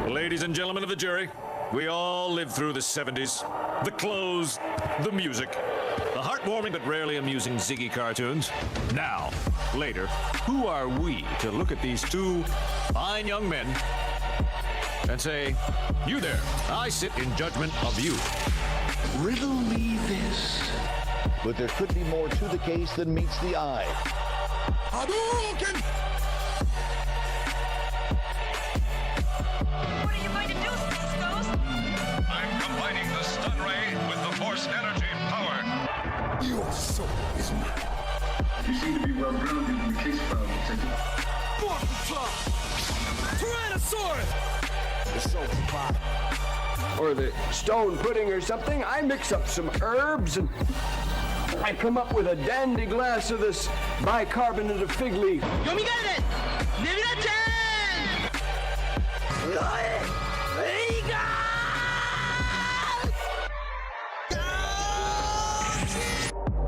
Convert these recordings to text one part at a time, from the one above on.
Ladies and gentlemen of the jury, we all lived through the 70s. The clothes, the music, the heartwarming but rarely amusing Ziggy cartoons. Now, later, who are we to look at these two fine young men and say, you there, I sit in judgment of you. Riddle me this. But there could be more to the case than meets the eye. Hadouken! What are you going to do, Space Ghost? I'm combining the stun ray with the force energy power. Your soul is mine. You seem to be well grounded in the case file, Detective. Tyrannosaurus! The SoulProviderZ. Or the stone pudding or something. I mix up some herbs and I come up with a dandy glass of this bicarbonate of fig leaf. Yomigaru! Nebula-chan!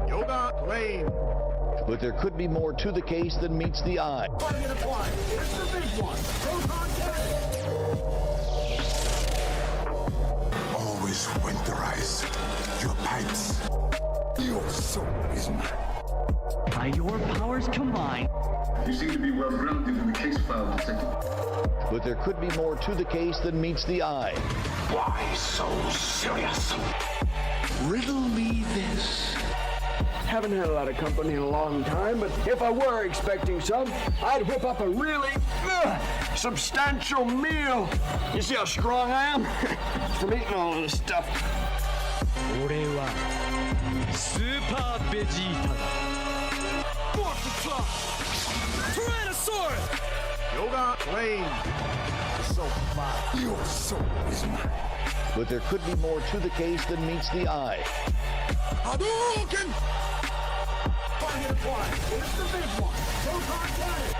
Yoga Lane. But there could be more to the case than meets the eye. Target applied. It's the big one. Proton cannon. Always winterize your pipes. Your soul is mine. By your powers combined. You seem to be well grounded in the case file, Detective. But there could be more to the case than meets the eye. Why so serious? Riddle me this. Haven't had a lot of company in a long time, but if I were expecting some, I'd whip up a really substantial meal. You see how strong I am? From eating all of this stuff. 俺はスーパーベジータだ。Tyrannosaurus! Yoga Lane. Your soul is mine. But there could be more to the case than meets the eye. Hadouken! Target applied. It's the big one. Proton cannon.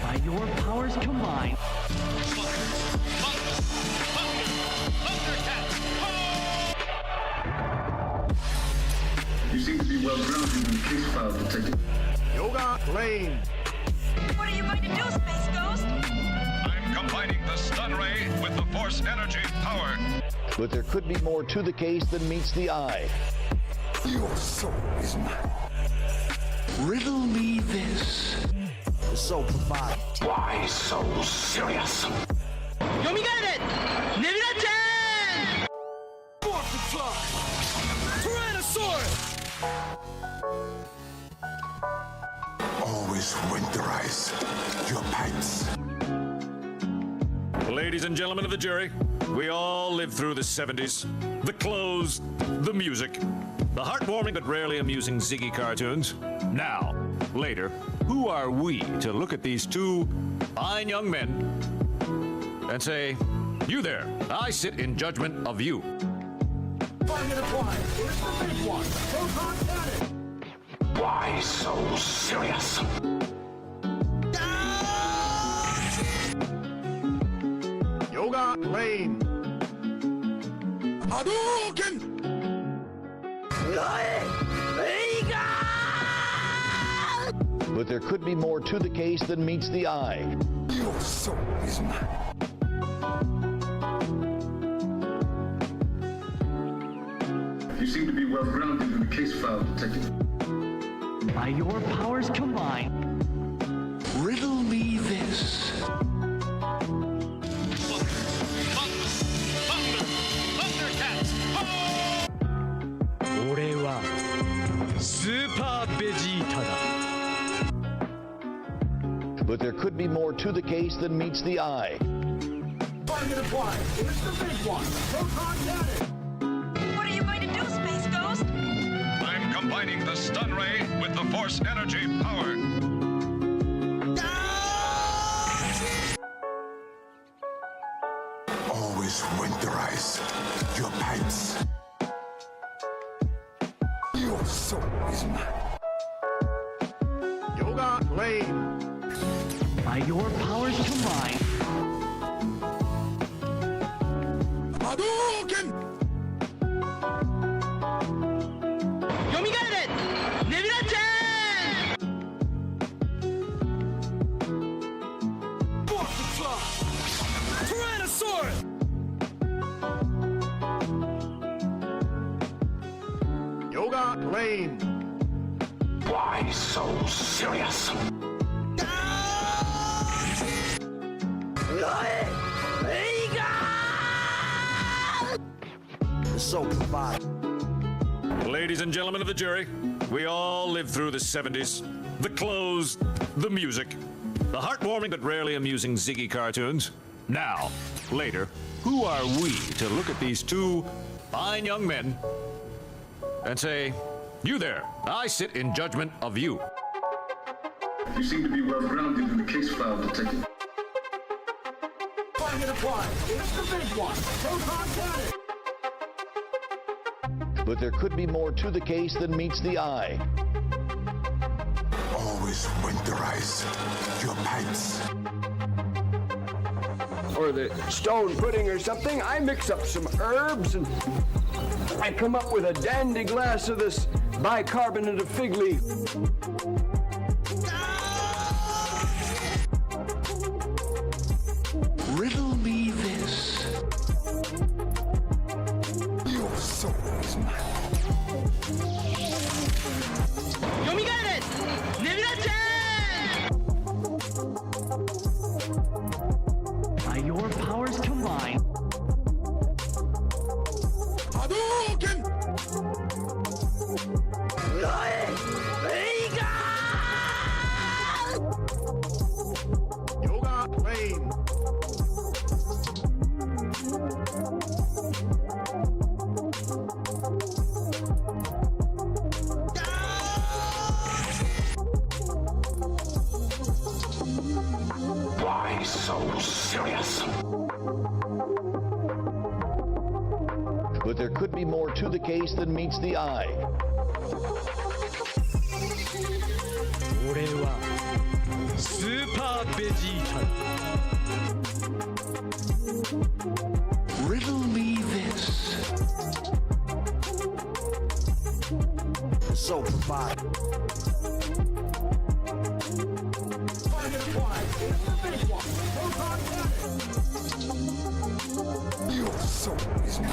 By your powers combined. You seem to be well grounded in the case file, Detective. Yoga Lane. What are you going to do, Space Ghost? I'm combining the stun ray with the force energy power. But there could be more to the case than meets the eye. Your soul is mine. Riddle me this. The SoulProviderZ. Why so serious? Yomigaru! Nebula-chan! Tyrannosaurus! Always winterize your pipes. Ladies and gentlemen of the jury, we all lived through the 70s. The clothes, the music, the heartwarming but rarely amusing Ziggy cartoons. Now, later, who are we to look at these two fine young men and say, you there, I sit in judgment of you. Target applied. It's the big one. Proton cannon. Why so serious? Yoga Lane. Hadouken! But there could be more to the case than meets the eye. Your soul is mine. You seem to be well grounded in the case file, Detective. By your powers combined. Riddle me this. Thundercats! 俺はスーパーベジータだ。But there could be more to the case than meets the eye. Target applied. It's the big one. Proton cannon. What are you going to do, Space Ghost? I'm combining the stun ray with the force energy power. Always winterize your pipes. Your soul is mine. Yoga Lane. By your powers combined. Hadouken! Yomigaru! Nebula-chan! Yoga lane. Why so serious? The SoulProvider. Ladies and gentlemen of the jury, we all lived through the 70s. The clothes, the music, the heartwarming but rarely amusing Ziggy cartoons. Now, later, who are we to look at these two fine young men and say, you there, I sit in judgment of you. You seem to be well grounded in the case file, Detective. Target applied. It's the big one. Proton cannon. But there could be more to the case than meets the eye. Always winterize your pipes. Or the stone pudding or something. I mix up some herbs and I come up with a dandy glass of this bicarbonate of fig leaf. Riddle me this. Your soul is mine. Yomigaret! Nebula-chan! By your powers combined, Hadouken! Yoga lane. Why so serious? But there could be more to the case than meets the eye. 俺はスーパーベジータ。 Riddle me this. The SoulProvider. Target applied. It's the big one. Proton cannon. Your soul is mine.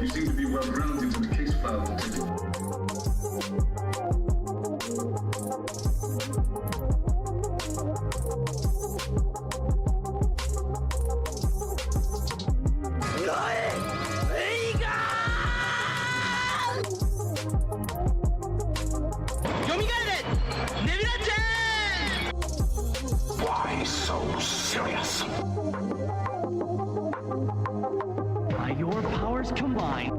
You seem to be well grounded in the case file, Detective. Yomigaret! Nebula-chan! Why so serious? By your powers combined,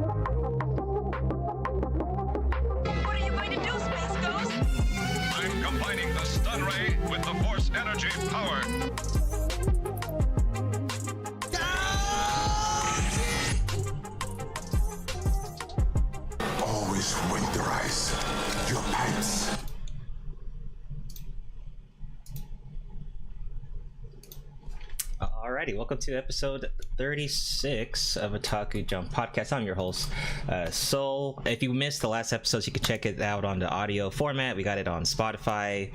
What are you going to do, Space Ghost? I'm combining the stun ray with the force energy power. Always winterize your pipes. Alrighty, welcome to episode 36 of Otaku Jump Podcast. I'm your host, Soul. If you missed the last episodes, you can check it out on the audio format. We got it on Spotify,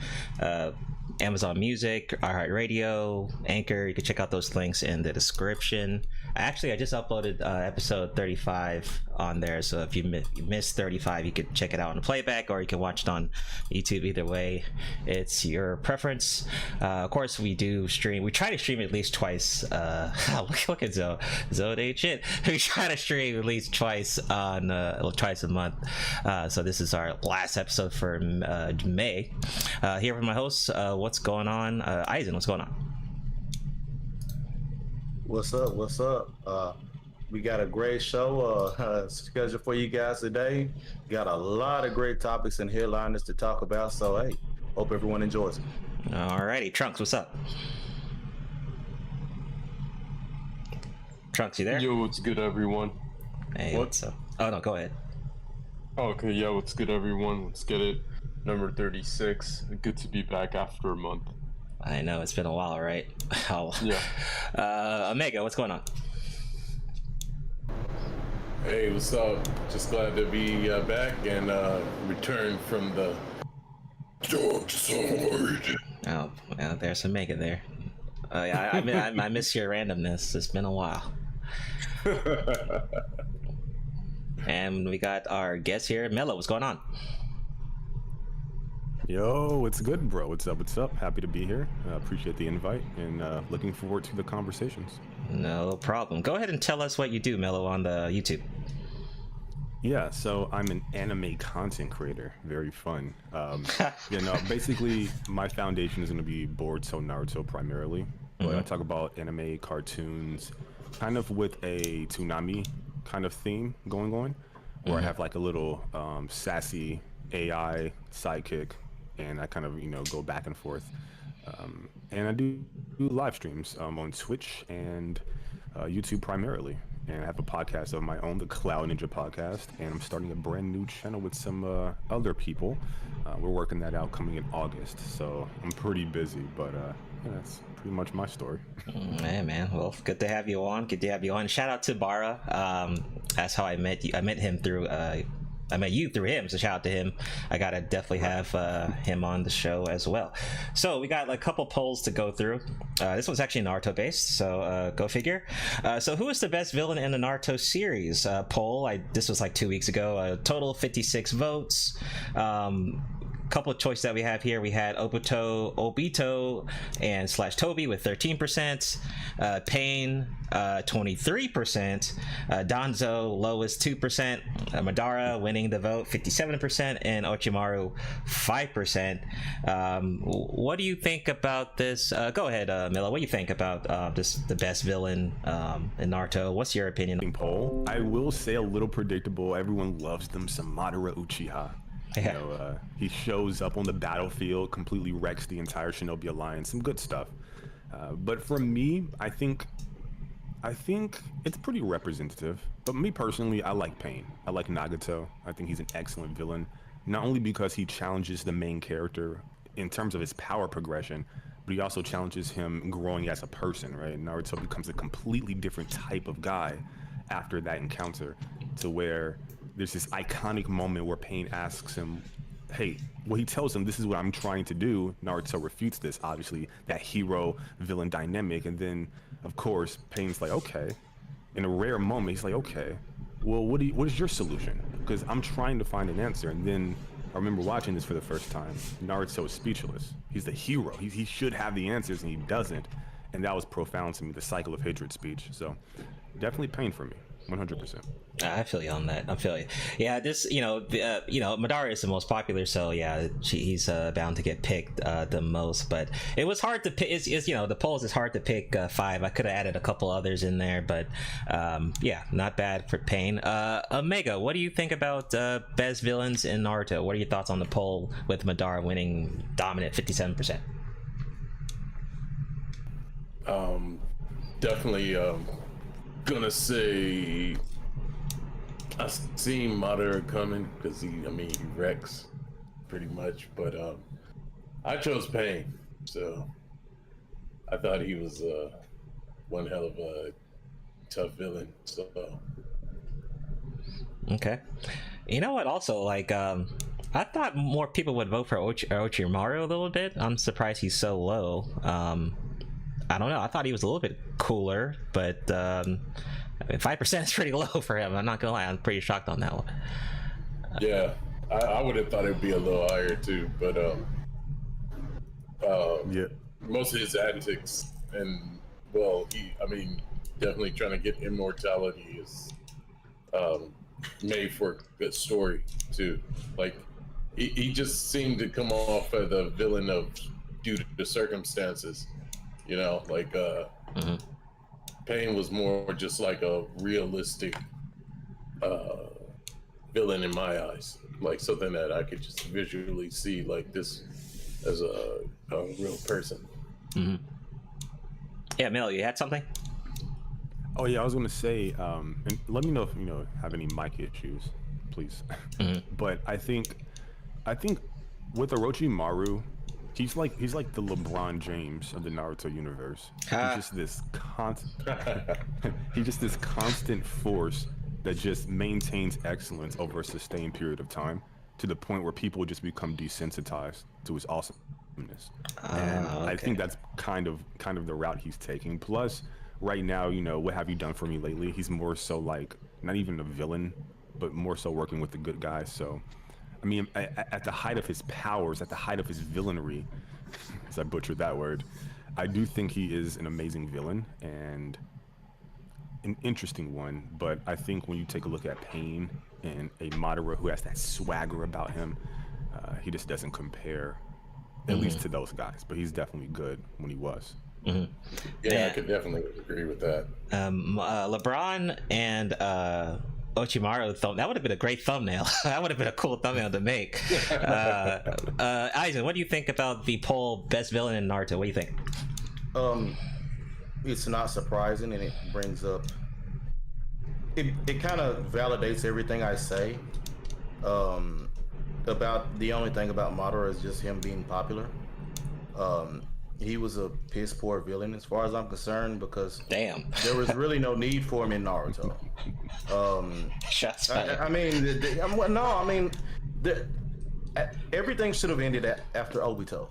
Amazon Music, iHeartRadio, Anchor. You can check out those links in the description. Actually, I just uploaded episode 35 on there, so if you missed 35, you could check it out on the playback, or you can watch it on YouTube. Either way, it's your preference. Of course, we do stream. We try to stream at least twice. Look at Zoe. Zoe ain't shit. We try to stream at least twice on twice a month. So this is our last episode for May. Here with my hosts. What's going on? Eisen, what's going on? What's up? What's up? We got a great show scheduled for you guys today. Got a lot of great topics and headliners to talk about. So hey, hope everyone enjoys it. Alrighty, Trunks, what's up? Trunks, you there? Yo, what's good, everyone? Hey, what's up? Oh no, go ahead. Okay, yeah, what's good, everyone? Let's get it. Number 36. Good to be back after a month. I know, it's been a while, right? Yeah. Omega, what's going on? Hey, what's up? Just glad to be back and return from the dark side. Oh, well, there's Omega there. Yeah, I miss your randomness. It's been a while. And we got our guest here, Mello. What's going on? Yo, it's good, bro. What's up? What's up? Happy to be here. Appreciate the invite and looking forward to the conversations. No problem. Go ahead and tell us what you do, Mello, on the YouTube. Yeah, so I'm an anime content creator. Very fun. Basically, my foundation is going to be Boruto, Naruto primarily. But I talk about anime, cartoons, kind of with a Toonami kind of theme going on, where I have like a little sassy AI sidekick, and I kind of, go back and forth. And I do live streams on Twitch and YouTube primarily. And I have a podcast of my own, the Cloud Ninja Podcast, and I'm starting a brand new channel with some other people. We're working that out coming in August, so I'm pretty busy, but that's pretty much my story. Man, well, good to have you on. Good to have you on. Shout out to Bara. That's how I met you. I met him through I met you through him, so shout out to him. I gotta definitely have him on the show as well. So we got a couple polls to go through. This one's actually Naruto based, so go figure. So who is the best villain in the Naruto series? Poll, this was like 2 weeks ago. Total 56 votes. Couple of choices that we have here. We had Obito and /Toby with 13%, Pain 23%, Danzo lowest 2%, Madara winning the vote 57%, and Orochimaru 5%. What do you think about this? Go ahead, Mila. What do you think about the best villain in Naruto? What's your opinion? Poll. I will say a little predictable. Everyone loves them some Madara Uchiha. Yeah. He shows up on the battlefield, completely wrecks the entire Shinobi Alliance. Some good stuff. But for me, I think it's pretty representative. But me personally, I like Pain. I like Nagato. I think he's an excellent villain. Not only because he challenges the main character in terms of his power progression, but he also challenges him growing as a person, right? Naruto becomes a completely different type of guy after that encounter, to where there's this iconic moment where Pain asks him, hey, well, he tells him, this is what I'm trying to do. Naruto refutes this, obviously, that hero-villain dynamic. And then, of course, Pain's like, okay. In a rare moment, he's like, okay, well, what is your solution? Because I'm trying to find an answer. And then I remember watching this for the first time. Naruto is speechless. He's the hero. He should have the answers, and he doesn't. And that was profound to me, the cycle of hatred speech. So definitely Pain for me. 100%. I feel you on that. I feel you. Yeah, this, Madara is the most popular, so yeah, he's bound to get picked the most. But it was hard to pick. The polls is hard to pick 5. I could have added a couple others in there, but yeah, not bad for Pain. Omega, what do you think about best villains in Naruto? What are your thoughts on the poll with Madara winning dominant 57%? Definitely. Gonna say I seen Madara coming because he wrecks pretty much, but I chose Pain, so I thought he was one hell of a tough villain. So okay, you know what? Also, I thought more people would vote for Orochimaru a little bit. I'm surprised he's so low. I don't know. I thought he was a little bit cooler, but 5% is pretty low for him. I'm not gonna lie. I'm pretty shocked on that one. Yeah, I would have thought it'd be a little higher too, but yeah, most of his antics and definitely trying to get immortality is made for a good story too. Like he just seemed to come off as a villain due to the circumstances. Pain was more just like a realistic villain in my eyes, like something that I could just visually see like this as a real person. Mm-hmm. Yeah, Mel, you had something? Oh yeah, I was gonna say, and let me know if you have any mic issues, please. Mm-hmm. But I think with Orochimaru, he's like the LeBron James of the Naruto universe. He's just this constant force that just maintains excellence over a sustained period of time, to the point where people just become desensitized to his awesomeness. And I think that's kind of the route he's taking. Plus, right now, you know, what have you done for me lately? He's more so like not even a villain, but more so working with the good guys. So, I mean, at the height of his powers, at the height of his villainy, as I butchered that word, I do think he is an amazing villain and an interesting one. But I think when you take a look at Pain and a Madara who has that swagger about him, he just doesn't compare, at least to those guys. But he's definitely good when he was. Yeah, I could definitely agree with that. LeBron and Orochimaru that would have been a great thumbnail. That would have been a cool thumbnail to make. Aizen, what do you think about the poll best villain in Naruto? What do you think? It's not surprising, and it brings up it kind of validates everything I say. About the only thing about Madara is just him being popular. He was a piss poor villain as far as I'm concerned, because there was really no need for him in Naruto. Shots I mean, everything should have ended after Obito.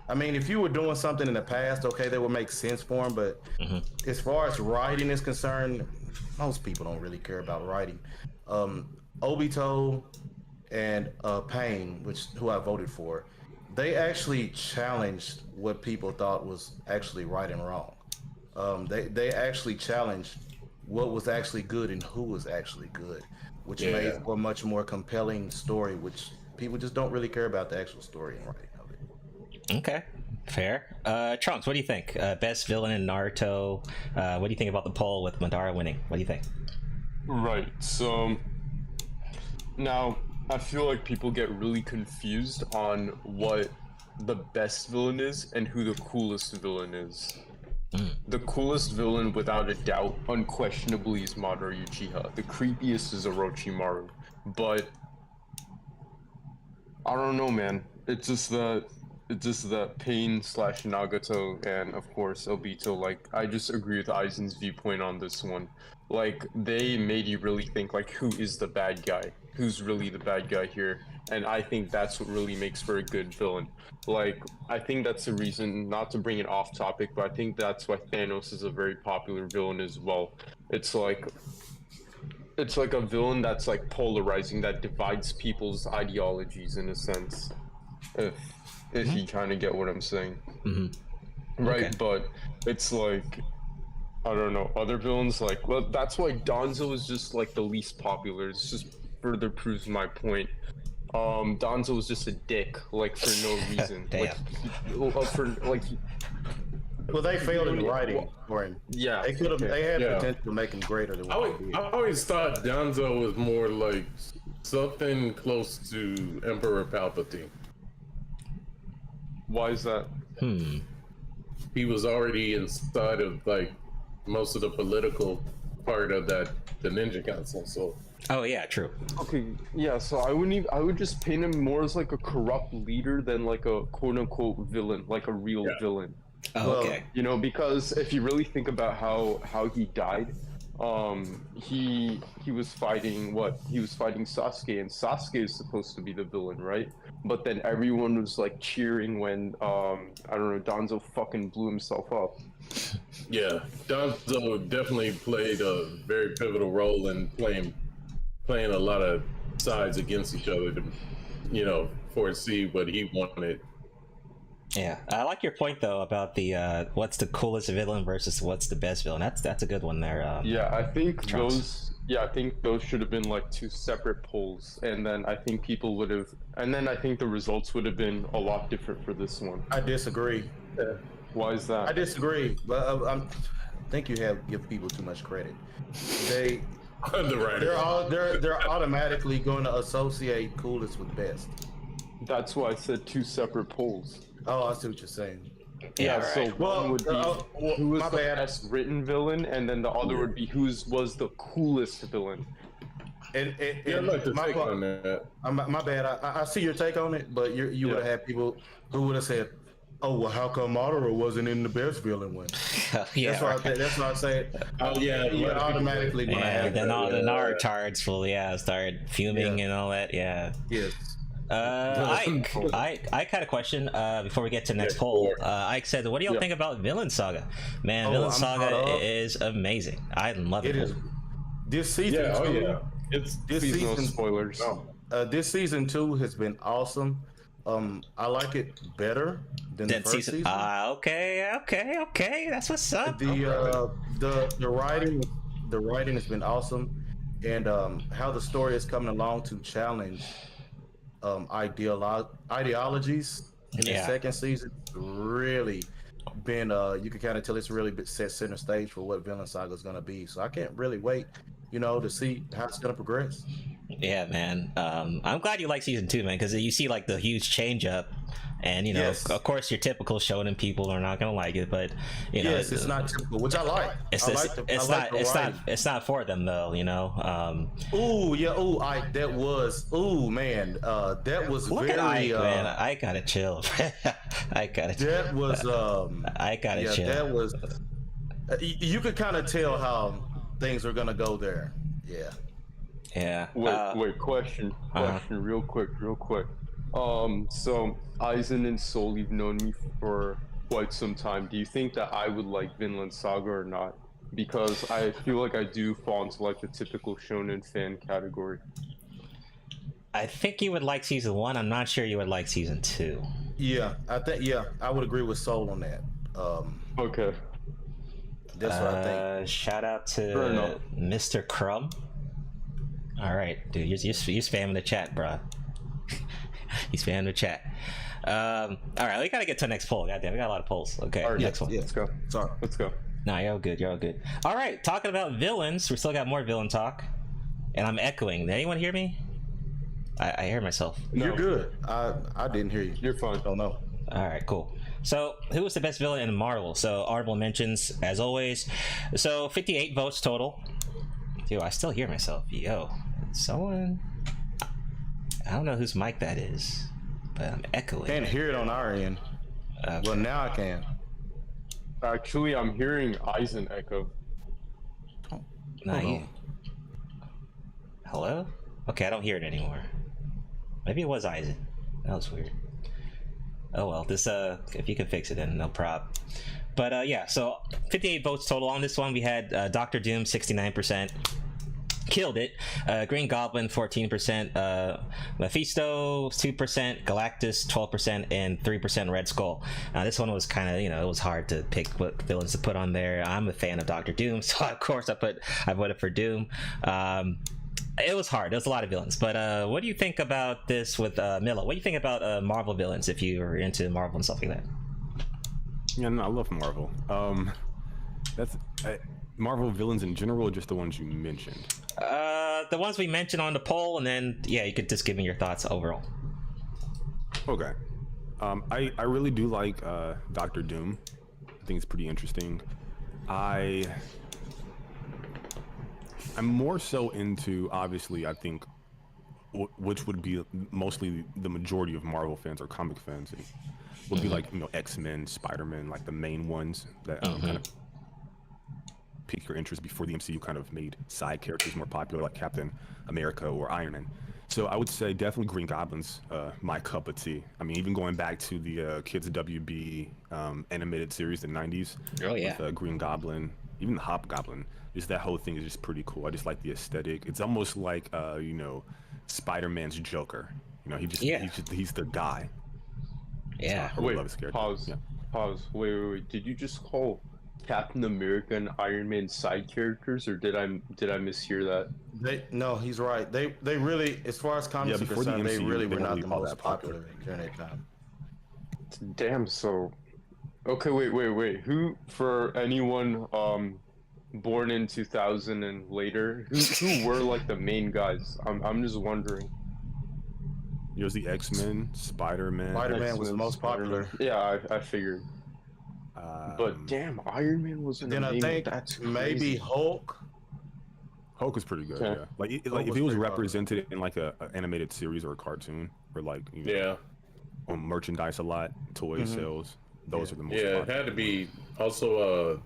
I mean, if you were doing something in the past, okay, that would make sense for him. But as far as writing is concerned, most people don't really care about writing. Obito and Pain, who I voted for, they actually challenged what people thought was actually right and wrong. They actually challenged what was actually good and who was actually good, which made for a much more compelling story, which people just don't really care about the actual story and writing of it. Okay, fair. Trunks, what do you think? Best villain in Naruto. What do you think about the poll with Madara winning? What do you think? Right, so now I feel like people get really confused on what the best villain is and who the coolest villain is. The coolest villain, without a doubt, unquestionably, is Madara Uchiha. The creepiest is Orochimaru. But I don't know, man. It's just that Pain / Nagato and of course Obito. Like, I just agree with Aizen's viewpoint on this one. Like, they made you really think, like, who is the bad guy? Who's really the bad guy here? And I think that's what really makes for a good villain. Like, I think that's the reason, not to bring it off topic, but I think that's why Thanos is a very popular villain as well. It's like a villain that's like polarizing, that divides people's ideologies in a sense. If you kind of get what I'm saying. Right, okay. But it's like, I don't know, other villains, like, well, that's why Danzo is just like the least popular. It's just further proves my point. Danzo was just a dick, like, for no reason. Well, they failed in writing for him. Yeah, they could have. They had potential to make him greater than what they did. I always thought Danzo was more like something close to Emperor Palpatine. Why is that? He was already inside of like most of the political part of the Ninja Council. So. Oh yeah, true. Okay, yeah. So I would just paint him more as like a corrupt leader than like a quote unquote villain, like a real villain. Oh, okay. You know, because if you really think about how he died, he was fighting Sasuke, and Sasuke is supposed to be the villain, right? But then everyone was like cheering when I don't know, Danzo fucking blew himself up. Yeah, Danzo definitely played a very pivotal role in playing a lot of sides against each other to, you know, foresee what he wanted. Yeah, I like your point though about the what's the coolest villain versus what's the best villain. That's a good one there. Yeah, I think those should have been like two separate polls, and then I think people would have, and then I think the results would have been a lot different for this one. I disagree. Why is that? I disagree, but I think you give people too much credit. They're automatically going to associate coolest with best. That's why I said two separate polls. Oh, I see what you're saying. Yeah, so one would be who was the best written villain, and then the other would be who was the coolest villain. And I'd like to take on that. My bad. I see your take on it, but you would have had people who would have said, "Oh, well, how come Madara wasn't in the best villain one?" Yeah, that's what I said. Oh yeah, you're automatically gonna have then all the Narutards will start fuming and all that. Yeah. Yes. Ike had a question before we get to the next poll. Ike said, "What do y'all think about Villain Saga?" Man, Villain Saga is amazing. I love it. This season, it's this seasonal season spoilers. This season 2 has been awesome. I like it better than the first season. Okay. That's what's up. The writing has been awesome, and how the story is coming along to challenge ideologies in the second season really been you can kind of tell it's really been set center stage for what Villain Saga is going to be. So I can't really wait, to see how it's going to progress. Yeah, man. I'm glad you like season 2, man, because you see like the huge change up, and of course your typical shonen people are not gonna like it, but it's not typical, which I like. It's not for them though, that was Look very. at Ike, man. I gotta chill. I gotta chill. That was I gotta chill. That was. You could kind of tell how things are gonna go there. Yeah. Yeah. Wait. Question, real quick. So Aizen and Soul, you've known me for quite some time. Do you think that I would like Vinland Saga or not? Because I feel like I do fall into like the typical shonen fan category. I think you would like season 1. I'm not sure you would like season 2. Yeah, I would agree with Soul on that. Okay. That's what I think. Shout out to Mr. Crumb. All right, dude, you're spamming the chat, bro. He's spamming the chat. All right, we gotta get to the next poll. Goddamn, we got a lot of polls. Okay, next one. Yeah, let's go. Sorry, let's go. Nah, you're all good. You're all good. All right, talking about villains, we still got more villain talk, and I'm echoing. Did anyone hear me? I hear myself. No. You're good. I didn't hear you. You're fine. Oh no. All right, cool. So, who was the best villain in Marvel? So, honorable mentions as always. So, 58 votes total. Dude, I still hear myself. Yo, someone. I don't know whose mic that is, but I'm echoing. Can't hear it on our end. Okay. Well, now I can. Actually, I'm hearing Aizen echo. Hello? Okay, I don't hear it anymore. Maybe it was Aizen. That was weird. Oh well, this if you can fix it, then no problem. But yeah, so 58 votes total on this one. We had Dr. Doom 69%. Killed it. Green Goblin 14%, Mephisto 2%, Galactus 12%, and 3% Red Skull. This one was kind of, it was hard to pick what villains to put on there. I'm a fan of Dr. Doom, so of course I voted for Doom. It was hard. There was a lot of villains, but what do you think about this with Milla? What do you think about Marvel villains if you were into Marvel and stuff like that? Yeah, no, I love Marvel. That's Marvel villains in general, or just the ones you mentioned? The ones we mentioned on the poll, and then you could just give me your thoughts overall. Okay. I really do like Dr. Doom. I think it's pretty interesting. I'm more so into, obviously, I think, which would be mostly the majority of Marvel fans or comic fans, would be like, X-Men, Spider-Man, like the main ones that kind of pique your interest before the MCU kind of made side characters more popular, like Captain America or Iron Man. So I would say definitely Green Goblin's my cup of tea. I mean, even going back to the Kids WB animated series in the 90s. Oh, yeah. With Green Goblin, even the Hobgoblin, just that whole thing is just pretty cool. I just like the aesthetic. It's almost like, Spider-Man's Joker. He's the guy. Yeah. So I really love his character. Pause. Wait. Did you just call Captain America and Iron Man side characters, or did I mishear that? No, he's right. They really, as far as comics are concerned, they really were not the most popular during that time. Damn. So, okay, wait. Who, for anyone born in 2000 and later, who were like the main guys? I'm just wondering. It was the X-Men, Spider-Man. Spider-Man was the most popular. Yeah, I figured. But damn, Iron Man was in the I think maybe Hulk. Hulk was pretty good. Okay. Yeah, like if he was represented in like a animated series or a cartoon, or like on merchandise a lot, toy sales. Those are the most. Yeah, it had to be also.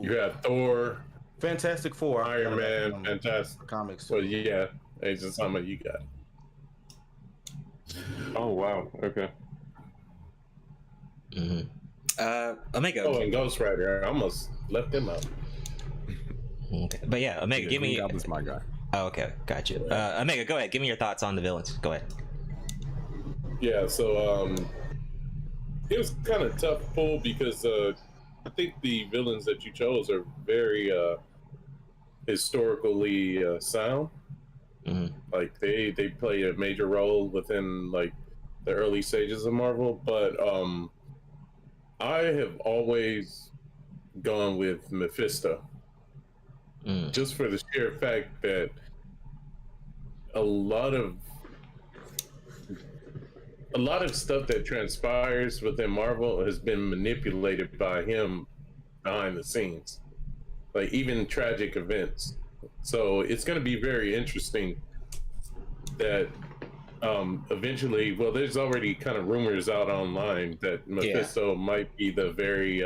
You had Thor, Fantastic Four, Iron Man, Fantastic comics. So yeah, it's just something you got. Oh wow. Okay. Omega. Oh, and Ghost Rider. I almost left him out. Okay. But yeah, Omega, give me. Goblin's my guy. Oh, okay, got you. Omega, go ahead. Give me your thoughts on the villains. Go ahead. Yeah, so it was kind of tough pull because I think the villains that you chose are very historically sound. Like they play a major role within like the early stages of Marvel, but I have always gone with Mephisto, just for the sheer fact that a lot of stuff that transpires within Marvel has been manipulated by him behind the scenes, like even tragic events. So it's going to be very interesting that eventually, well, there's already kind of rumors out online that Mephisto might be the very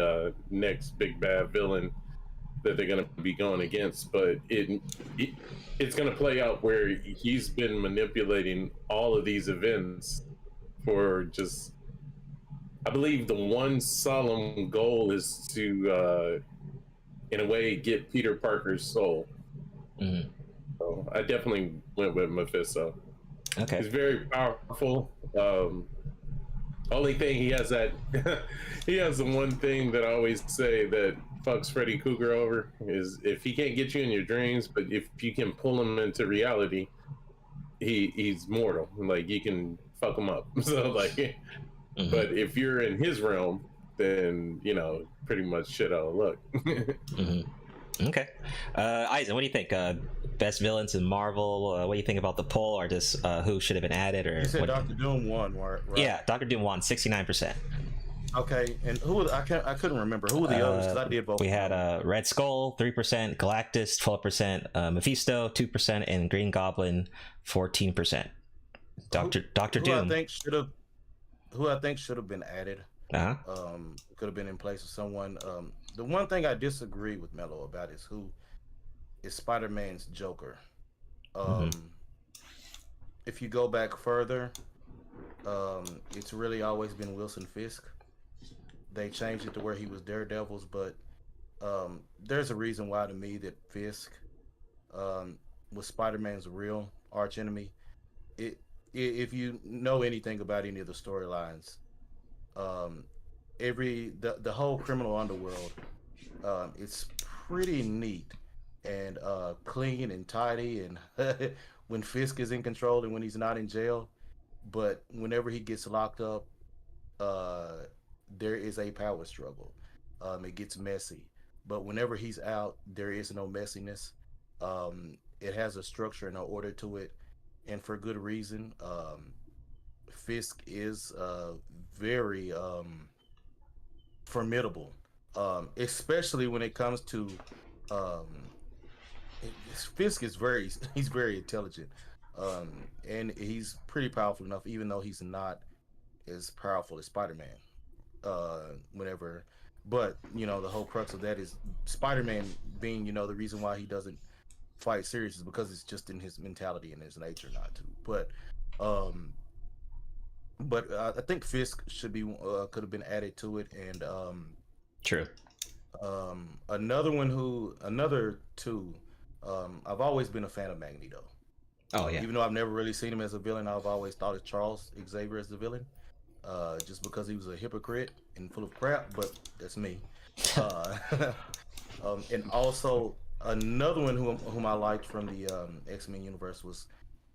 next big bad villain that they're going to be going against, but it's going to play out where he's been manipulating all of these events for just, I believe the one solemn goal is to in a way get Peter Parker's soul. So I definitely went with Mephisto. Okay. He's very powerful. Only thing he has that he has the one thing that I always say that fucks Freddy Krueger over is if he can't get you in your dreams, but if you can pull him into reality, he's mortal. Like you can fuck him up. So like, but if you're in his realm, then you know pretty much shit out of luck. Okay, Eisen, what do you think? Best villains in Marvel. What do you think about the poll, or just who should have been added? Or you said Dr. Doom won, right? Yeah, Dr. Doom won 69%. Okay, and who? I couldn't remember who were the others because I did vote. We had Red Skull 3%, Galactus 12%, Mephisto 2%, and Green Goblin 14%. Doctor Doom. Who I think should have been added. Could have been in place of someone. The one thing I disagree with Mello about is Spider-Man's Joker. If you go back further, it's really always been Wilson Fisk. They changed it to where he was Daredevil's, but there's a reason why to me that Fisk was Spider-Man's real archenemy. If you know anything about any of the storylines, the whole criminal underworld, it's pretty neat and clean and tidy, and when Fisk is in control and when he's not in jail. But whenever he gets locked up, there is a power struggle. It gets messy. But whenever he's out, there is no messiness. It has a structure and an order to it, and for good reason. Fisk is very formidable, especially when it comes to Fisk is very intelligent, and he's pretty powerful enough, even though he's not as powerful as Spider-Man. But you know, the whole crux of that is Spider-Man being, you know, the reason why he doesn't fight serious is because it's just in his mentality and his nature not to. But I think Fisk should be could have been added to it, and true. Another two. I've always been a fan of Magneto. Oh yeah. Even though I've never really seen him as a villain, I've always thought of Charles Xavier as the villain, just because he was a hypocrite and full of crap. But that's me. And also another one whom I liked from the X-Men universe was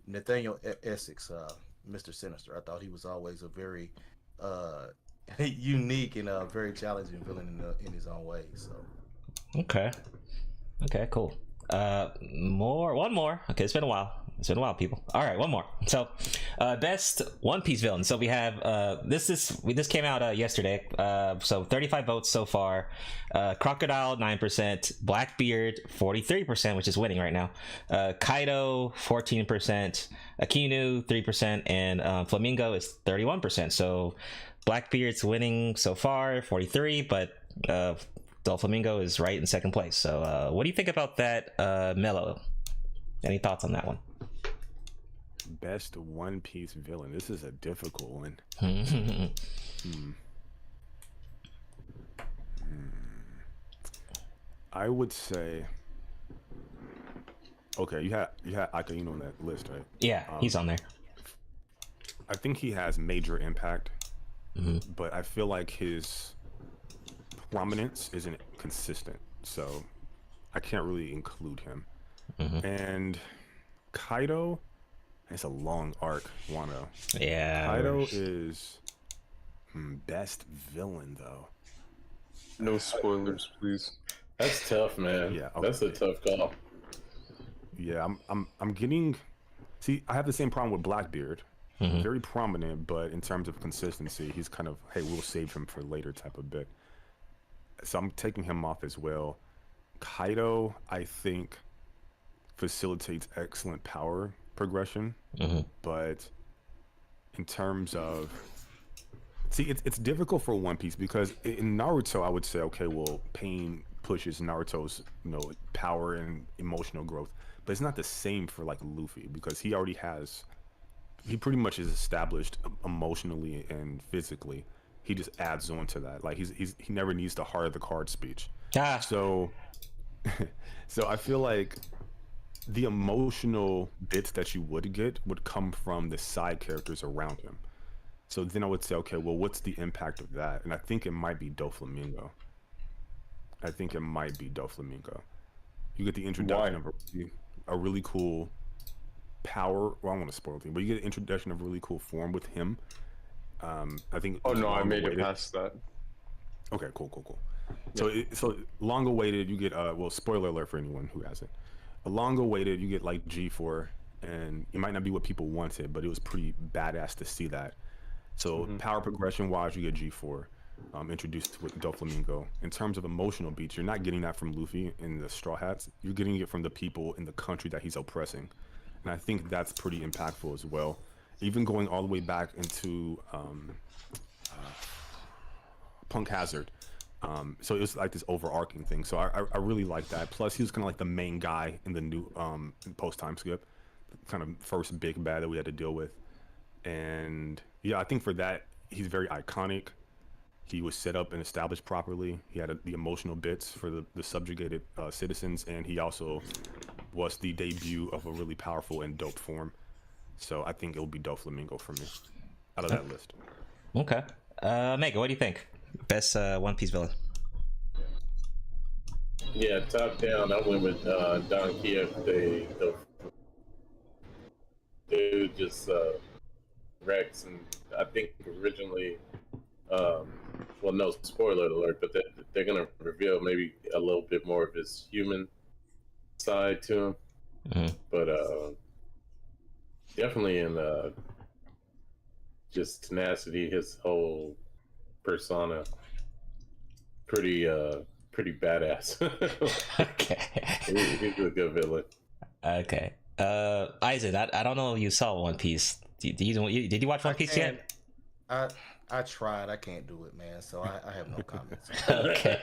Nathaniel Essex, Mr. Sinister. I thought he was always a very unique and very challenging villain in his own way. So okay, cool. One more. Okay, it's been a while, people. All right, one more. So best One Piece villain. So we have this came out yesterday, so 35 votes so far. Crocodile 9%, Blackbeard 43%, which is winning right now, Kaido 14%, Akinu 3%, and Flamingo is 31%. So Blackbeard's winning so far, 43, but Doflamingo is right in second place. So what do you think about that, Mello? Any thoughts on that one? Best One Piece villain. This is a difficult one. I would say. Okay, you had Akainu on that list, right? Yeah, he's on there. I think he has major impact, but I feel like his prominence isn't consistent, so I can't really include him. And Kaido, it's a long arc, Wano. Yeah. Kaido is best villain though. No spoilers, please. That's tough, man. Yeah, That's a tough call. Yeah, I'm getting. See, I have the same problem with Blackbeard. Very prominent, but in terms of consistency, he's kind of, hey, we'll save him for later type of bit. So I'm taking him off as well. Kaido, I think, facilitates excellent power progression, but in terms of, see, it's difficult for One Piece because in Naruto, I would say, okay, well, pain pushes Naruto's power and emotional growth, but it's not the same for like Luffy because he already has. He pretty much is established emotionally and physically. He just adds on to that. Like he never needs the heart of the card speech. So I feel like the emotional bits that you would get would come from the side characters around him. So then I would say, okay, well, what's the impact of that? And I think it might be Doflamingo. You get the introduction of a really cool power. Well, I don't want to spoil anything, but you get an introduction of really cool form with him. I think. Oh no, I made it past that. Okay, cool. So, so long awaited. You get well, spoiler alert for anyone who hasn't. A long awaited. You get like G4, and it might not be what people wanted, but it was pretty badass to see that. So power progression wise, you get G4 introduced with Doflamingo. In terms of emotional beats, you're not getting that from Luffy and the Straw Hats. You're getting it from the people in the country that he's oppressing. And I think that's pretty impactful as well. Even going all the way back into Punk Hazard. So it was like this overarching thing. So I really like that. Plus, he was kind of like the main guy in the new post-time skip. Kind of first big bad that we had to deal with. And yeah, I think for that, he's very iconic. He was set up and established properly. He had the emotional bits for the subjugated citizens. And he also was the debut of a really powerful and dope form. So I think it'll be Doflamingo for me out of that list. Okay. Mega, what do you think? Best One Piece villain? Yeah, top down, I went with Don Quixote. The dude just Rex, and I think originally, well, no spoiler alert, but they're gonna reveal maybe a little bit more of his human side to him. But definitely in just tenacity, his whole persona, pretty badass. Okay. He's a good villain. Okay. Isaac, I don't know if you saw One Piece. Did you watch One Piece yet? I tried. I can't do it, man. So I have no comments. Okay.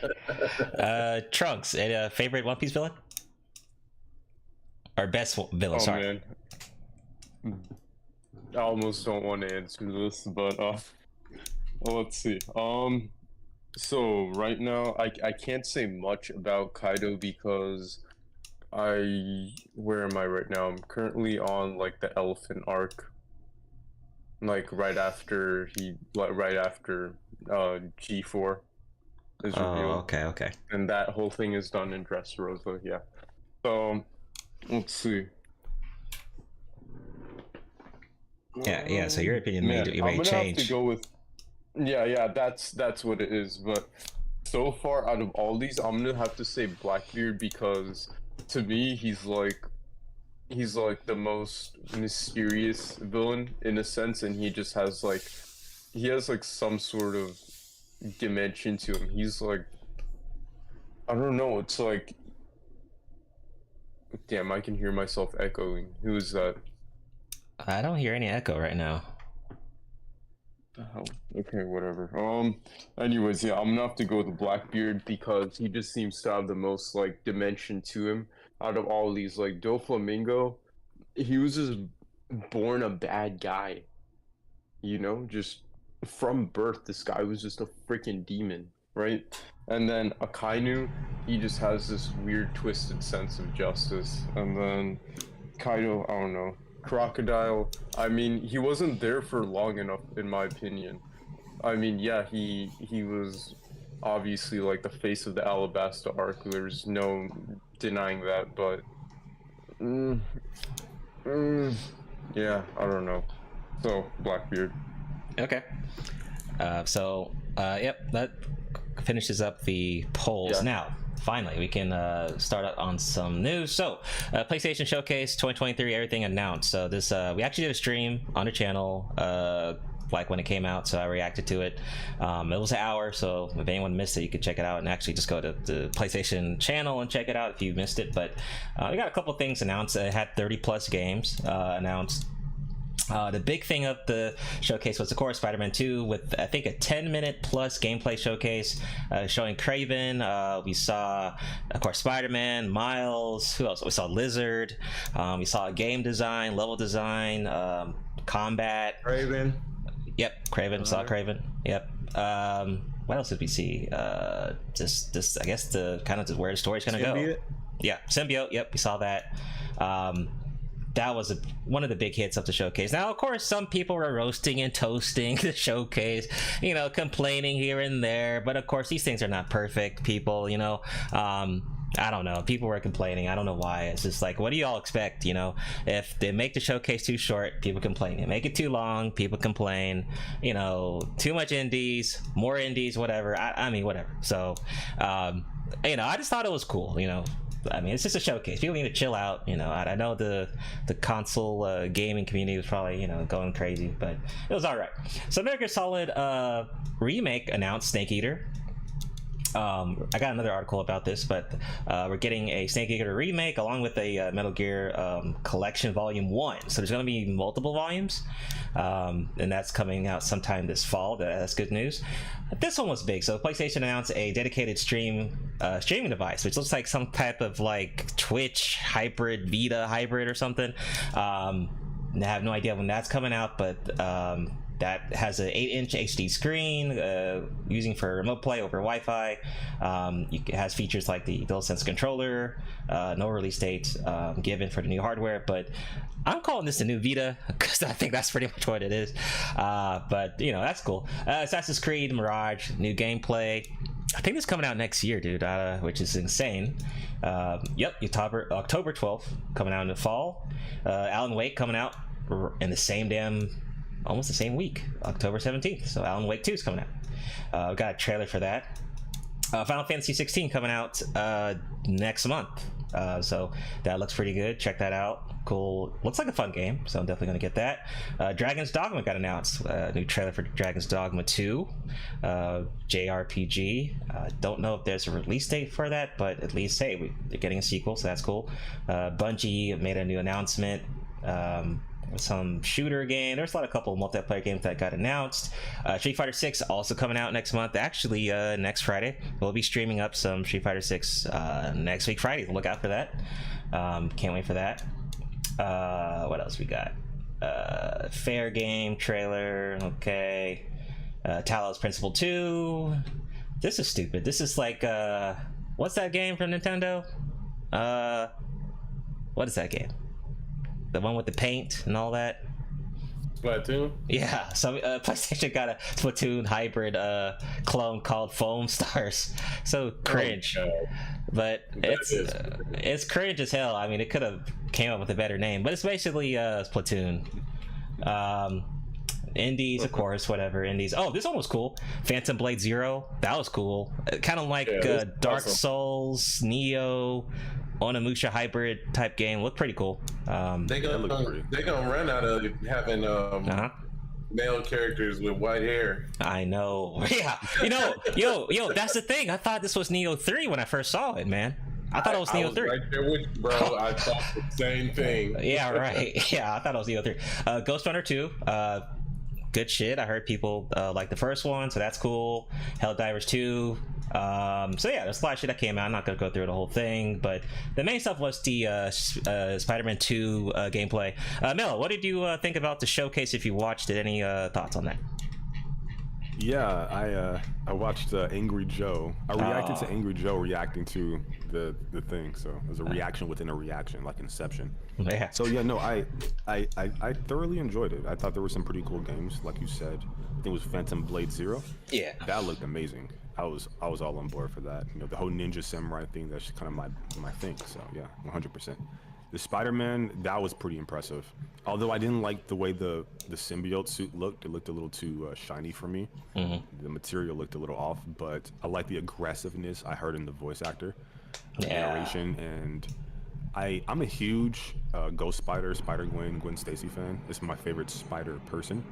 Trunks, a favorite One Piece villain? Or best villain? Sorry. Man. I almost don't want to answer this, but let's see. So right now I can't say much about Kaido because where am I right now? I'm currently on like the elephant arc. Like right after G4 is revealed. Oh, okay. And that whole thing is done in Dressrosa, yeah. So let's see. Yeah. So your opinion may change. Have to go with, yeah. That's what it is. But so far, out of all these, I'm gonna have to say Blackbeard because to me, he's like the most mysterious villain in a sense, and he just has like some sort of dimension to him. He's like, I don't know. It's like, damn, I can hear myself echoing. Who is that? I don't hear any echo right now. Oh, okay, whatever. Anyways, yeah, I'm gonna have to go with Blackbeard because he just seems to have the most like dimension to him out of all these. Like Doflamingo, he was just born a bad guy. You know, just from birth, this guy was just a freaking demon, right? And then Akainu, he just has this weird, twisted sense of justice. And then Kaido, I don't know. Crocodile, I mean, he wasn't there for long enough, in my opinion. I mean, yeah, he was obviously like the face of the Alabasta arc. There's no denying that, but yeah, I don't know. So Blackbeard. Okay. Yep, that finishes up the polls. Yeah. Now, finally, we can start out on some news. So, PlayStation Showcase 2023, everything announced. So this, we actually did a stream on the channel, like when it came out. So I reacted to it. It was an hour. So if anyone missed it, you could check it out and actually just go to the PlayStation channel and check it out if you missed it. But we got a couple things announced. It had 30 plus games announced. The big thing of the showcase was, of course, Spider-Man 2 with, I think, a 10-minute plus gameplay showcase showing Kraven. We saw, of course, Spider-Man, Miles. Who else? We saw Lizard. We saw game design, level design, combat. Kraven. Yep, Kraven. Saw Kraven. Yep. What else did we see? Just I guess the kind of where the story's gonna go. Yeah, Symbiote. Yep, we saw that. That was one of the big hits of the showcase. Now, of course, some people were roasting and toasting the showcase, you know, complaining here and there. But of course, these things are not perfect, people, you know. I don't know. People were complaining. I don't know why. It's just like, what do y'all expect? You know, if they make the showcase too short, people complain. They make it too long, people complain. You know, too much indies, more indies, whatever. I mean, whatever. So, you know, I just thought it was cool, you know. I mean, it's just a showcase. People need to chill out, you know. I know the console gaming community was probably, you know, going crazy, but it was all right. So Metal Gear Solid Remake announced Snake Eater. I got another article about this, but we're getting a Snake Eater remake along with a Metal Gear Collection Volume 1. So there's going to be multiple volumes, and that's coming out sometime this fall. That's good news. This one was big. So PlayStation announced a dedicated streaming device, which looks like some type of like Twitch hybrid, Vita hybrid or something. I have no idea when that's coming out, but that has an 8-inch HD screen, using for remote play over Wi-Fi. It has features like the DualSense controller. No release date given for the new hardware, but I'm calling this the new Vita because I think that's pretty much what it is. But you know, that's cool. Assassin's Creed Mirage, new gameplay. I think it's coming out next year, dude, which is insane. Yep, October 12th, coming out in the fall. Alan Wake coming out in the same almost the same week, October 17th. So Alan Wake 2 is coming out. We got a trailer for that. Final Fantasy 16 coming out next month. So that looks pretty good. Check that out. Cool. Looks like a fun game, so I'm definitely going to get that. Dragon's Dogma got announced. New trailer for Dragon's Dogma 2. JRPG. Don't know if there's a release date for that, but at least, hey, they're getting a sequel, so that's cool. Bungie made a new announcement. Some shooter game. There's a couple of multiplayer games that got announced. Street Fighter 6 also coming out next month. Actually, next Friday. We'll be streaming up some Street Fighter 6 next week Friday. Look out for that. Can't wait for that. What else we got? Fair Game trailer. Okay. Talos Principle 2. This is stupid. This is like what's that game from Nintendo? What is that game? The one with the paint and all that? Splatoon? Yeah, so PlayStation got a Splatoon hybrid clone called Foam Stars. So cringe. But it's cringe as hell. I mean, it could have came up with a better name, but it's basically Splatoon. Indies, of course, whatever. Indies. Oh, this one was cool. Phantom Blade Zero. That was cool. Kind of like Dark Souls, Neo, Onimusha hybrid type game. Looked pretty cool. They're gonna run out of having male characters with white hair. I know. Yeah. You know, yo, that's the thing. I thought this was Neo 3 when I first saw it, man. I thought it was Neo 3. Right there with you, bro. I thought the same thing. Yeah, right. Yeah, I thought it was Neo 3. Ghost Runner 2. Good shit. I heard people like the first one, so that's cool. Helldivers 2. So yeah, there's a lot of shit that came out. I'm not gonna go through the whole thing, but the main stuff was the Spider-Man 2 gameplay. Mel, what did you think about the showcase? If you watched it, any thoughts on that? Yeah, I watched Angry Joe. I reacted to Angry Joe reacting to the thing, so it was a reaction within a reaction, like Inception. Yeah. So yeah, no, I thoroughly enjoyed it. I thought there were some pretty cool games, like you said. I think it was Phantom Blade Zero. Yeah. That looked amazing. I was all on board for that. You know, the whole Ninja Samurai thing, that's kind of my thing. So yeah, 100%. The Spider-Man, that was pretty impressive. Although I didn't like the way the symbiote suit looked. It looked a little too shiny for me. The material looked a little off, but I like the aggressiveness I heard in the voice actor, the narration, and I'm a huge Ghost Spider-Gwen Stacy fan. It's my favorite Spider person.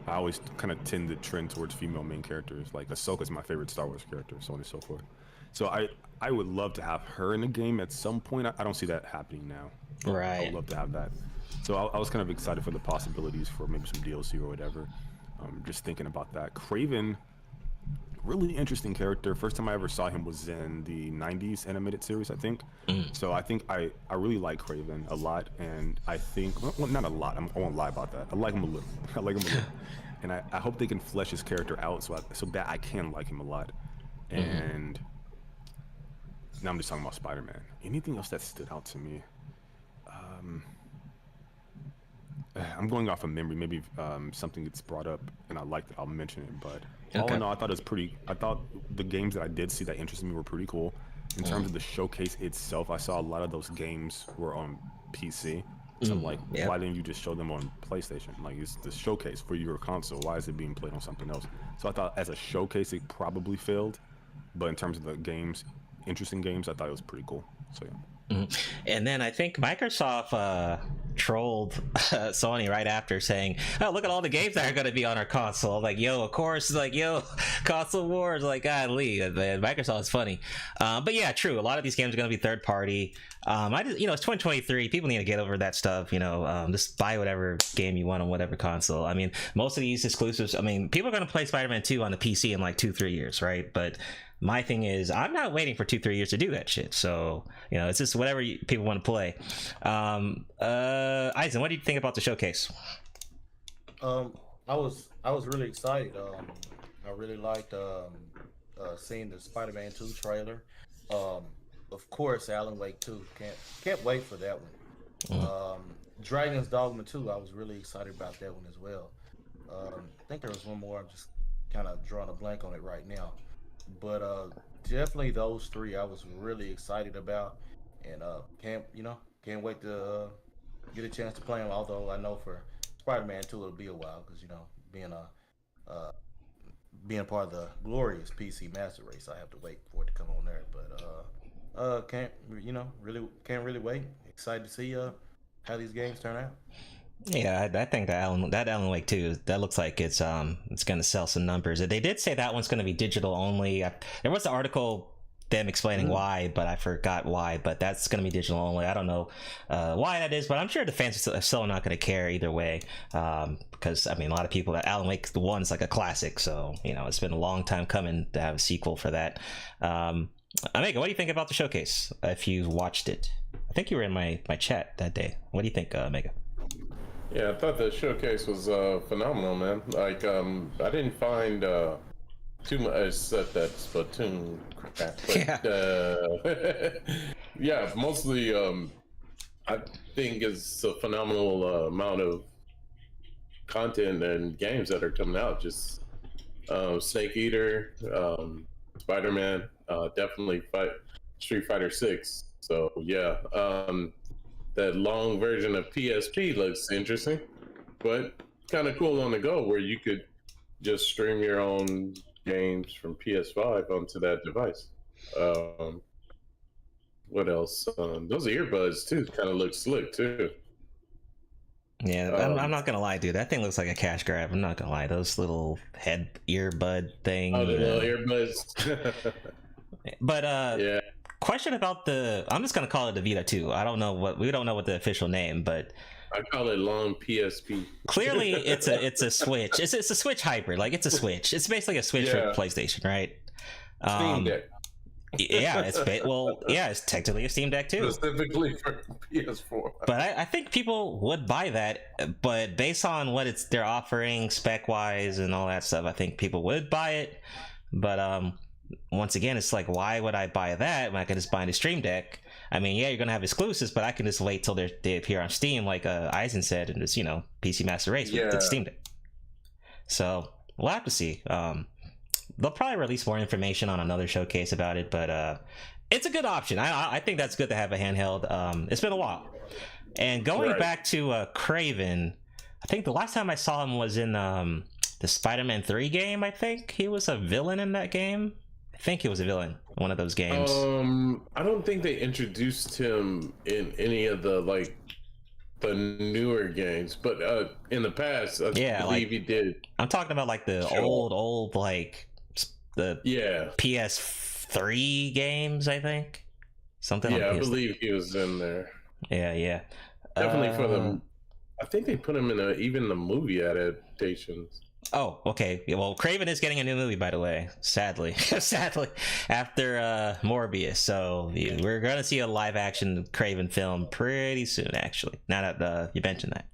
I always kind of tend to trend towards female main characters. Like Ahsoka's my favorite Star Wars character, so on and so forth. So I would love to have her in the game at some point. I don't see that happening now. Right. I would love to have that. So I was kind of excited for the possibilities for maybe some DLC or whatever. Just thinking about that. Kraven, really interesting character. First time I ever saw him was in the 90s animated series, I think. So I think I really like Kraven a lot, and I think, well, not a lot, I won't lie about that. I like him a little. I like him a little. And I hope they can flesh his character out so that I can like him a lot. And now I'm just talking about Spider-Man. Anything else that stood out to me? I'm going off of memory. Maybe something gets brought up and I liked it, I'll mention it. But all in all, I thought it was pretty. I thought the games that I did see that interested me were pretty cool. In terms of the showcase itself, I saw a lot of those games were on PC. So I'm like, why didn't you just show them on PlayStation? Like, it's the showcase for your console. Why is it being played on something else? So I thought as a showcase, it probably failed. But in terms of the games, interesting games, I thought it was pretty cool. So yeah. And then I think Microsoft trolled Sony right after, saying, "Oh, look at all the games that are going to be on our console." Like, yo, of course, like, yo, console wars, like, golly, man, Microsoft is funny. But yeah, true. A lot of these games are going to be third party. It's 2023. People need to get over that stuff. Just buy whatever game you want on whatever console. I mean, most of these exclusives. I mean, people are going to play Spider-Man 2 on the PC in like 2-3 years, right? But my thing is, I'm not waiting for 2-3 years to do that shit. So, it's just whatever people want to play. Eisen, what do you think about the showcase? I was really excited. I really liked seeing the Spider-Man 2 trailer. Of course, Alan Wake 2. Can't wait for that one. Dragon's Dogma 2. I was really excited about that one as well. I think there was one more. I'm just kind of drawing a blank on it right now. But definitely those three I was really excited about, and can't wait to get a chance to play them. Although I know for Spider-Man 2 it'll be a while, because being a part of the glorious PC Master Race, I have to wait for it to come on there. But can't really wait. Excited to see how these games turn out. Yeah, I think that Alan Wake 2, that looks like it's going to sell some numbers. They did say that one's going to be digital only. There was an article them explaining why, but I forgot why. But that's going to be digital only. I don't know why that is, but I'm sure the fans are still not going to care either way. Because a lot of people, Alan Wake 1 is like a classic, so it's been a long time coming to have a sequel for that. Omega, what do you think about the showcase? If you watched it, I think you were in my chat that day. What do you think, Omega? Yeah, I thought the showcase was phenomenal, man. Like, I didn't find too much except that Splatoon crap. But, yeah, mostly, I think it's a phenomenal amount of content and games that are coming out. Just Snake Eater, Spider-Man, definitely Street Fighter 6. So yeah. That long version of PSP looks interesting, but kind of cool on the go, where you could just stream your own games from PS5 onto that device. What else? Those earbuds too kind of look slick too. Yeah, I'm not gonna lie, dude. That thing looks like a cash grab. I'm not gonna lie. Those little head earbud thing. Oh, the little earbuds. But yeah. Question about I'm just gonna call it the Vita 2. We don't know what the official name, but I call it long PSP. Clearly, it's a Switch. It's a Switch hybrid. Like, it's a Switch. It's basically a Switch for PlayStation, right? Steam Deck. Yeah, it's technically a Steam Deck too. Specifically for PS4. But I think people would buy that, but based on what they're offering spec wise and all that stuff, I think people would buy it. But once again, it's like, why would I buy that when I can just buy the Stream Deck? I mean, yeah, you're gonna have exclusives, but I can just wait till they appear on Steam, like Eisen said, and just PC Master Race with the Steam Deck. So we'll have to see. They'll probably release more information on another showcase about it, but it's a good option. I think that's good to have a handheld. It's been a while. And going back to Craven, I think the last time I saw him was in the Spider-Man 3 game. I think he was a villain in that game. I think he was a villain in one of those games. I don't think they introduced him in any of the newer games, but in the past, I believe he did. I'm talking about like the old the PS3 games, I think. Something. Yeah, I believe he was in there. Yeah. Definitely for them. I think they put him in even the movie adaptations. Oh, okay. Well, Craven is getting a new movie, by the way. Sadly, after Morbius. So we're gonna see a live-action Craven film pretty soon. Actually, now that you mentioned that.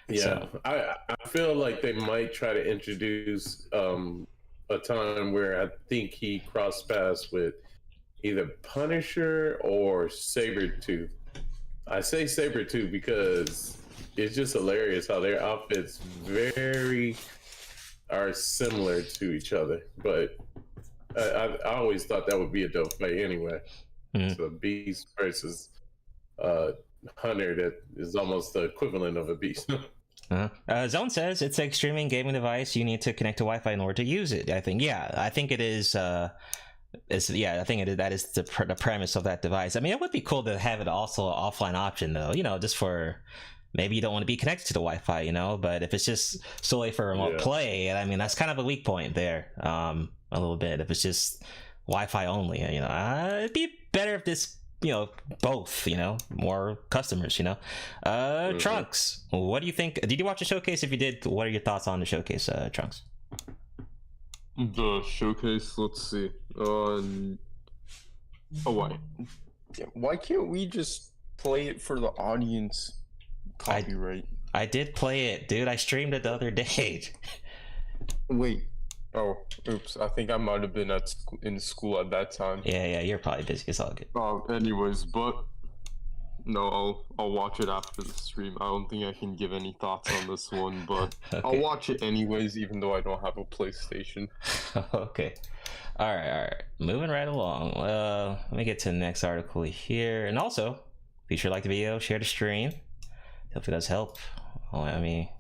Yeah, so. I feel like they might try to introduce a time where I think he crossed paths with either Punisher or Sabretooth. I say Sabretooth because it's just hilarious how their outfits are similar to each other, but I always thought that would be a dope fight anyway. So Beast versus Hunter, that is almost the equivalent of a Beast. Zone says it's a streaming gaming device. You need to connect to Wi-Fi in order to use it. I think it is. I think that is the premise of that device. I mean, it would be cool to have it also an offline option, though. Just for maybe you don't want to be connected to the Wi-Fi, But if it's just solely for remote play, I mean, that's kind of a weak point there. A little bit. If it's just Wi-Fi only, it'd be better if this. Both, more customers, Trunks, what do you think? Did you watch the showcase? If you did, what are your thoughts on the showcase, Trunks? The showcase, let's see. Why can't we just play it for the audience? Copyright. I did play it, dude. I streamed it the other day. Wait. Oh, oops. I think I might have been in school at that time. Yeah, you're probably busy. It's all good. Anyways, but no, I'll watch it after the stream. I don't think I can give any thoughts on this one, but okay. I'll watch it anyways, even though I don't have a PlayStation. Okay. All right. Moving right along. Let me get to the next article here. And also, be sure to like the video, share the stream. Hope it does help. Let me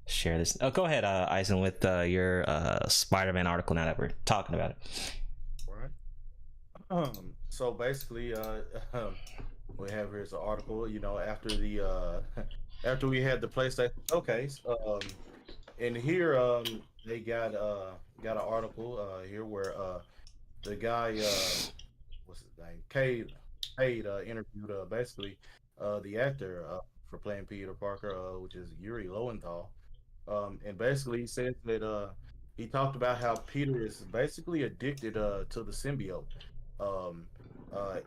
share this. Oh, go ahead, Eisen, with your Spider-Man article now that we're talking about it. Right. So basically, we have here's an article. After we had the PlayStation showcase, and here they got an article here where the guy what's his name, Cade interviewed basically the actor for playing Peter Parker, which is Yuri Lowenthal. And basically he said that he talked about how Peter is basically addicted to the symbiote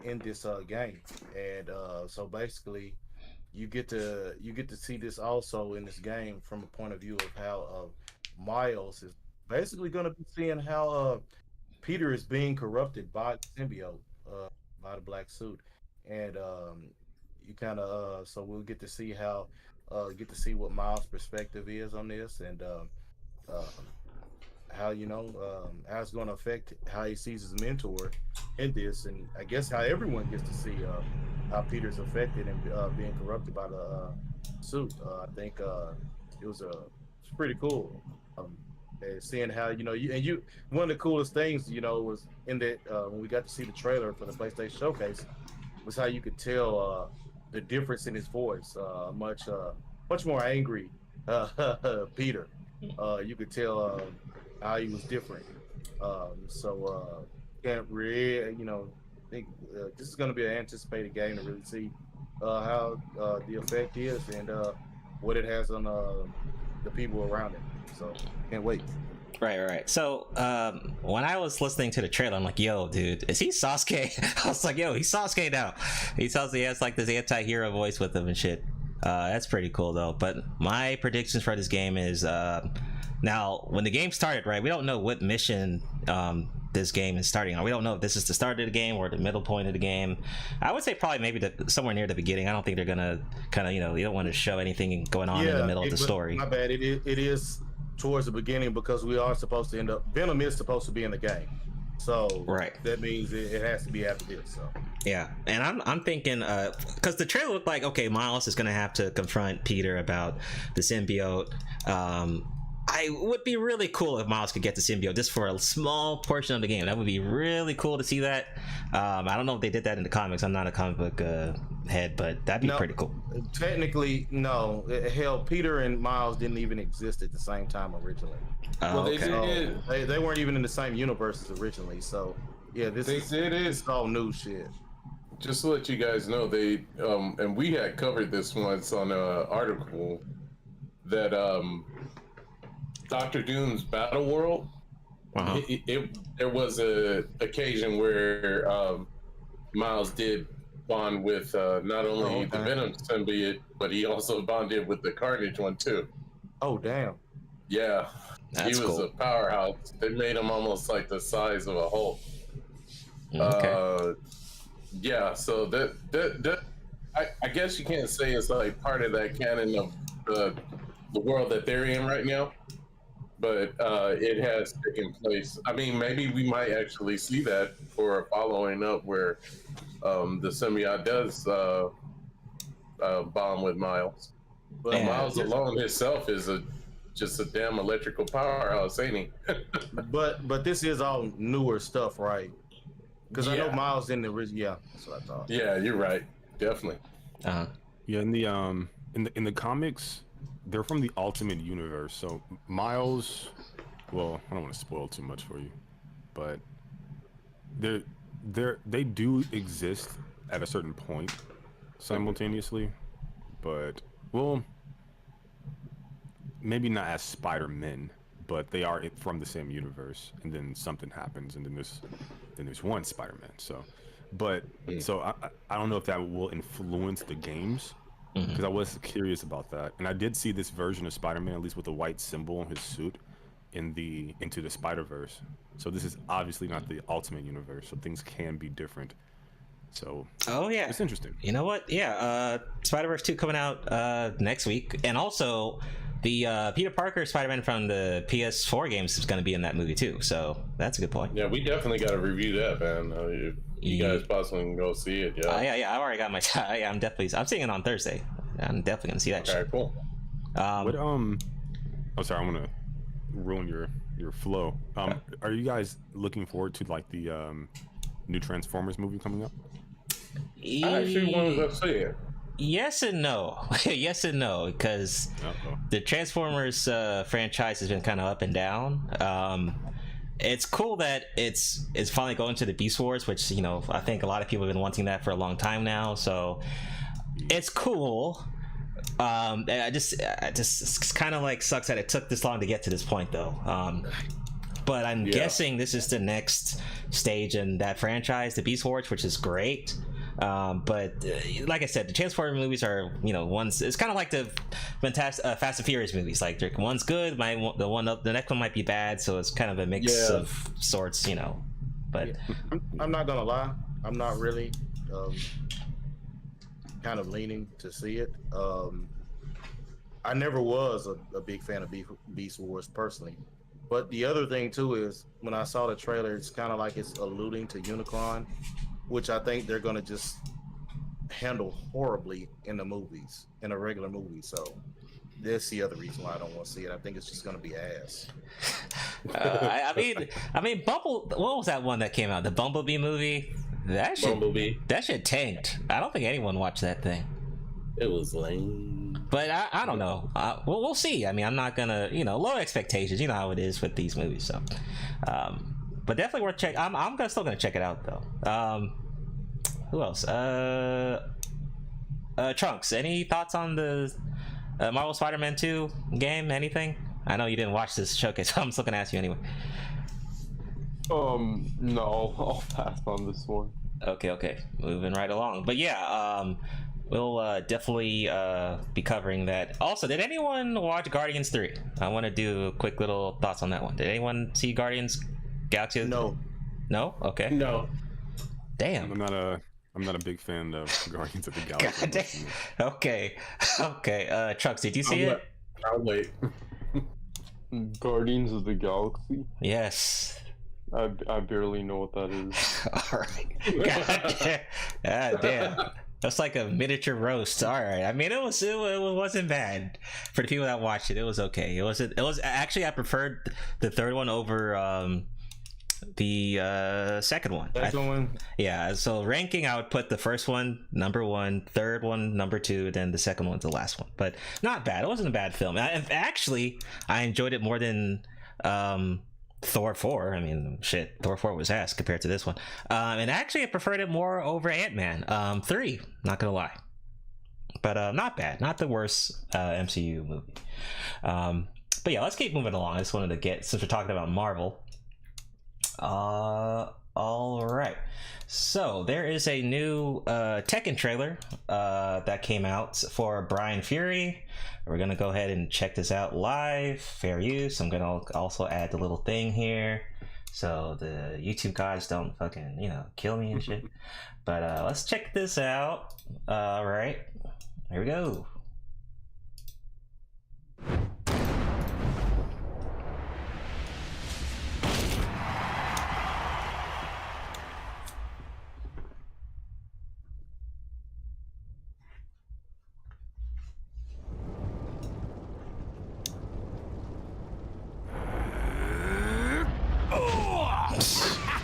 in this game, and so basically you get to see this also in this game from a point of view of how Miles is basically going to be seeing how Peter is being corrupted by the symbiote, by the black suit, and you kind of so we'll get to see how. Get to see what Miles' perspective is on this, and how how it's going to affect how he sees his mentor in this, and I guess how everyone gets to see how Peter's affected and being corrupted by the suit. I think it's pretty cool. Seeing how one of the coolest things was in that when we got to see the trailer for the PlayStation showcase was how you could tell the difference in his voice. Much more angry Peter. You could tell how he was different. Can't really think this is going to be an anticipated game to really see how the effect is and what it has on the people around it. So can't wait. Right. So when I was listening to the trailer, I'm like, yo, dude, is he Sasuke? I was like, yo, he's Sasuke now. He has like this anti-hero voice with him and shit. That's pretty cool though. But my predictions for this game is now when the game started, right? We don't know what mission this game is starting on. We don't know if this is the start of the game or the middle point of the game. I would say probably maybe somewhere near the beginning. I don't think they're gonna kind of, you don't want to show anything going on in the middle of the story. My bad. It is towards the beginning because we are supposed to end up. Venom is supposed to be in the game, so that means it has to be after this. So yeah, and I'm thinking because the trailer looked like, okay, Miles is gonna have to confront Peter about the symbiote. I would be really cool if Miles could get the symbiote just for a small portion of the game. That would be really cool to see that. I don't know if they did that in the comics. I'm not a comic book head, but that'd be pretty cool. Technically, no. Hell, Peter and Miles didn't even exist at the same time originally. They weren't even in the same universes originally. So yeah, this is all new shit. Just to let you guys know, they and we had covered this once on an article that Dr. Doom's Battle World. There was a occasion where Miles did bond with not only the Venom symbiote, but he also bonded with the Carnage one too. Oh damn! Yeah, That's he was cool. a powerhouse. They made him almost like the size of a Hulk. Okay. Yeah, so that I guess you can't say it's like part of that canon of the world that they're in right now. But it has taken place. I mean, maybe we might actually see that for following up where the symbiote does bond with Miles. But Miles alone himself is just a damn electrical powerhouse, ain't he? but this is all newer stuff, right? Because I know Miles in the original. Yeah, that's what I thought. Yeah, you're right. Definitely. Yeah, in the comics, they're from the Ultimate Universe. So Miles, well, I don't want to spoil too much for you, but they do exist at a certain point simultaneously, but well, maybe not as Spider-Man, but they are from the same universe. And then something happens, and then there's one Spider-Man. So, but so I don't know if that will influence the games. Because I was curious about that, and I did see this version of Spider-Man, at least with a white symbol on his suit, into the Spider-Verse. So this is obviously not the Ultimate Universe, so things can be different. So it's interesting. You know what? Yeah, Spider-Verse 2 coming out next week, and also the Peter Parker Spider-Man from the PS4 games is going to be in that movie too. So that's a good point. Yeah, we definitely got to review that, man. If you guys possibly can go see it, yeah. I already got my. I'm seeing it on Thursday. I'm definitely gonna see that. Okay, cool. Oh, sorry, I want to ruin your flow. Are you guys looking forward to like the new Transformers movie coming up? I actually wanted to see it. Yes and no. Yes and no, because the Transformers franchise has been kind of up and down. It's cool that it's finally going to the Beast Wars, which I think a lot of people have been wanting that for a long time now. So it's cool. I just kind of like sucks that it took this long to get to this point though. But I'm guessing this is the next stage in that franchise, the Beast Wars, which is great. But like I said, the Transformers movies are, one's, it's kind of like the Fast and Furious movies. Like one's good, the next one might be bad, so it's kind of a mix of sorts, But I'm not gonna lie, I'm not really kind of leaning to see it. I never was a big fan of Beast Wars personally. But the other thing too is when I saw the trailer, it's kind of like it's alluding to Unicron, which I think they're gonna just handle horribly in the movies, in a regular movie. So that's the other reason why I don't want to see it. I think it's just gonna be ass. I mean, what was that one that came out? The Bumblebee movie. That shit tanked. I don't think anyone watched that thing. It was lame. But I don't know. We'll see. I mean, I'm not gonna, low expectations. You know how it is with these movies. So, but definitely worth checking. I'm still gonna check it out though. Who else? Trunks. Any thoughts on the Marvel Spider-Man 2 game? Anything? I know you didn't watch this showcase, so I'm just looking to ask you anyway. No, I'll pass on this one. Okay, moving right along. But yeah, we'll definitely be covering that. Also, did anyone watch Guardians 3? I want to do quick little thoughts on that one. Did anyone see Guardians Galaxy? No. No? Okay. No. Damn. I'm not a big fan of Guardians of the Galaxy. God damn. Okay. Trucks, did you see it? I'll wait. Guardians of the Galaxy? Yes. I barely know what that is. All right. God damn. That's like a miniature roast. All right. I mean, it wasn't bad for the people that watched it. It was okay. It was actually, I preferred the third one over the second one. Yeah. So ranking, I would put the first one number 1, third one number 2, then the second one's the last one. But not bad. It wasn't a bad film. Actually, I enjoyed it more than Thor 4. I mean, shit, Thor 4 was ass compared to this one. And actually, I preferred it more over Ant-Man 3, not gonna lie. But not bad, not the worst MCU movie. But yeah, let's keep moving along. I just wanted to get, since we're talking about Marvel. All right, so there is a new Tekken trailer that came out for Brian Fury. We're gonna go ahead and check this out live, fair use. I'm gonna also add the little thing here so the YouTube guys don't fucking kill me and shit. But let's check this out. All right, here we go.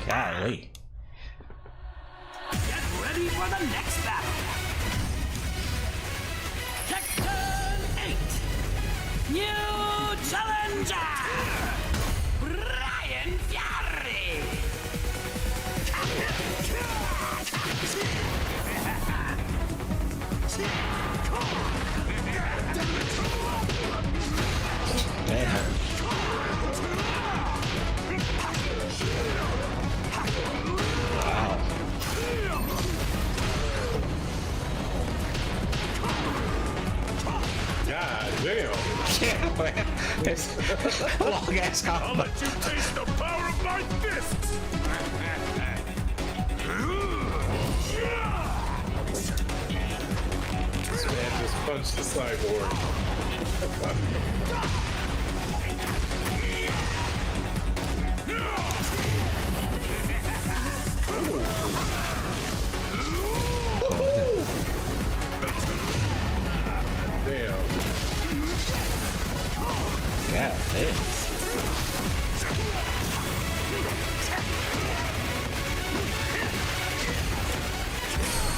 Golly. Get ready for the next battle. Tekken 8. New challenger. Brian Fury. Damn. God damn. Yeah, man. It's a long ass combo. I'll let you taste the power of my fists. This man just punched the cyborg. Damn. Yeah, damn.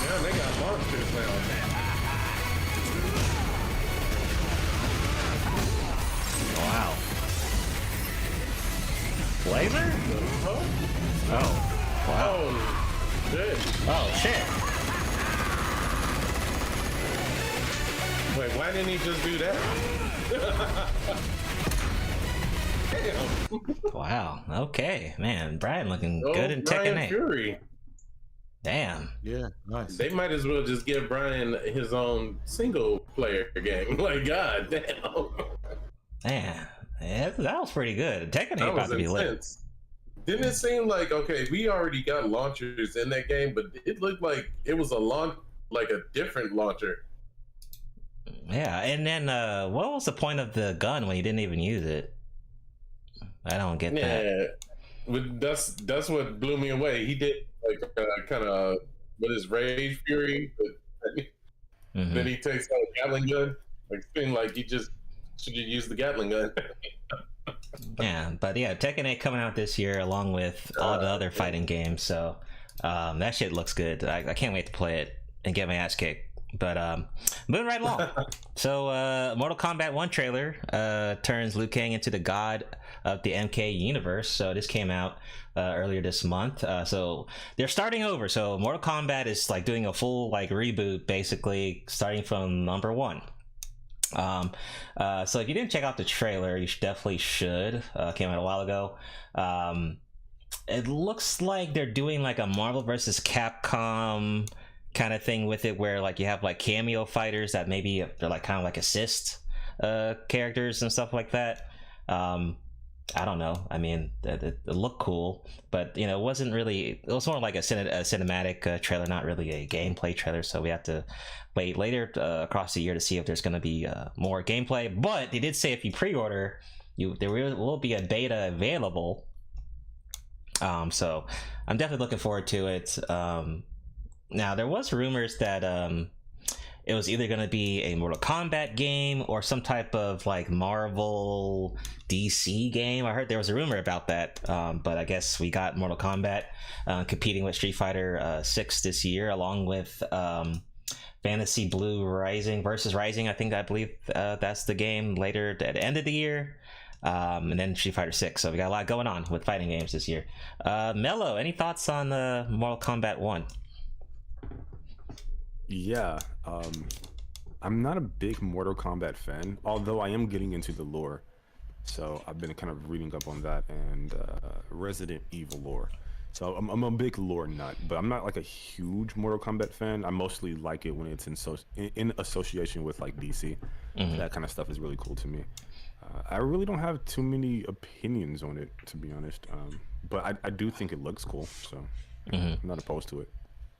Yeah, they got monsters now. Wow. Laser? Huh? Oh. Wow. Oh, shit. Oh, shit. Wait, why didn't he just do that? Damn. Wow. Okay, man. Brian looking good in Tekken 8. Fury. Damn. Yeah, nice. They might as well just give Brian his own single player game. Like, god damn. Man, yeah, that was pretty good. Tekken 8 That about was to be lit. intense. Didn't it seem like, okay, we already got launchers in that game, but it looked like it was a different launcher. Yeah, and then what was the point of the gun when you didn't even use it? I don't get that. But that's what blew me away. He did like kind of with his rage fury, but then he takes out a Gatling gun. Like it seemed like he just should have used the Gatling gun. Yeah, but yeah, Tekken 8 coming out this year along with all the other fighting games, so that shit looks good. I can't wait to play it and get my ass kicked. But moving right along. So Mortal Kombat 1 trailer turns Liu Kang into the god of the MK universe. So this came out earlier this month. So they're starting over. So Mortal Kombat is like doing a full like reboot, basically starting from number 1. So if you didn't check out the trailer, you definitely should. Came out a while ago. It looks like they're doing like a Marvel versus Capcom kind of thing with it, where like you have like cameo fighters that maybe they're like kind of like assist characters and stuff like that. I don't know. I mean, it looked cool, but you know, it wasn't really. It was more like a cinematic trailer, not really a gameplay trailer. So we have to wait later across the year to see if there's going to be more gameplay. But they did say if you pre-order, there will be a beta available. So I'm definitely looking forward to it. Now there was rumors that it was either going to be a Mortal Kombat game or some type of like Marvel DC game. I heard there was a rumor about that, but I guess we got Mortal Kombat competing with Street Fighter 6 this year, along with Fantasy Blue Rising versus Rising. I believe that's the game later at the end of the year. And then Street Fighter 6. So we got a lot going on with fighting games this year. Mello, any thoughts on Mortal Kombat 1? Yeah, I'm not a big Mortal Kombat fan, although I am getting into the lore. So I've been kind of reading up on that and Resident Evil lore. So I'm a big lore nut, but I'm not like a huge Mortal Kombat fan. I mostly like it when it's in association with like DC. Mm-hmm. That kind of stuff is really cool to me. I really don't have too many opinions on it, to be honest. But I do think it looks cool, so I'm not opposed to it.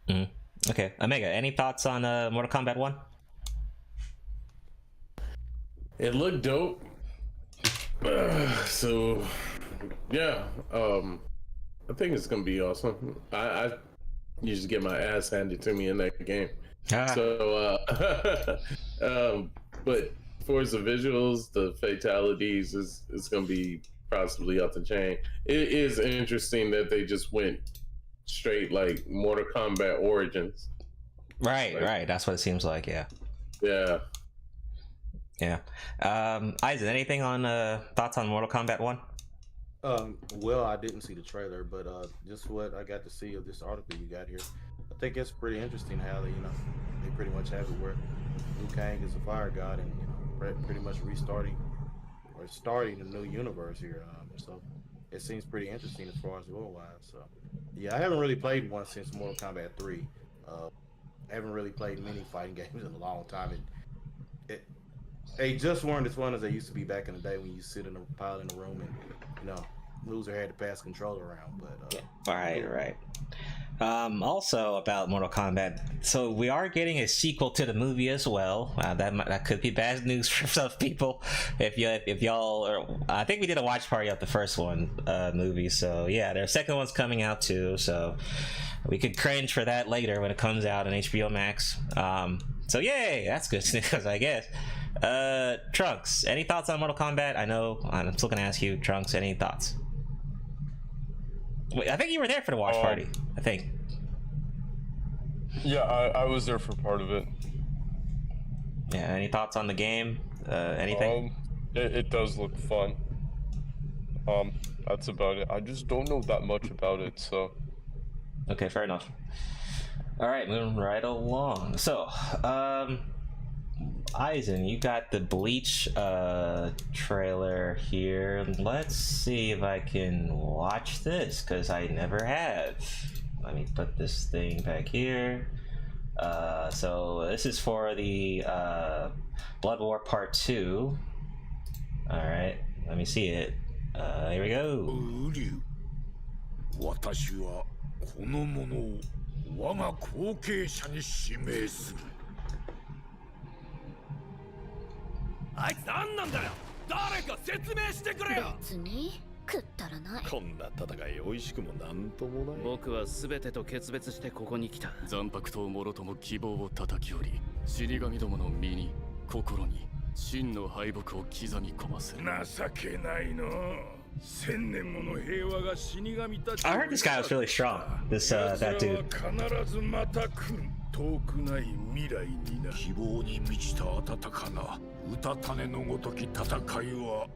Mm-hmm. Okay, Omega, any thoughts on Mortal Kombat 1? It looked dope. So, yeah, I think it's gonna be awesome. I usually get my ass handed to me in that game. So, but for the visuals, the fatalities is gonna be possibly off the chain. It is interesting that they just went straight like Mortal Kombat Origins. Right. That's what it seems like. Yeah. Eisen, anything on thoughts on Mortal Kombat 1? Well, I didn't see the trailer, but just what I got to see of this article you got here, I think it's pretty interesting how they pretty much have it where Liu Kang is a fire god and pretty much starting a new universe here. So it seems pretty interesting as far as worldwide. So yeah, I haven't really played one since Mortal Kombat 3. I haven't really played many fighting games in a long time. They just weren't as fun as they used to be back in the day when you sit in a pile in a room and loser had to pass control around. But right. Also about Mortal Kombat, so we are getting a sequel to the movie as well. That could be bad news for some people. If y'all are, I think we did a watch party of the first one movie, so yeah, their second one's coming out too. So we could cringe for that later when it comes out on HBO Max. So yay, that's good news, I guess. Trunks, any thoughts on Mortal Kombat? I know I'm still gonna ask you, Trunks, any thoughts? Wait, I think you were there for the watch party. I think. Yeah, I was there for part of it. Yeah, any thoughts on the game? Anything? It does look fun. That's about it. I just don't know that much about it, so. Okay, fair enough. All right, moving right along. So, Eisen, you got the Bleach trailer here. Let's see if I can watch this, because I never have. Let me put this thing back here. So this is for the Blood War Part 2. Alright, let me see it. Here we go. 私はこの者を我が後継者に指名する。あいつ何なんだよ。誰か説明してくれよ。別にくったらない。こんな戦い美味しくもなんともない。僕は全てと決別してここに来た。残白ともろとも希望を叩き折り、死神どもの身に心に真の敗北を刻み込ませる。情けないの。千年もの平和が死神たち。I heard this guy was really strong. That dude. 必ずまた来る。遠くない未来にな。希望に満ちた温かなうたた寝のごとき戦いは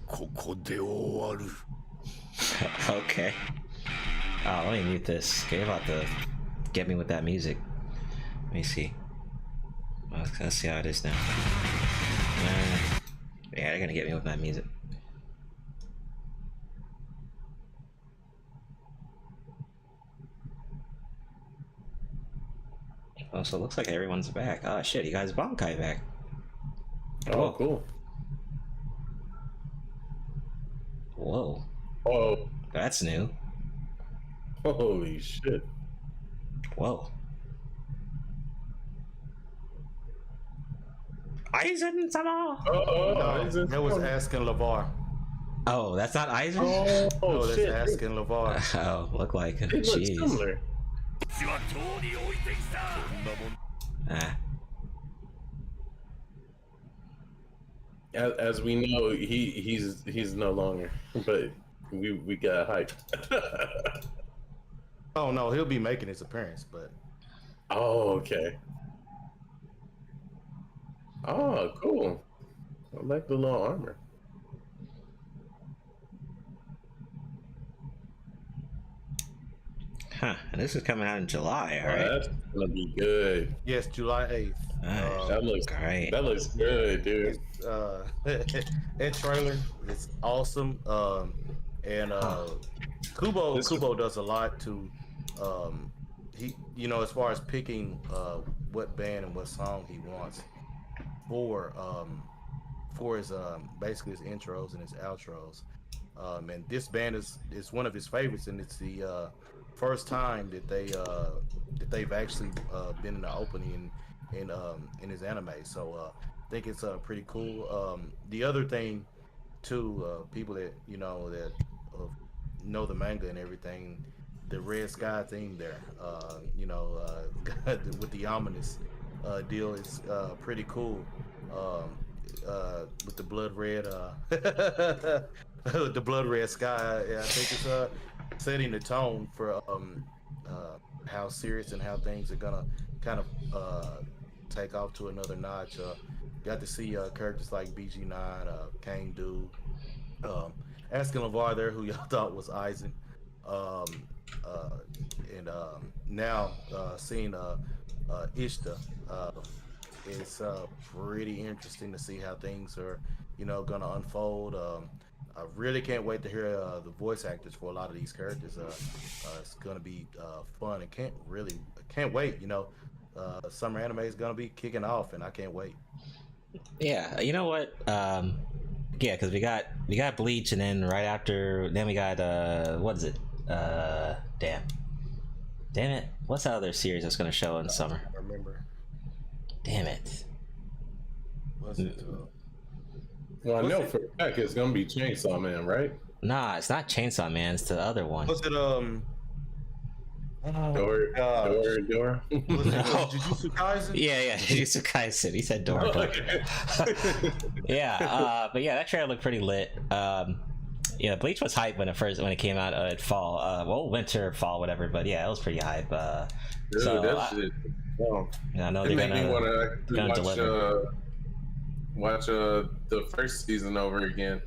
ここで終わる。Okay. Oh, let me mute this. Okay, you're about to get me with that music. Let me see. Let's see how it is now. Yeah, they're gonna get me with that music. Oh, so it looks like everyone's back. Oh shit, you guys Bankai back. Oh, cool. Whoa. Oh. That's new. Holy shit. Whoa. Aizen-sama! No, that was asking LeVar. Oh, that's not Aizen? Oh, that's asking LeVar. Oh, look like it. It looks Jeez. similar. Ah. As we know, he's no longer, but we got hype. Oh no, he'll be making his appearance, but. Oh, okay. Oh, cool. I like the little armor. Huh, and this is coming out in July, alright? That's gonna be good. Yes, July 8th. That looks great. That looks good, dude. That trailer is awesome. And Kubo does a lot to he, you know, as far as picking what band and what song he wants for his basically his intros and his outros. And this band is one of his favorites, and it's the first time that they've actually been in the opening in his anime. So I think it's pretty cool. The other thing too, people that know the manga and everything, the red sky theme there, with the ominous deal is pretty cool. With the blood red, the blood red sky, I think it's setting the tone for how serious and how things are gonna kind of take off to another notch. Got to see characters like BG9, Kane Du, asking LeVar there, who y'all thought was Aizen, and now seeing Ishta. It's pretty interesting to see how things are, gonna unfold. I really can't wait to hear the voice actors for a lot of these characters. It's gonna be fun, and can't wait. Summer anime is gonna be kicking off, and I can't wait. Yeah, you know what? Yeah, because we got Bleach, and then right after, then we got what is it? Damn it! What's that other series that's gonna show in summer? I remember. Damn it! What's it? Well, I know for a fact it's gonna be Chainsaw Man, right? Nah, it's not Chainsaw Man. It's the other one. Was it Door. Was it Jujutsu Kaisen? Yeah, Jujutsu Kaisen. He said Door. But yeah, but yeah, that trailer looked pretty lit. Yeah, Bleach was hype when it came out at fall. Winter, fall, whatever. But yeah, it was pretty hype. Dude, so that shit. Well, I know it they're made me want to deliver. Watch the first season over again.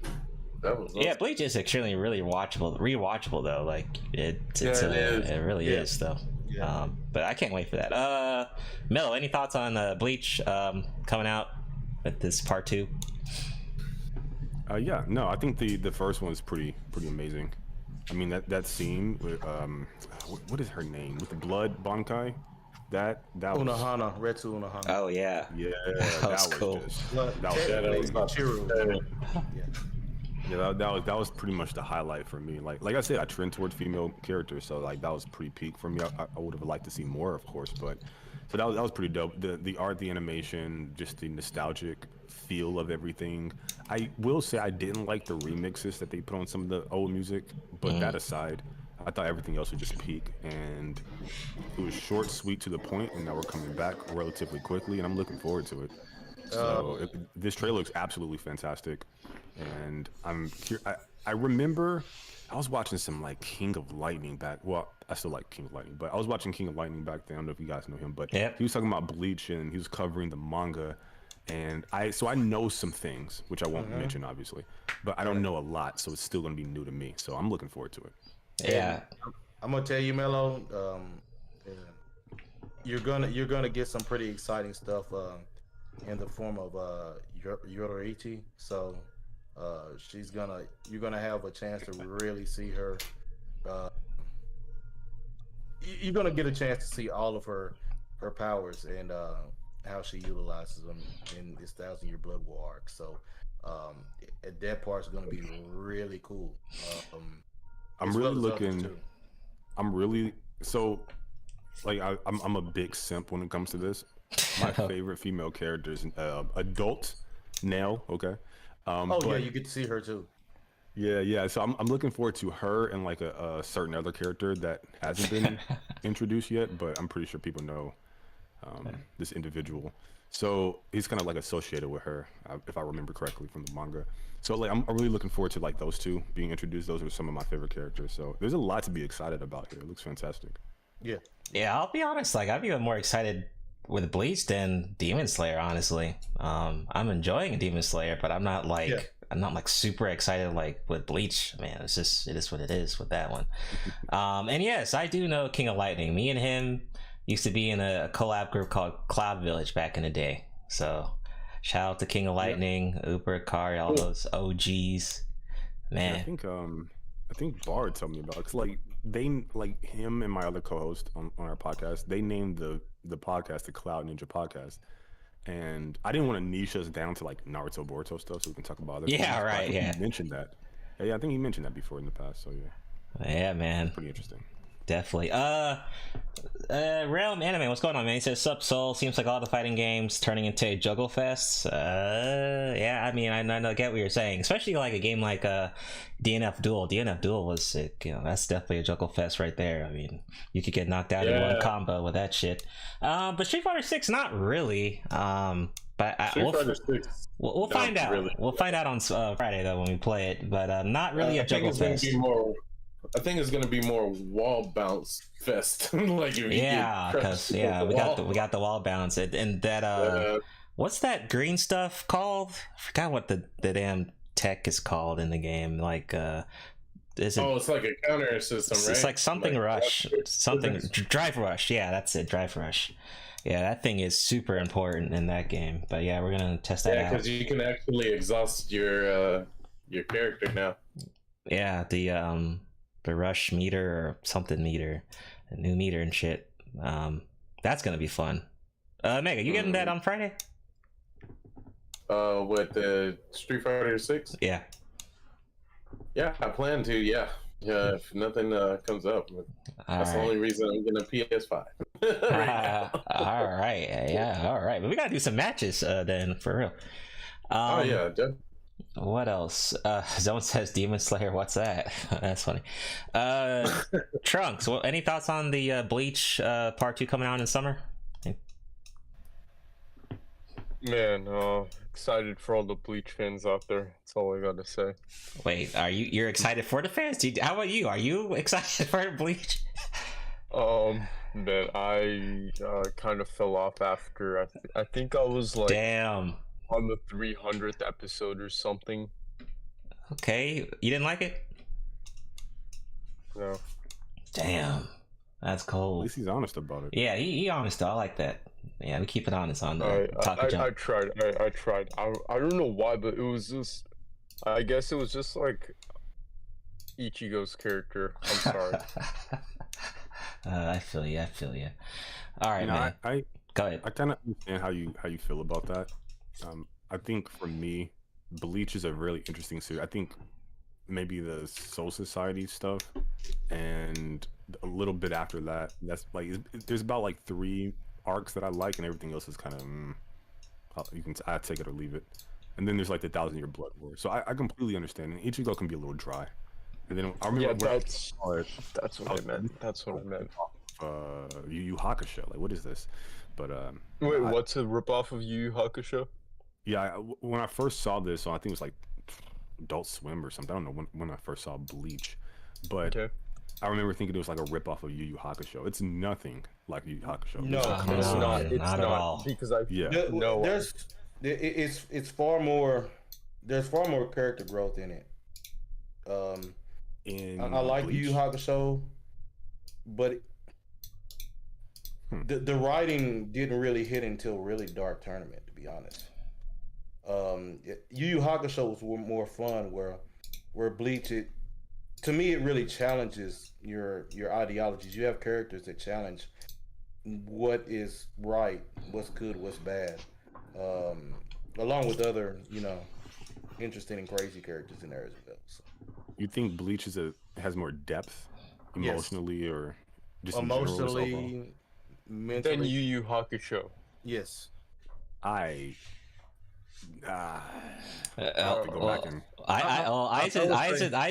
That was awesome. Yeah, Bleach is extremely really rewatchable though. Like it really is though. Yeah. But I can't wait for that. Mello, any thoughts on Bleach coming out with this part 2? Yeah, no, I think the first one is pretty amazing. I mean that scene with what is her name with the blood Bankai? That Unohana, Retsu Unohana. Oh yeah, that was cool. That was pretty much the highlight for me. Like I said, I trend towards female characters, so like that was pretty peak for me. I would have liked to see more, of course, but so that was pretty dope. The art, the animation, just the nostalgic feel of everything. I will say I didn't like the remixes that they put on some of the old music, but that aside, I thought everything else was just peak, and it was short, sweet, to the point, and now we're coming back relatively quickly, and I'm looking forward to it. So this trailer looks absolutely fantastic, and I remember I was watching some like King of Lightning back. Well, I still like King of Lightning, but I was watching King of Lightning back then. I don't know if you guys know him, but he was talking about Bleach, and he was covering the manga. And I know some things, which I won't mention obviously, but I don't know a lot, so it's still gonna be new to me. So I'm looking forward to it. Yeah, I'm gonna tell you, Mello, you're gonna get some pretty exciting stuff in the form of Yororichi. So you're gonna have a chance to really see her. You're gonna get a chance to see all of her powers and how she utilizes them in this 1,000-Year Blood War arc. So that part's gonna be really cool. I'm really looking. I'm really so like I'm a big simp when it comes to this. My favorite female character is adult Nail. Okay. Yeah, you get to see her too. Yeah. So I'm looking forward to her and like a certain other character that hasn't been introduced yet, but I'm pretty sure people know this individual. So he's kind of like associated with her, if I remember correctly from the manga. So like I'm really looking forward to like those two being introduced. Those are some of my favorite characters. So there's a lot to be excited about here. It looks fantastic. Yeah, I'll be honest. Like I'm even more excited with Bleach than Demon Slayer. Honestly, I'm enjoying Demon Slayer, but I'm not like super excited like with Bleach. Man, it is what it is with that one. And yes, I do know King of Lightning. Me and him used to be in a collab group called Cloud Village back in the day. So shout out to King of Lightning, Uber, Kari, all those OGs. Man, Yeah, I think Bard told me about it. 'Cause like him and my other co-host on our podcast, they named the podcast the Cloud Ninja Podcast. And I didn't want to niche us down to like Naruto, Boruto stuff, so we can talk about other things. right. He mentioned that. Yeah, I think he mentioned that before in the past. So yeah, man, pretty interesting. Definitely. Realm Anime, what's going on, man? He says, Sup Soul, seems like all the fighting games turning into a juggle fest. Yeah, I mean, I get what you're saying, especially like a game like DNF Duel. DNF Duel was sick, that's definitely a juggle fest right there. I mean, you could get knocked out in one combo with that shit. But Street Fighter 6, not really. But we'll find out. Really. We'll find out on Friday though when we play it. But not really a juggle fest. I think it's gonna be more wall bounce fest. Like because we got the wall bounce and that what's that green stuff called? I forgot what the damn tech is called in the game. Like it's like a counter system, right? It's like something like rush, drive rush. Yeah, that's it, drive rush. Yeah, that thing is super important in that game. But yeah, we're gonna test that out. Yeah, because you can actually exhaust your character now. Yeah, the rush meter or something meter, a new meter and shit. That's gonna be fun. Mega, you getting that on Friday? With the Street Fighter 6? Yeah, I plan to. Yeah, if nothing comes up, that's the only reason I'm getting a PS5. All right, but we gotta do some matches then, for real. Definitely. What else? Zone says Demon Slayer. What's that? That's funny. Trunks, any thoughts on the Bleach part 2 coming out in summer? Man, excited for all the Bleach fans out there. That's all I gotta say. Wait, you're excited for the fans? How about you? Are you excited for Bleach? Man, I kind of fell off after. I think I was like, damn, on the 300th episode or something. Okay, you didn't like it? No. Damn, that's cold. At least he's honest about it. Yeah, he honest though. I like that. Yeah, we keep it honest on the Taco Jump. I tried. I don't know why, but it was just. I guess it was just like Ichigo's character. I'm sorry. I feel you. All right, man. Go ahead. I kind of understand how you feel about that. I think for me, Bleach is a really interesting series. I think maybe the Soul Society stuff and a little bit after that, that's like there's about like 3 arcs that I like, and everything else is kind of I take it or leave it. And then there's like the 1,000-Year Blood War. So I completely understand. And Ichigo can be a little dry. And then I remember that's what I meant. That's what I meant. Yu Yu Hakusho. Like, what is this? But wait, what's a ripoff of Yu Yu Hakusho? Yeah, when I first saw this, so I think it was like Adult Swim or something. I don't know when I first saw Bleach, but I remember thinking it was like a ripoff of Yu Yu Hakusho. It's nothing like Yu Yu Hakusho. No, it's not. It's not at all. Because it's far more. There's far more character growth in it. I like Yu Yu Hakusho, but The writing didn't really hit until really Dark Tournament, to be honest. Yu Yu Hakusho was more fun, where Bleach, to me, it really challenges your ideologies. You have characters that challenge what is right, what's good, what's bad, along with other, interesting and crazy characters in there as well. So. You think Bleach has more depth, emotionally, or just emotionally, mentally? Than Yu Yu Hakusho. Yes. I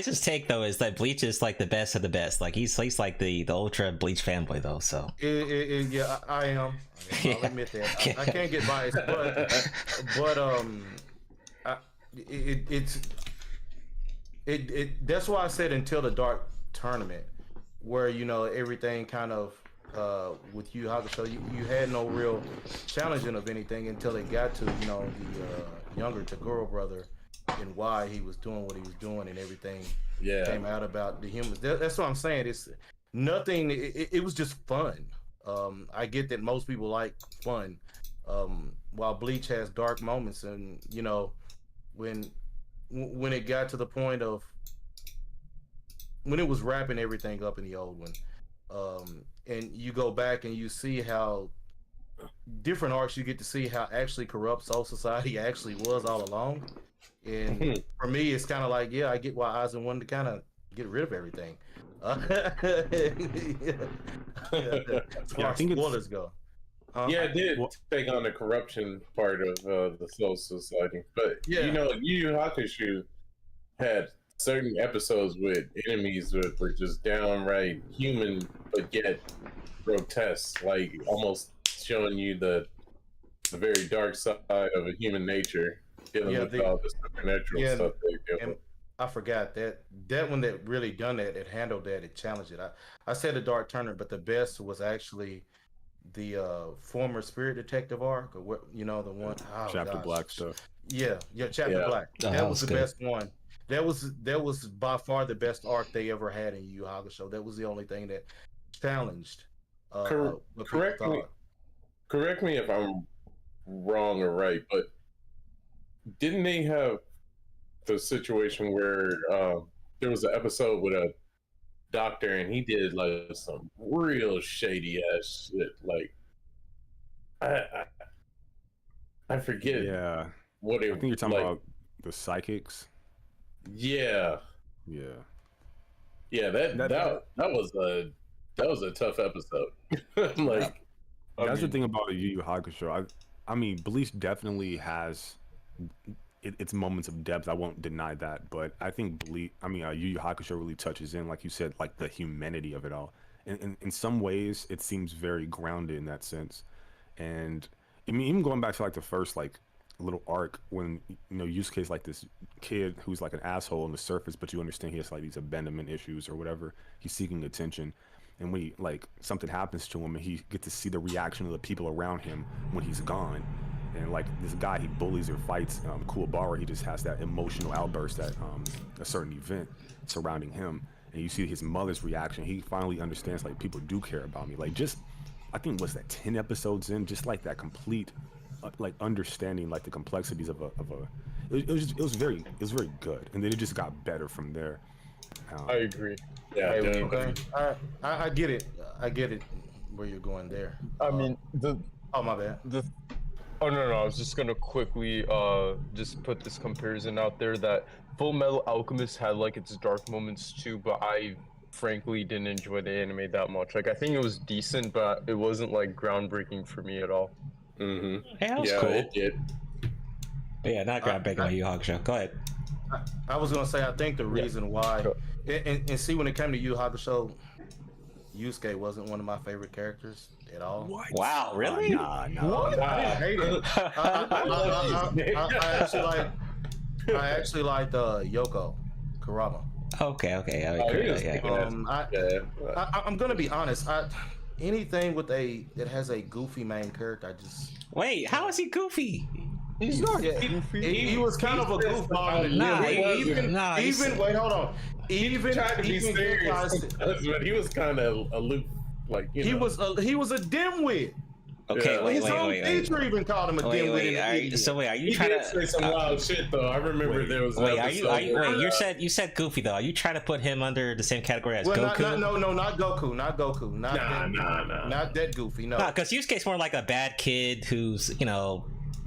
just take though is that Bleach is like the best of the best. Like he's like the ultra Bleach fanboy though. So yeah, I am. I'll admit that. I can't get biased, but that's why I said until the Dark Tournament, where everything kind of with Yu Yu Hakusho, you had no real challenging of anything until it got to the younger Tagoro brother and why he was doing what he was doing, and everything came out about the humans. That's what I'm saying. It's nothing. It was just fun. I get that most people like fun, while Bleach has dark moments, and when it got to the point of when it was wrapping everything up in the old one, and you go back and you see how different arcs, you get to see how actually corrupt Soul Society actually was all along. And for me, it's kind of like, I get why Aizen wanted to kind of get rid of everything. As far as spoilers go. It did take on the corruption part of the Soul Society. But, Yu Yu Hakusho had certain episodes with enemies that were just downright human, but yet grotesque, like almost showing you the very dark side of a human nature, dealing with all the supernatural stuff they deal with. I forgot that one that really done that, it handled that, it challenged it. I said the Dark Tournament, but the best was actually the former Spirit Detective arc, or the one Chapter Black stuff. Chapter Black. That was the best one. That was by far the best arc they ever had in Yu Yu Hakusho. That was the only thing that challenged. Correct me if I'm wrong or right, but didn't they have the situation where there was an episode with a doctor and he did like some real shady ass shit? Like I forget. Yeah. What I think you're talking about the psychics. Yeah. That was a tough episode. That's the thing about Yu Yu Hakusho. I mean, Bleach definitely has its moments of depth. I won't deny that, but I think Yu Yu Hakusho really touches in, like you said, like the humanity of it all. And in some ways, it seems very grounded in that sense. And I mean, even going back to like the first little arc when Yusuke's like this kid who's like an asshole on the surface, but you understand he has like these abandonment issues or whatever. He's seeking attention, and when something happens to him, and he gets to see the reaction of the people around him when he's gone. And like this guy, he bullies or fights Kuwabara. He just has that emotional outburst at a certain event surrounding him, and you see his mother's reaction. He finally understands like people do care about me. Like just, I think what's that 10 episodes in, just like that complete understanding like the complexities of a it was very good, and then it just got better from there. I agree. I get it where you're going there. I mean my bad. Oh no, I was just gonna quickly just put this comparison out there that Full Metal Alchemist had like its dark moments too, but I frankly didn't enjoy the anime that much. Like I think it was decent, but it wasn't like groundbreaking for me at all. Hey, that was cool. It did. But yeah, not groundbreaking on Yu Yu Hakusho. Go ahead. I was gonna say, I think the reason why, and see, when it came to Yu Yu Hakusho, Yusuke wasn't one of my favorite characters at all. What? Wow, really? Nah. What? I didn't hate it. I actually liked Yoko Kurama. Okay. I'm gonna be honest. Anything with that has a goofy main character, I just wait. How is he goofy? He's not goofy. He was kind of a goofball. Even wait, hold on. Even tried to be serious, but he was kind of aloof. Like he was a dimwit. Okay, wait. Teacher even called him a dimwit. So wait, are you He trying did to say some wild shit though? I remember there was. Wait, you said Goofy though. Are you trying to put him under the same category as Goku? No, not Goku. Not that Goofy. No, because Yusuke's more like a bad kid who's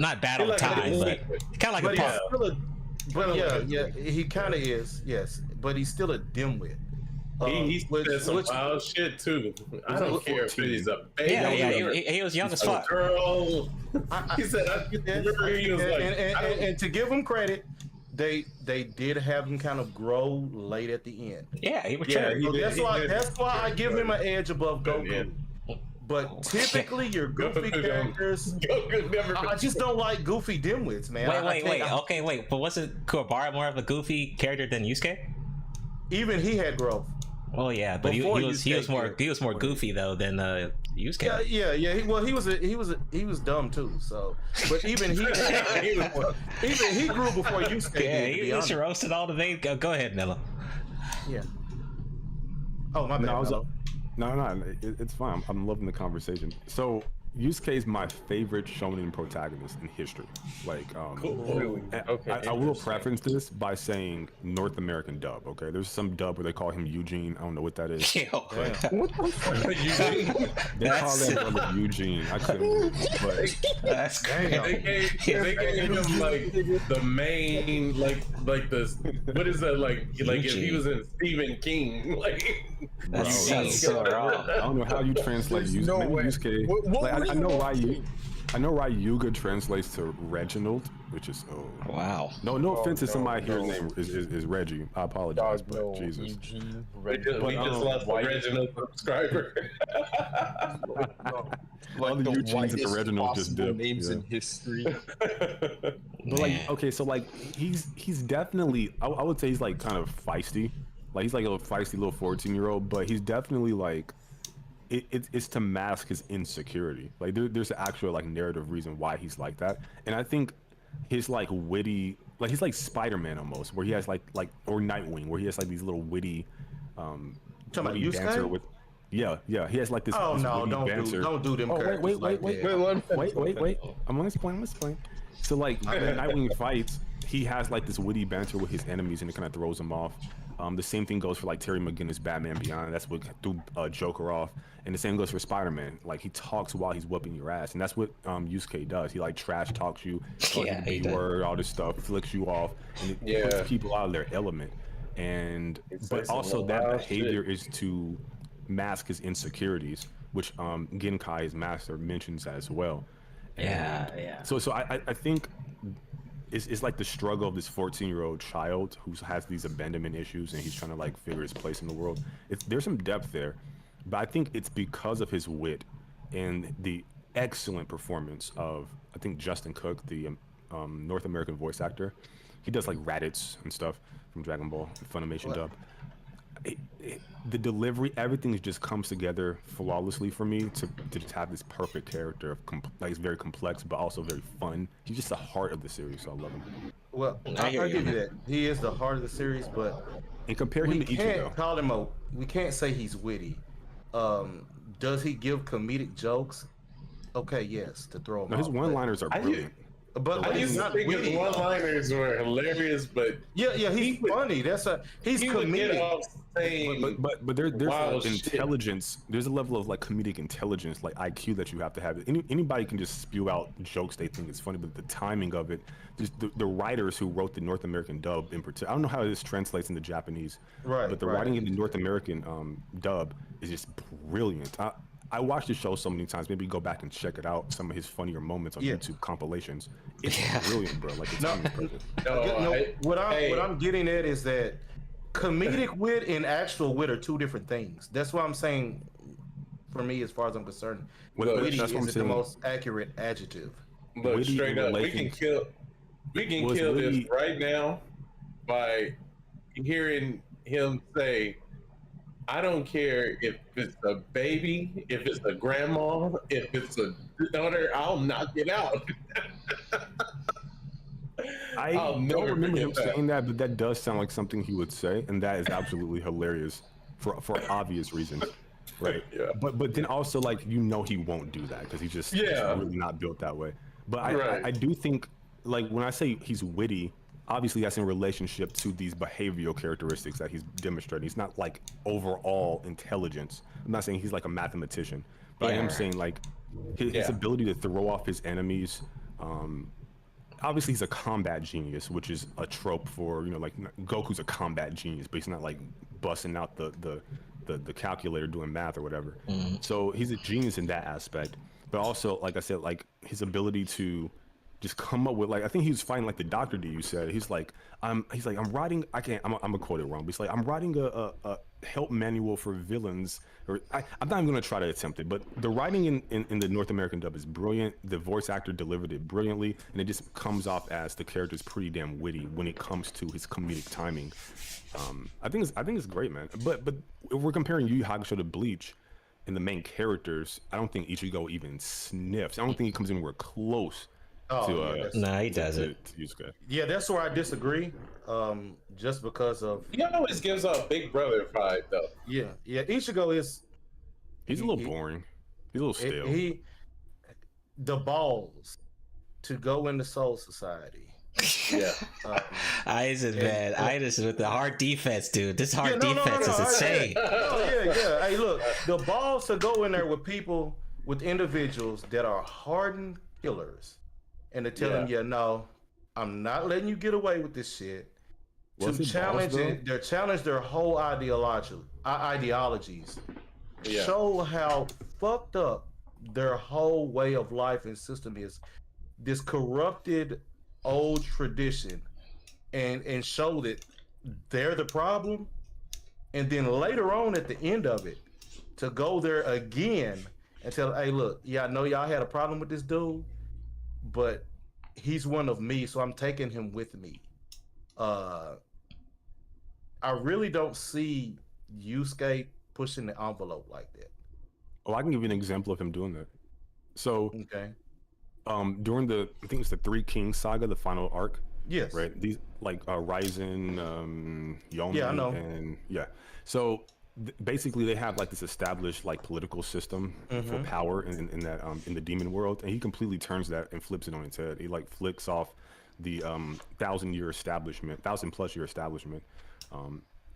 not bad all the time, but kind of like he kind of is. Yes, but he's still a dimwit. He said some wild shit too. I don't care if he's a baby. Yeah, he was young as fuck. Girl, he said, and to give him credit, they did have him kind of grow late at the end. Yeah, he was. That's why I give him an edge above Goku. Yeah. But typically, your goofy characters, I just don't like goofy dimwits, man. Wait. But wasn't Kuwabara more of a goofy character than Yusuke? Even he had growth. Oh yeah, but he was more goofy though than Yusuke. Yeah. He was dumb too. So, but even he grew before Yusuke. Yeah, he was roasted all the way. Go ahead, Nella. Yeah. Oh my bad. No, it's fine. I'm loving the conversation. So Yusuke is my favorite shonen protagonist in history. Like, cool. I will preference this by saying North American dub. Okay, there's some dub where they call him Eugene. I don't know what that is. What the fuck? Eugene? They call that brother Eugene. I couldn't. But that's crazy. They gave him like the main, like the what is that like if he was in Stephen King, like. That's so wrong. I don't know how you translate Yusuke. I know Ryuga translates to Reginald, which is wow. No offense to somebody here's name is Reggie. I apologize, but Jesus. We just lost a Reginald subscriber. All the Eugenes and the Reginald just dipped. Names in history. But like, okay, so like he's definitely I would say he's like kind of feisty. Like he's like a feisty little 14-year-old, but he's definitely like it's to mask his insecurity. Like there's an actual like narrative reason why he's like that, and I think his like witty, like he's like Spider-Man almost, where he has like or Nightwing, where he has like these little witty witty banter with. Yeah, he has like this. Oh this no, don't do them. Wait. I'm gonna explain. So like when Nightwing fights, he has like this witty banter with his enemies, and it kind of throws them off. The same thing goes for like Terry McGinnis' Batman Beyond. That's what threw Joker off, and the same goes for Spider-Man. Like he talks while he's whooping your ass, and that's what Yusuke does. He like trash talks you, B-word, all this stuff, flicks you off, and it puts people out of their element. And but also that behavior is to mask his insecurities, which Genkai, his master, mentions as well. Yeah. So I think it's like the struggle of this 14-year-old child who has these abandonment issues, and he's trying to like figure his place in the world. There's some depth there, but I think it's because of his wit and the excellent performance of, I think, Justin Cook, the North American voice actor. He does like Raditz and stuff from Dragon Ball, Funimation dub. The delivery, everything just comes together flawlessly for me to just have this perfect character of like it's very complex but also very fun. He's just the heart of the series, so I love him. Well, I give you that. He is the heart of the series, but and compare him to Ichigo. We can't say he's witty. Does he give comedic jokes? Okay, yes, to throw him. No, his one-liners are brilliant. But I used to think his one-liners were hilarious, but he's funny. He's comedic. But there's intelligence. There's a level of like comedic intelligence, like IQ that you have to have. Anybody can just spew out jokes they think is funny, but the timing of it, just the writers who wrote the North American dub in particular. I don't know how this translates into Japanese, but the writing in the North American dub is just brilliant. I watched the show so many times. Maybe go back and check it out. Some of his funnier moments on YouTube compilations. It's brilliant, bro. Like it's what I'm getting at is that comedic wit and actual wit are two different things. That's why I'm saying, for me, as far as I'm concerned, witty is the most accurate adjective. Look, straight up, we can kill this right now by hearing him say, I don't care if it's a baby, if it's a grandma, if it's a daughter, I'll knock it out. I don't remember him saying that, but that does sound like something he would say, and that is absolutely hilarious for obvious reasons. right? Yeah. But then also like he won't do that because he's just he's really not built that way. But I do think like when I say he's witty, obviously that's in relationship to these behavioral characteristics that he's demonstrating. He's not like overall intelligence. I'm not saying he's like a mathematician, but I am saying like his ability to throw off his enemies. Obviously he's a combat genius, which is a trope for, you know, like Goku's a combat genius, but he's not like busting out the calculator doing math or whatever. So he's a genius in that aspect. But also, like I said, like his ability to just come up with, like, I think he was fighting like the doctor that you said. He's like, I'm writing, I'm gonna quote it wrong, but he's like, I'm writing a help manual for villains, or I'm not even gonna try to attempt it, but the writing in the North American dub is brilliant. The voice actor delivered it brilliantly, and it just comes off as the character's pretty damn witty when it comes to his comedic timing. I think it's great, man. But if we're comparing Yu Yu Hakusho to Bleach, and the main characters, I don't think Ichigo even sniffs. I don't think he comes anywhere close. Nah, he doesn't. Yeah, that's where I disagree. Just because of he always gives a big brother vibe though. Yeah, Ichigo is. He's a little boring. He's a little stale. The balls to go into Soul Society. Yeah. Aizen, man. Aizen with the hard defense, dude. This hard defense is insane. Yeah. Hey, look, the balls to go in there with people, with individuals that are hardened killers, and to tell them, no, I'm not letting you get away with this shit. To challenge it, they challenge their whole ideologies. Yeah. Show how fucked up their whole way of life and system is. This corrupted old tradition, and show that they're the problem, and then later on at the end of it, to go there again and tell, hey, look, I know y'all had a problem with this dude, but he's one of me, so I'm taking him with me. I really don't see Yusuke pushing the envelope like that. Oh, I can give you an example of him doing that. So, during I think it's the Three Kings saga, the final arc. Yes. Right. These like Ryzen, Yomi, yeah, I know. And so basically they have like this established like political system for power in that in the demon world, and he completely turns that and flips it on its head. He like flicks off the 1,000+ year establishment.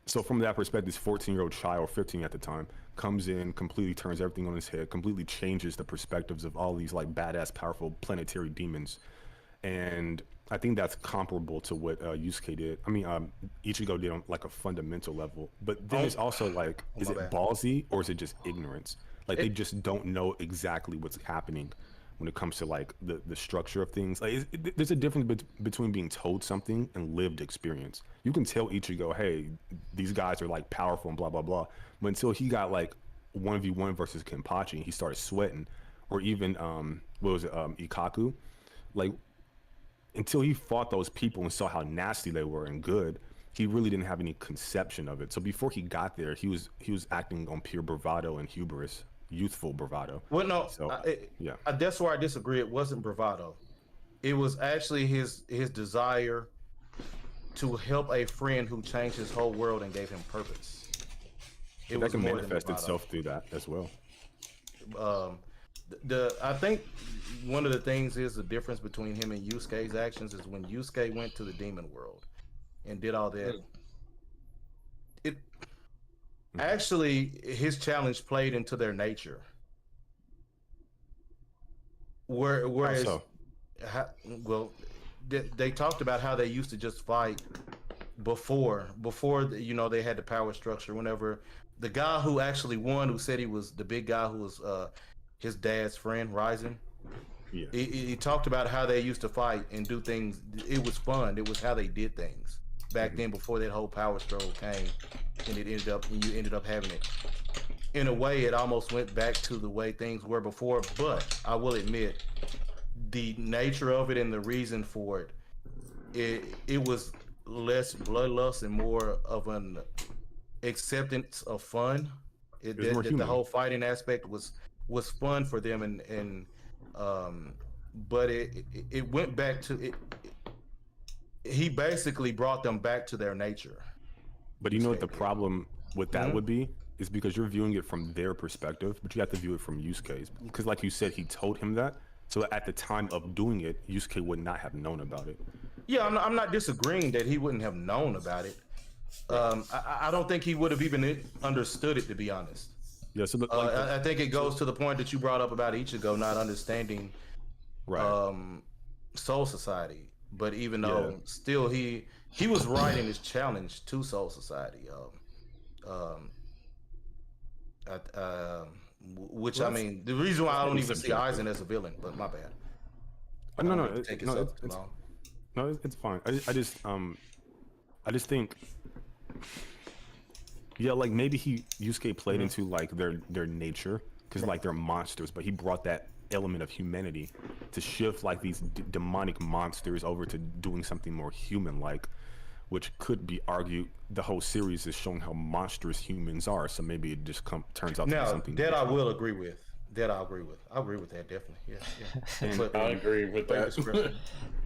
So from that perspective, this 14-year-old child, or 15 at the time, comes in, completely turns everything on his head, completely changes the perspectives of all these like badass, powerful planetary demons. And I think that's comparable to what Yusuke did. I mean, Ichigo did on like a fundamental level. But then it's also like, is it ballsy or is it just ignorance? Like they just don't know exactly what's happening when it comes to like the structure of things. Like there's a difference between being told something and lived experience. You can tell Ichigo, hey, these guys are like powerful and blah blah blah, but until he got like 1v1 versus Kenpachi, he started sweating, or even Ikaku, like until he fought those people and saw how nasty they were and good, he really didn't have any conception of it. So before he got there, he was acting on pure bravado and hubris. Youthful bravado. Well, no, so, that's where I disagree. It wasn't bravado. It was actually his desire to help a friend who changed his whole world and gave him purpose. That can manifest itself through that as well. I think one of the things is the difference between him and Yusuke's actions is when Yusuke went to the demon world and did all that. Actually, his challenge played into their nature. Whereas, they talked about how they used to just fight before they had the power structure. Whenever the guy who actually won, who said he was the big guy, who was his dad's friend, Ryzen. Yeah. He talked about how they used to fight and do things. It was fun. It was how they did things back then, before that whole power struggle came, and you ended up having it. In a way, it almost went back to the way things were before, but I will admit the nature of it and the reason for it was less bloodlust and more of an acceptance of fun. The whole fighting aspect was fun for them, but it went back to it. He basically brought them back to their nature. But you know what the problem with that would be? is because you're viewing it from their perspective, but you have to view it from Yusuke's. Because like you said, he told him that. So at the time of doing it, Yusuke would not have known about it. Yeah, I'm not disagreeing that he wouldn't have known about it. I don't think he would have even understood it, to be honest. Yeah, so I think it goes to the point that you brought up about Ichigo not understanding Soul Society. But even though still he was right in his challenge to Soul Society. Which I mean, the reason why I don't even see Aizen as a villain, but my bad. No, it's fine. I just think, yeah, like maybe Yusuke played into like their nature, because like they're monsters, but he brought that element of humanity to shift like these demonic monsters over to doing something more human-like, which could be argued the whole series is showing how monstrous humans are. So maybe it just turns out to be something that different. I will agree with. That I agree with. I agree with that, definitely. Yeah. But, I agree with that.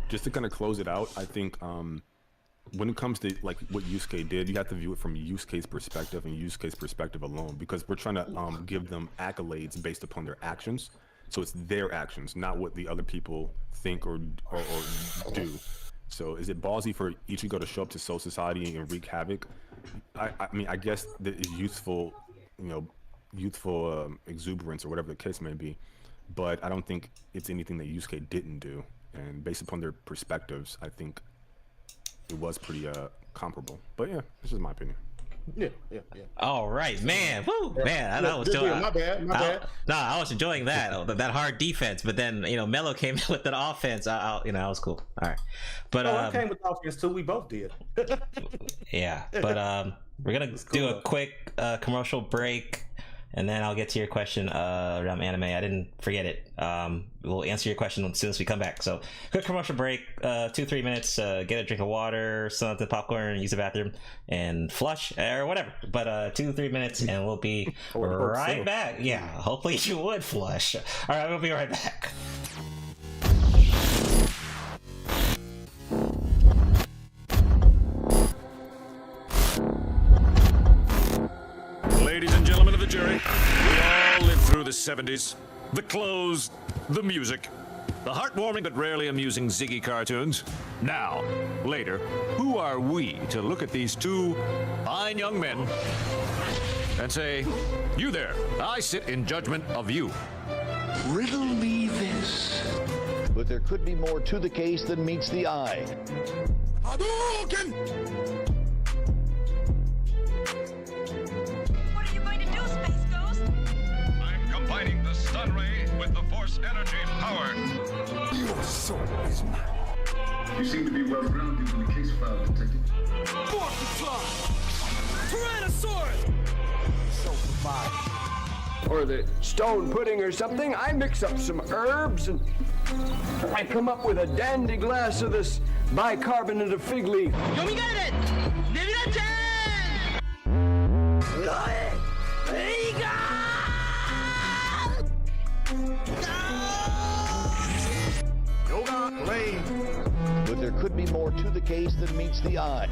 Just to kind of close it out, I think when it comes to like what Yusuke did, you have to view it from Yusuke's perspective and Yusuke's perspective alone, because we're trying to give them accolades based upon their actions. So it's their actions, not what the other people think or do. So is it ballsy for Ichigo to show up to Soul Society and wreak havoc? I mean, I guess that is youthful exuberance or whatever the case may be, but I don't think it's anything that Yusuke didn't do. And based upon their perspectives, I think it was pretty comparable. But yeah, this is my opinion. Yeah. All right, man. Woo, man. I was doing. My bad. I was enjoying that hard defense, but then Melo came in with an offense. I was cool. All right, but I came with offense too. We both did. Yeah, but we're gonna do a quick commercial break, and then I'll get to your question around anime. I didn't forget it. We'll answer your question as soon as we come back. So quick commercial break, 2-3 minutes, get a drink of water, something, popcorn, use the bathroom, and flush or whatever. But 2-3 minutes, and we'll be right back. Yeah, hopefully you would flush. All right, we'll be right back. Ladies and gentlemen of the jury, we all lived through the 70s. The clothes, the music, the heartwarming but rarely amusing Ziggy cartoons. Now, later, who are we to look at these two fine young men and say, you there, I sit in judgment of you. Riddle me this. But there could be more to the case than meets the eye. Hadouken! What are you going to do, Space Ghost? I'm combining the stun ray with the force energy power. Your soul is mine. You seem to be well grounded in the case file, Detective. Tyrannosaurus! Or the stone pudding or something. I mix up some herbs and I come up with a dandy glass of this bicarbonate of fig leaf. Yomigare! Nebula-chan! But there could be more to the case than meets the eye.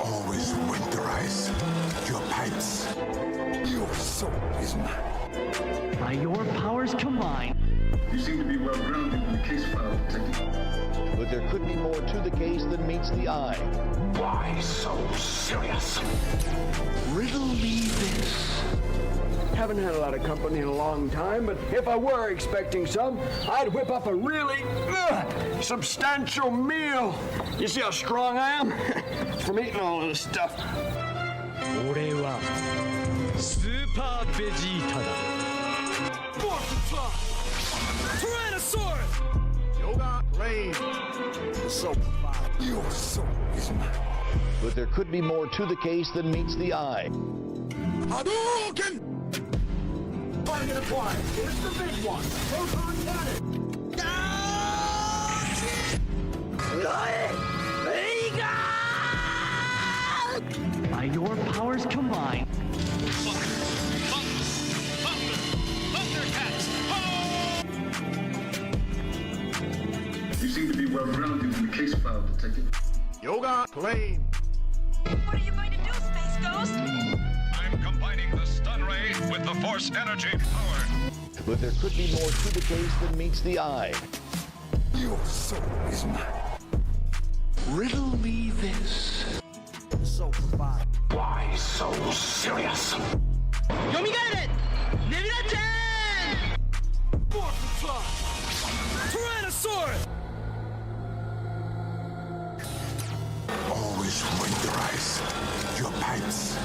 Always winterize your pipes. Your soul is mine. By your powers combined. You seem to be well grounded in the case file, Detective. But there could be more to the case than meets the eye. Why so serious? Riddle me this. Haven't had a lot of company in a long time, but if I were expecting some, I'd whip up a really substantial meal. You see how strong I am? From eating all of this stuff. 俺はスーパーベジータだ。Tyrannosaurus! Yoga Rain. Your soul is mine. But there could be more to the case than meets the eye. Hadouken! Target acquired. Here's the big one. Proton cannon. By your powers combined. You seem to be well grounded in the case file, Detective. Yoga plane. What are you going to do, Space Ghost? I'm combining the stun ray with the force energy power. But there could be more to the case than meets the eye. Your soul is mine. Riddle me this. SoulProvider. Why so serious? Yomigare! Nebula-chan! Tyrannosaurus! Always winterize your pipes.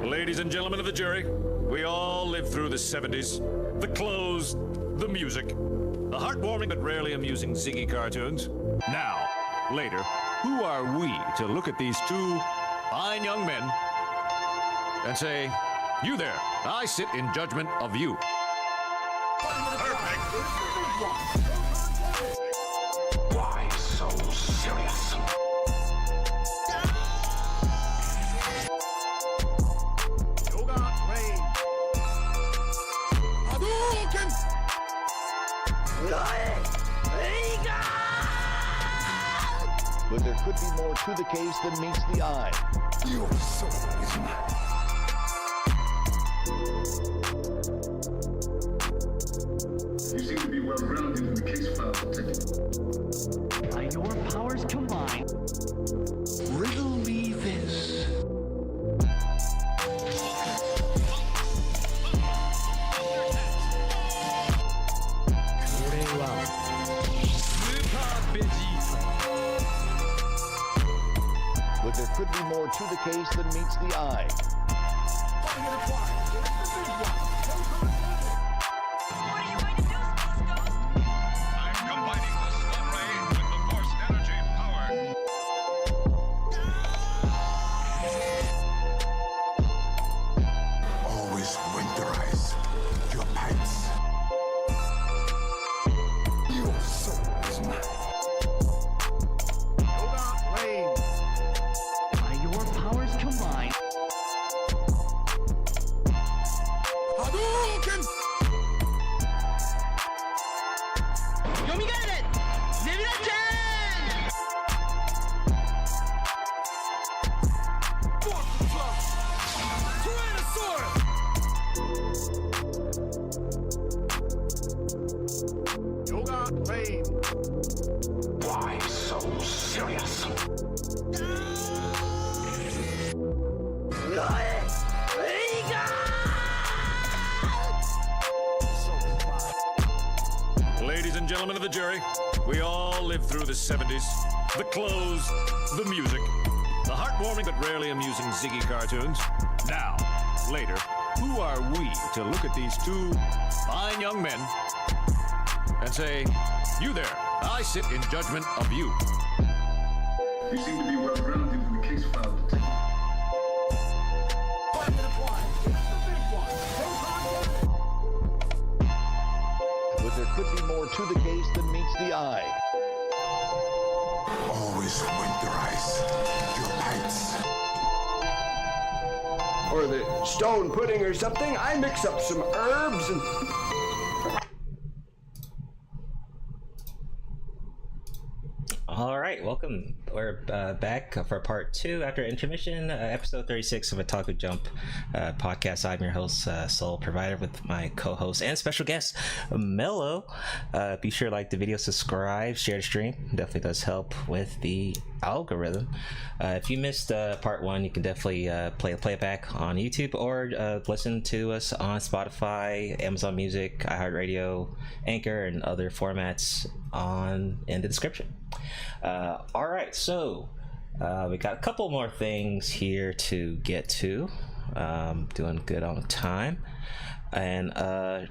Ladies and gentlemen of the jury, we all lived through the 70s. The clothes, the music, the heartwarming but rarely amusing Ziggy cartoons. Now, later, who are we to look at these two fine young men and say, you there, I sit in judgment of you. Why so serious? Yoga plane. Hadouken! But there could be more to the case than meets the eye. Your soul is mine. You seem to be well grounded in the case file, Detective. By your powers combined. Riddle me this. But there could be more to the case than meets the eye. I'm combining the stun ray with the force energy power. Always winterize your pipes. Your soul is mine. Yoga plane. By your powers combined. Hadouken! Yomigare! Nebula-chan! Tyrannosaurus! Yoga plane. Why so serious? Ladies and gentlemen of the jury, we all lived through the 70s. The clothes, the music, the heartwarming but rarely amusing Ziggy cartoons. Now, later, who are we to look at these two fine young men and say, you there, I sit in judgment of you. You seem to be well grounded in the case file, Detective. But there could be more to the case than meets the eye. Always winterize your pipes. Or the stone pudding or something. I mix up some herbs and... All right, welcome. We're back for part 2 after intermission, episode 36 of Otaku Jump podcast. I'm your host, SoulProvider, with my co-host and special guest, Mello. Be sure to like the video, subscribe, share the stream. Definitely does help with the algorithm. If you missed part 1, you can definitely play it back on YouTube or listen to us on Spotify, Amazon Music, iHeartRadio, Anchor, and other formats in the description. All right, so we got a couple more things here to get to. Doing good on time, and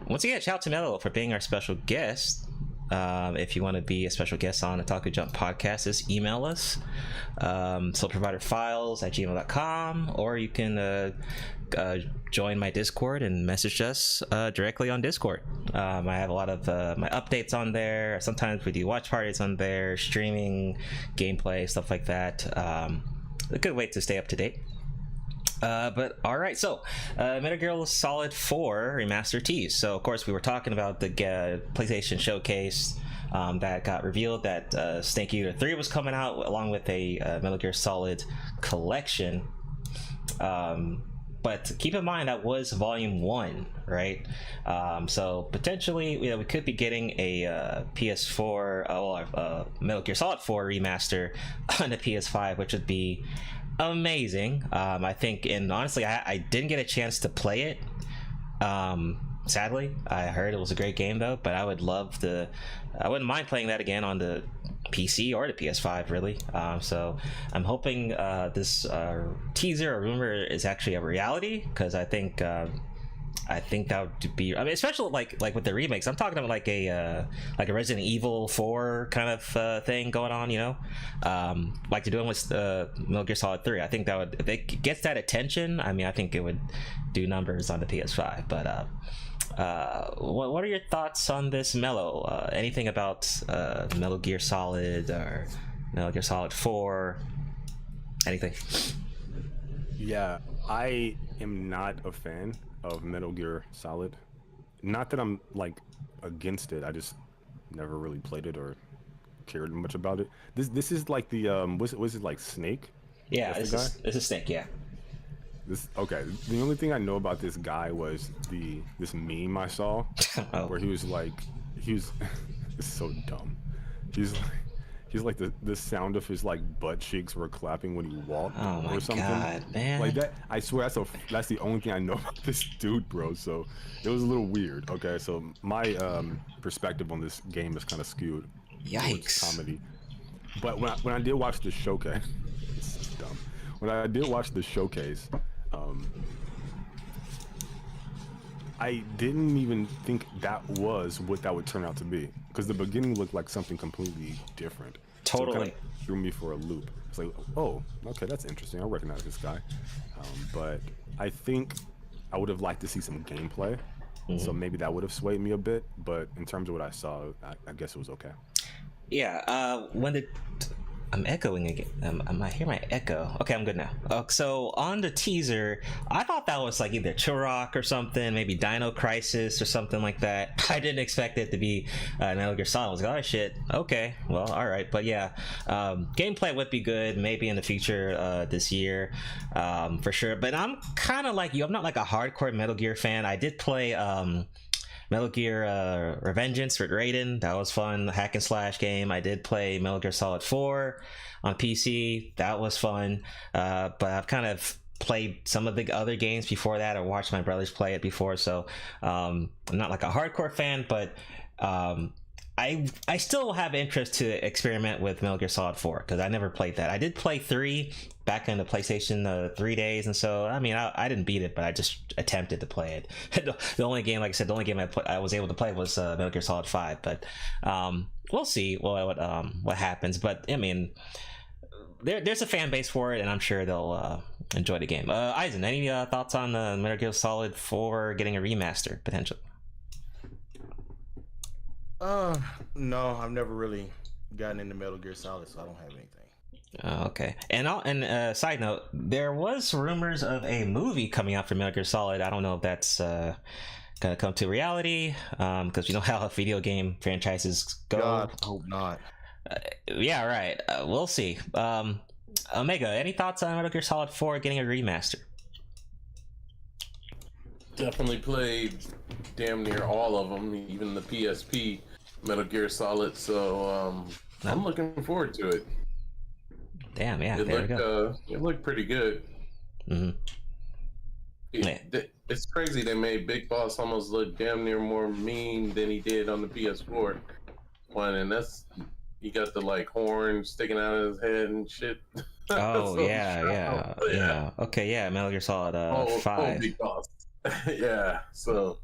once again, shout out to Mello for being our special guest. If you want to be a special guest on Otaku Jump podcast, just email us, soulproviderfiles@gmail.com, or you can join my Discord and message us directly on Discord. I have a lot of my updates on there. Sometimes we do watch parties on there, streaming, gameplay, stuff like that. A good way to stay up to date. But all right, so Metal Gear Solid 4 Remaster tease. So of course we were talking about the PlayStation Showcase that got revealed that Snake Eater 3 was coming out along with a Metal Gear Solid collection. But keep in mind that was Volume 1, right? So potentially, we could be getting a PS4, Metal Gear Solid 4 remaster on the PS5, which would be amazing. I think, and honestly, I didn't get a chance to play it. Sadly, I heard it was a great game though, but I wouldn't mind playing that again on the PC or the PS5, really. So I'm hoping this teaser or rumor is actually a reality, because I think that would be, I mean, especially like with the remakes. I'm talking about like a Resident Evil 4 kind of thing going on, you know, like they're doing with Metal Gear Solid 3. I think that would, if it gets that attention, I mean, I think it would do numbers on the PS5. But what are your thoughts on this, Mello? Anything about Metal Gear Solid or Metal Gear Solid 4? Anything? Yeah, I am not a fan of Metal Gear Solid. Not that I'm like against it, I just never really played it or cared much about it. This is like the was it like Snake? Yeah, this is Snake, yeah. Okay, the only thing I know about this guy was this meme I saw where he was it's so dumb. He's like the sound of his like butt cheeks were clapping when he walked or something. God, man. Like that, I swear that's the only thing I know about this dude, bro. So it was a little weird. Okay, so my perspective on this game is kind of skewed. Yikes. Comedy. But when I did watch the showcase, it's so dumb. When I did watch the showcase, I didn't even think that was what that would turn out to be, because the beginning looked like something completely different. Totally. So it kind of threw me for a loop. It's like, oh, okay, that's interesting. I recognize this guy. But I think I would have liked to see some gameplay. So maybe that would have swayed me a bit. But in terms of what I saw, I guess it was okay. Yeah. I'm echoing again. I hear my echo. Okay, I'm good now. So on the teaser, I thought that was like either Turok or something, maybe Dino Crisis or something like that. I didn't expect it to be Metal Gear Solid. I was like, oh shit, okay, well, all right. But yeah, gameplay would be good, maybe in the future this year, for sure. But I'm kind of like you. I'm not like a hardcore Metal Gear fan. I did play Metal Gear Revengeance with Raiden. That was fun. Hack and slash game. I did play Metal Gear Solid 4 on PC. That was fun. But I've kind of played some of the other games before that, or watched my brothers play it before. So I'm not like a hardcore fan, but I still have interest to experiment with Metal Gear Solid 4, because I never played that. I did play 3 back in the PlayStation 3 days, and so I mean I didn't beat it, but I just attempted to play it. The only game, like I said, the only game I was able to play was Metal Gear Solid 5. But we'll see what happens. But I mean, there's a fan base for it, and I'm sure they'll enjoy the game. Eisen, any thoughts on Metal Gear Solid 4 getting a remaster potentially? No, I've never really gotten into Metal Gear Solid, so I don't have anything. Okay. And side note, there was rumors of a movie coming out for Metal Gear Solid. I don't know if that's gonna come to reality, because you know how video game franchises go. God, hope not. Yeah, right. We'll see. Omega, any thoughts on Metal Gear Solid 4 getting a remaster? Definitely played damn near all of them, even the PSP Metal Gear Solid. So I'm looking forward to it. Damn, yeah, there we go. It looked pretty good. It's crazy they made Big Boss almost look damn near more mean than he did on the PS4 one, and that's, he got the like horn sticking out of his head and shit. Oh So yeah. Okay, yeah, Metal Gear Solid 5. Big Boss. Yeah, so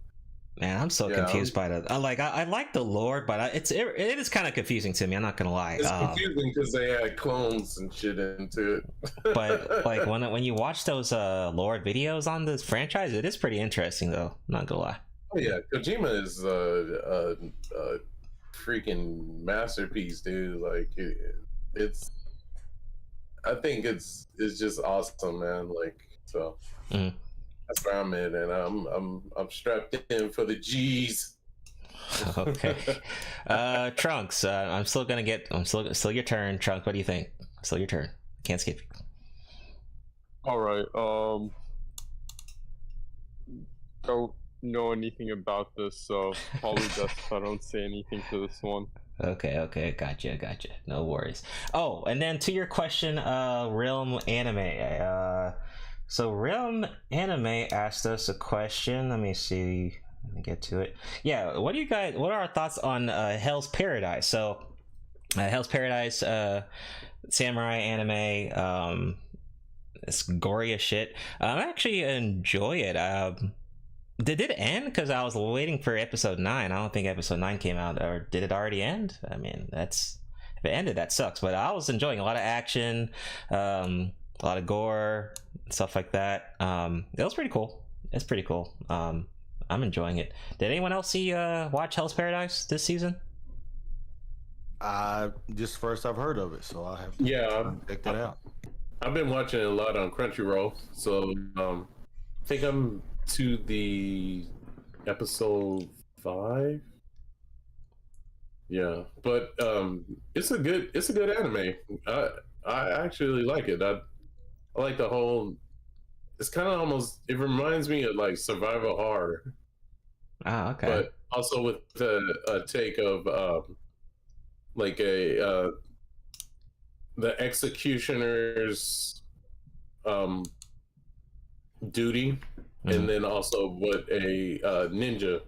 man, I'm so confused by that. I like the lore, but it is kind of confusing to me. I'm not gonna lie. It's confusing because they had clones and shit into it. But like when you watch those lore videos on this franchise, it is pretty interesting though. I'm not gonna lie. Oh yeah, Kojima is a freaking masterpiece, dude. Like it's, I think it's just awesome, man. Like so. Mm-hmm. That's where I'm at, and I'm strapped in for the G's. Okay. Trunks, I'm still your turn. Trunks, what do you think? Still your turn. Can't skip you. All right. Don't know anything about this, so probably best if I don't say anything to this one. Okay, gotcha. No worries. Oh, and then to your question, Realm Anime. So Realm Anime asked us a question. Let me see. Let me get to it. Yeah, what are our thoughts on Hell's Paradise? So Hell's Paradise, samurai anime, it's gory as shit. I actually enjoy it. Did it end? Because I was waiting for episode 9. I don't think episode 9 came out, or did it already end? I mean, if it ended, that sucks. But I was enjoying a lot of action, a lot of gore, stuff like that. It was pretty cool. It's pretty cool. I'm enjoying it. Did anyone else watch Hell's Paradise this season? Just first I've heard of it, so I'll have to check that out. I've been watching it a lot on Crunchyroll, so I think I'm to the episode 5. Yeah, but it's a good anime. I actually like it. I like the whole. It's kind of almost. It reminds me of like survival horror. Ah, okay. But also with a take of like the executioner's duty, and then also what a ninja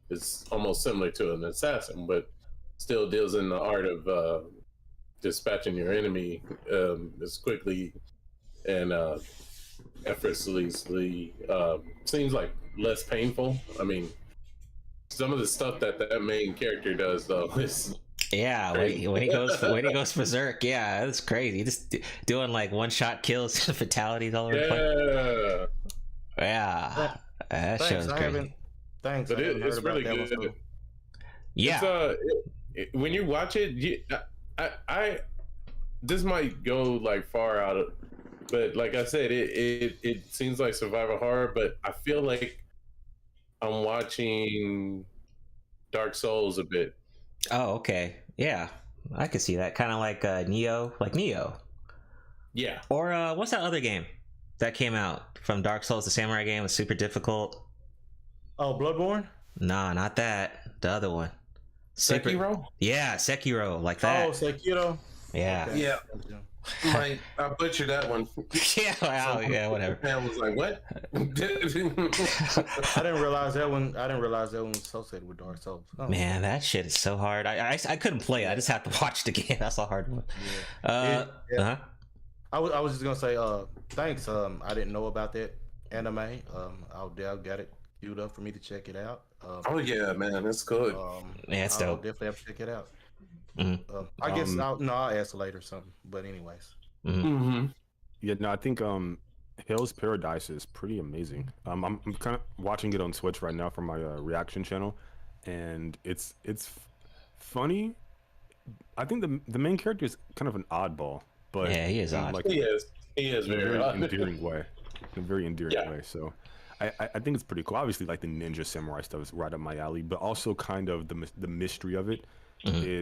is almost similar to an assassin, but still deals in the art of dispatching your enemy as quickly and effortlessly. Seems like less painful. I mean, some of the stuff that main character does though is when he goes berserk, that's crazy. Just doing like one-shot kills, fatalities all over the place. Yeah, that show's crazy. Thanks. But it's really good. Yeah. When you watch it, I this might go like far out of, but like I said, it seems like survival horror, but I feel like I'm watching Dark Souls a bit. Oh, okay. Yeah, I could see that. Kind of like Neo. Yeah. Or what's that other game that came out from Dark Souls? The samurai game was super difficult. Oh, Bloodborne? Nah, not that. The other one. Sekiro? Yeah, Sekiro, like that. Oh, Sekiro? Yeah. Okay. Yeah. Right, I butchered that one. Yeah, whatever. I was like, what? I didn't realize that one was associated with Dark Souls. Oh. Man, that shit is so hard. I couldn't play it. I just have to watch the game. That's a hard one. I was just gonna say, thanks. I didn't know about that anime. I'll got it queued up for me to check it out. Oh yeah, man, it's good. Yeah, it's I'll dope. definitely have to check it out. Mm-hmm. I guess I'll ask later or something. But anyways. Mm-hmm. Yeah, no, I think Hell's Paradise is pretty amazing. I'm kind of watching it on Twitch right now for my reaction channel, and it's funny. I think the main character is kind of an oddball, but yeah, he is odd. Like, he is very odd. endearing way, in a very endearing way. So I think it's pretty cool. Obviously, like the ninja samurai stuff is right up my alley, but also kind of the mystery of it. Mm-hmm.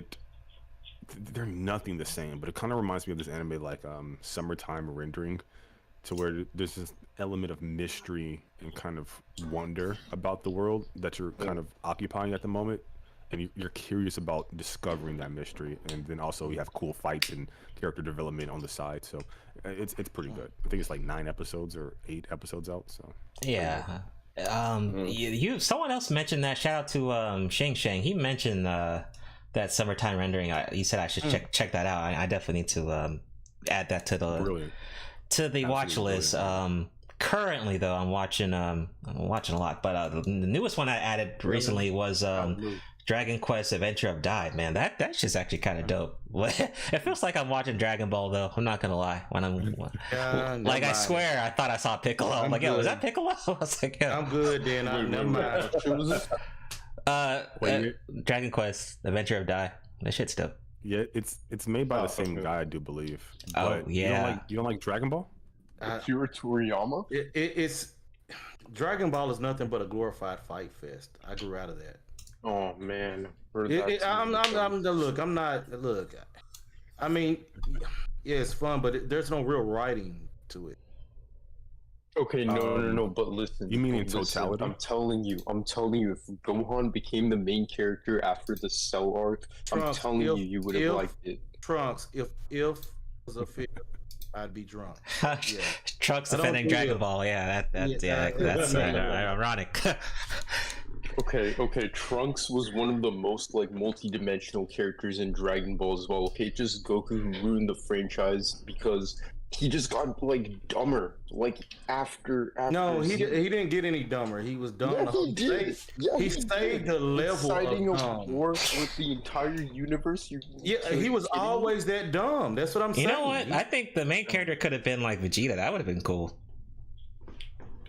They're nothing the same, but it kind of reminds me of this anime like Summertime Rendering, to where there's this element of mystery and kind of wonder about the world that you're kind of occupying at the moment, and you're curious about discovering that mystery, and then also you have cool fights and character development on the side. So it's pretty good. I think it's like 9 episodes or 8 episodes out. So yeah. Someone else mentioned that. Shout out to Shang. He mentioned that Summertime Rendering. He said I should check that out. I definitely need to add that to the watch list. Currently though, I'm watching a lot, but the newest one I added recently was Dragon Quest Adventure of Dai. Man, that's just actually kind of dope. It feels like I'm watching Dragon Ball though. I'm not gonna lie. When I'm like, I swear I thought I saw Piccolo. I'm like, yo, was that Piccolo? I was like, yo. I'm good then. Never mind. Dragon Quest Adventure of Dai. That shit's dope. Yeah, it's made by the same guy, I do believe. Oh, but yeah. You don't like Dragon Ball? Akira Toriyama? It's Dragon Ball is nothing but a glorified fight fest. I grew out of that. Oh man, I'm look. I'm not look. I mean, yeah, it's fun, but there's no real writing to it. Okay, no. But listen. You mean in totality? I'm telling you. If Gohan became the main character after the Cell arc, I'm telling you would have liked it. Trunks, if was a fish, I'd be drunk. Yeah. Trunks defending Dragon Ball. Yeah, that's ironic. Okay. Trunks was one of the most like multi-dimensional characters in Dragon Ball as well. Okay, just Goku who ruined the franchise because he just got like dumber. Like after no, he didn't get any dumber. He was dumb. Yeah, he did. He stayed the level inciting of a war with the entire universe. He was always that dumb. That's what I'm saying. You know what? I think the main character could have been like Vegeta. That would have been cool.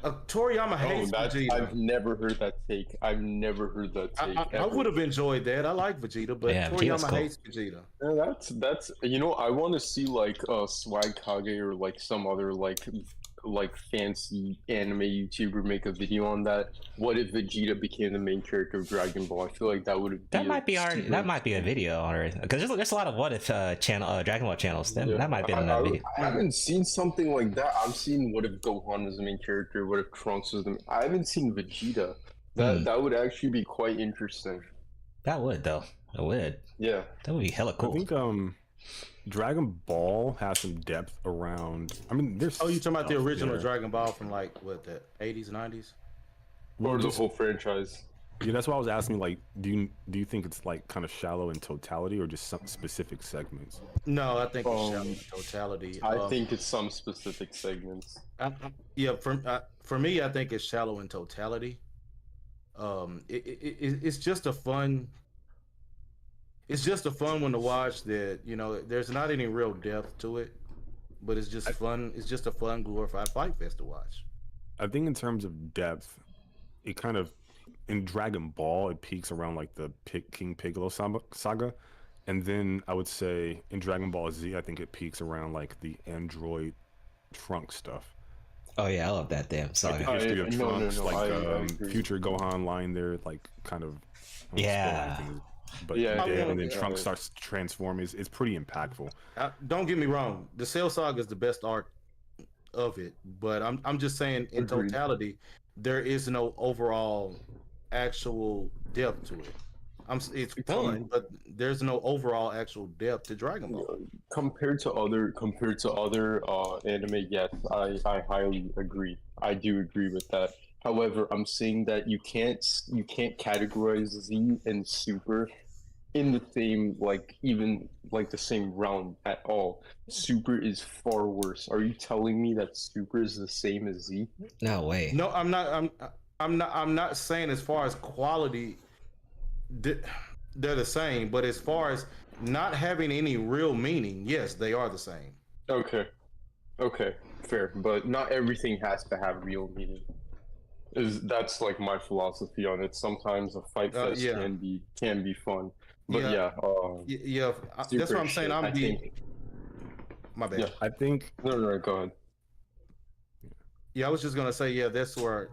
Toriyama hates Vegeta. I've never heard that take. I would have enjoyed that. I like Vegeta, but Toriyama hates Vegeta. Yeah, that's I want to see like Swag Kage or like some other like fancy anime YouTuber make a video on that. What if Vegeta became the main character of Dragon Ball? I feel like that would might be a video already, because there's a lot of what if Dragon Ball channels. That might be another video. I haven't seen something like that. I've seen what if Gohan was the main character, what if Trunks was I haven't seen Vegeta. That would actually be quite interesting. That would though. It would. Yeah. That would be hella cool. I think Dragon Ball has some depth around. I mean, there's. Oh, you talking about the original Dragon Ball from like what, the 80s, 90s, or the whole franchise? Yeah, that's why I was asking. Like, do you think it's like kind of shallow in totality, or just some specific segments? No, I think it's shallow in totality. I think it's some specific segments. For me, I think it's shallow in totality. It's just a fun. It's just a fun one to watch that, there's not any real depth to it, but it's just fun. It's just a fun, glorified fight fest to watch. I think in terms of depth, it kind of, in Dragon Ball, it peaks around like the King Piccolo saga. And then I would say in Dragon Ball Z, I think it peaks around like the Android Trunks stuff. Oh yeah, I love that damn saga. Like the history of Trunks, future Gohan lying there, like kind of. But and then Trunks starts transforming. It's pretty impactful. Don't get me wrong, the Cell Saga is the best arc of it, but I'm just saying in totality, there is no overall actual depth to it. It's fun, but there's no overall actual depth to Dragon Ball. Compared to other anime, yes, I highly agree. I do agree with that. However, I'm saying that you can't categorize Z and Super in the same the same realm at all. Super is far worse. Are you telling me that Super is the same as Z? No way. No, I'm not. I'm not saying as far as quality, they're the same. But as far as not having any real meaning, yes, they are the same. Okay, fair. But not everything has to have real meaning. That's like my philosophy on it. Sometimes a fight fest can be fun, but that's what I'm saying. My bad. Yeah, I think. No, go ahead. Yeah, I was just gonna say, that's where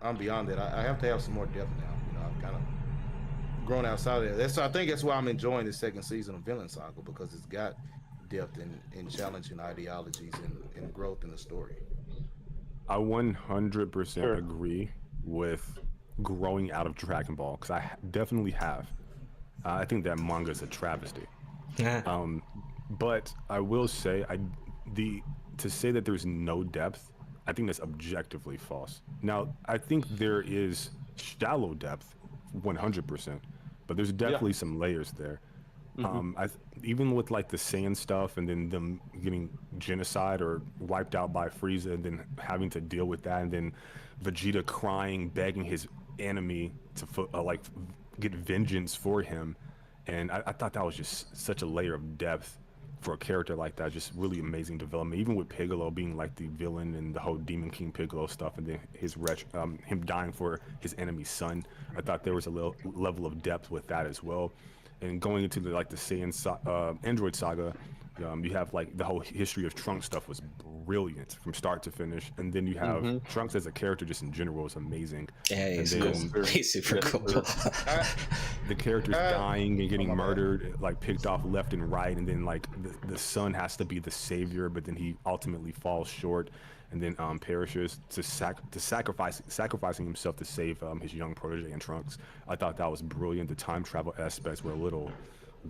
I'm beyond it. I have to have some more depth now. I've kind of grown outside of that. I think that's why I'm enjoying the second season of Villain Saga, because it's got depth in challenging ideologies and growth in the story. I 100% agree with growing out of Dragon Ball, because I definitely have. I think that manga is a travesty. But I will say, to say that there's no depth, I think that's objectively false. Now, I think there is shallow depth, 100%, but there's definitely some layers there. Even with like the Saiyan stuff, and then them getting genocide or wiped out by Frieza, and then having to deal with that, and then Vegeta crying, begging his enemy to get vengeance for him, and I thought that was just such a layer of depth for a character like that. Just really amazing development. Even with Piccolo being like the villain and the whole Demon King Piccolo stuff, and then him dying for his enemy's son, I thought there was a level of depth with that as well. And going into the Saiyan Android Saga, You have like the whole history of Trunks stuff was brilliant from start to finish, and then you have Trunks as a character just in general is amazing. Yeah, he's super cool. The character's dying and getting murdered, like picked off left and right, and then like the son has to be the savior, but then he ultimately falls short, and then perishes to sacrificing himself to save his young protege and Trunks. I thought that was brilliant. The time travel aspects were a little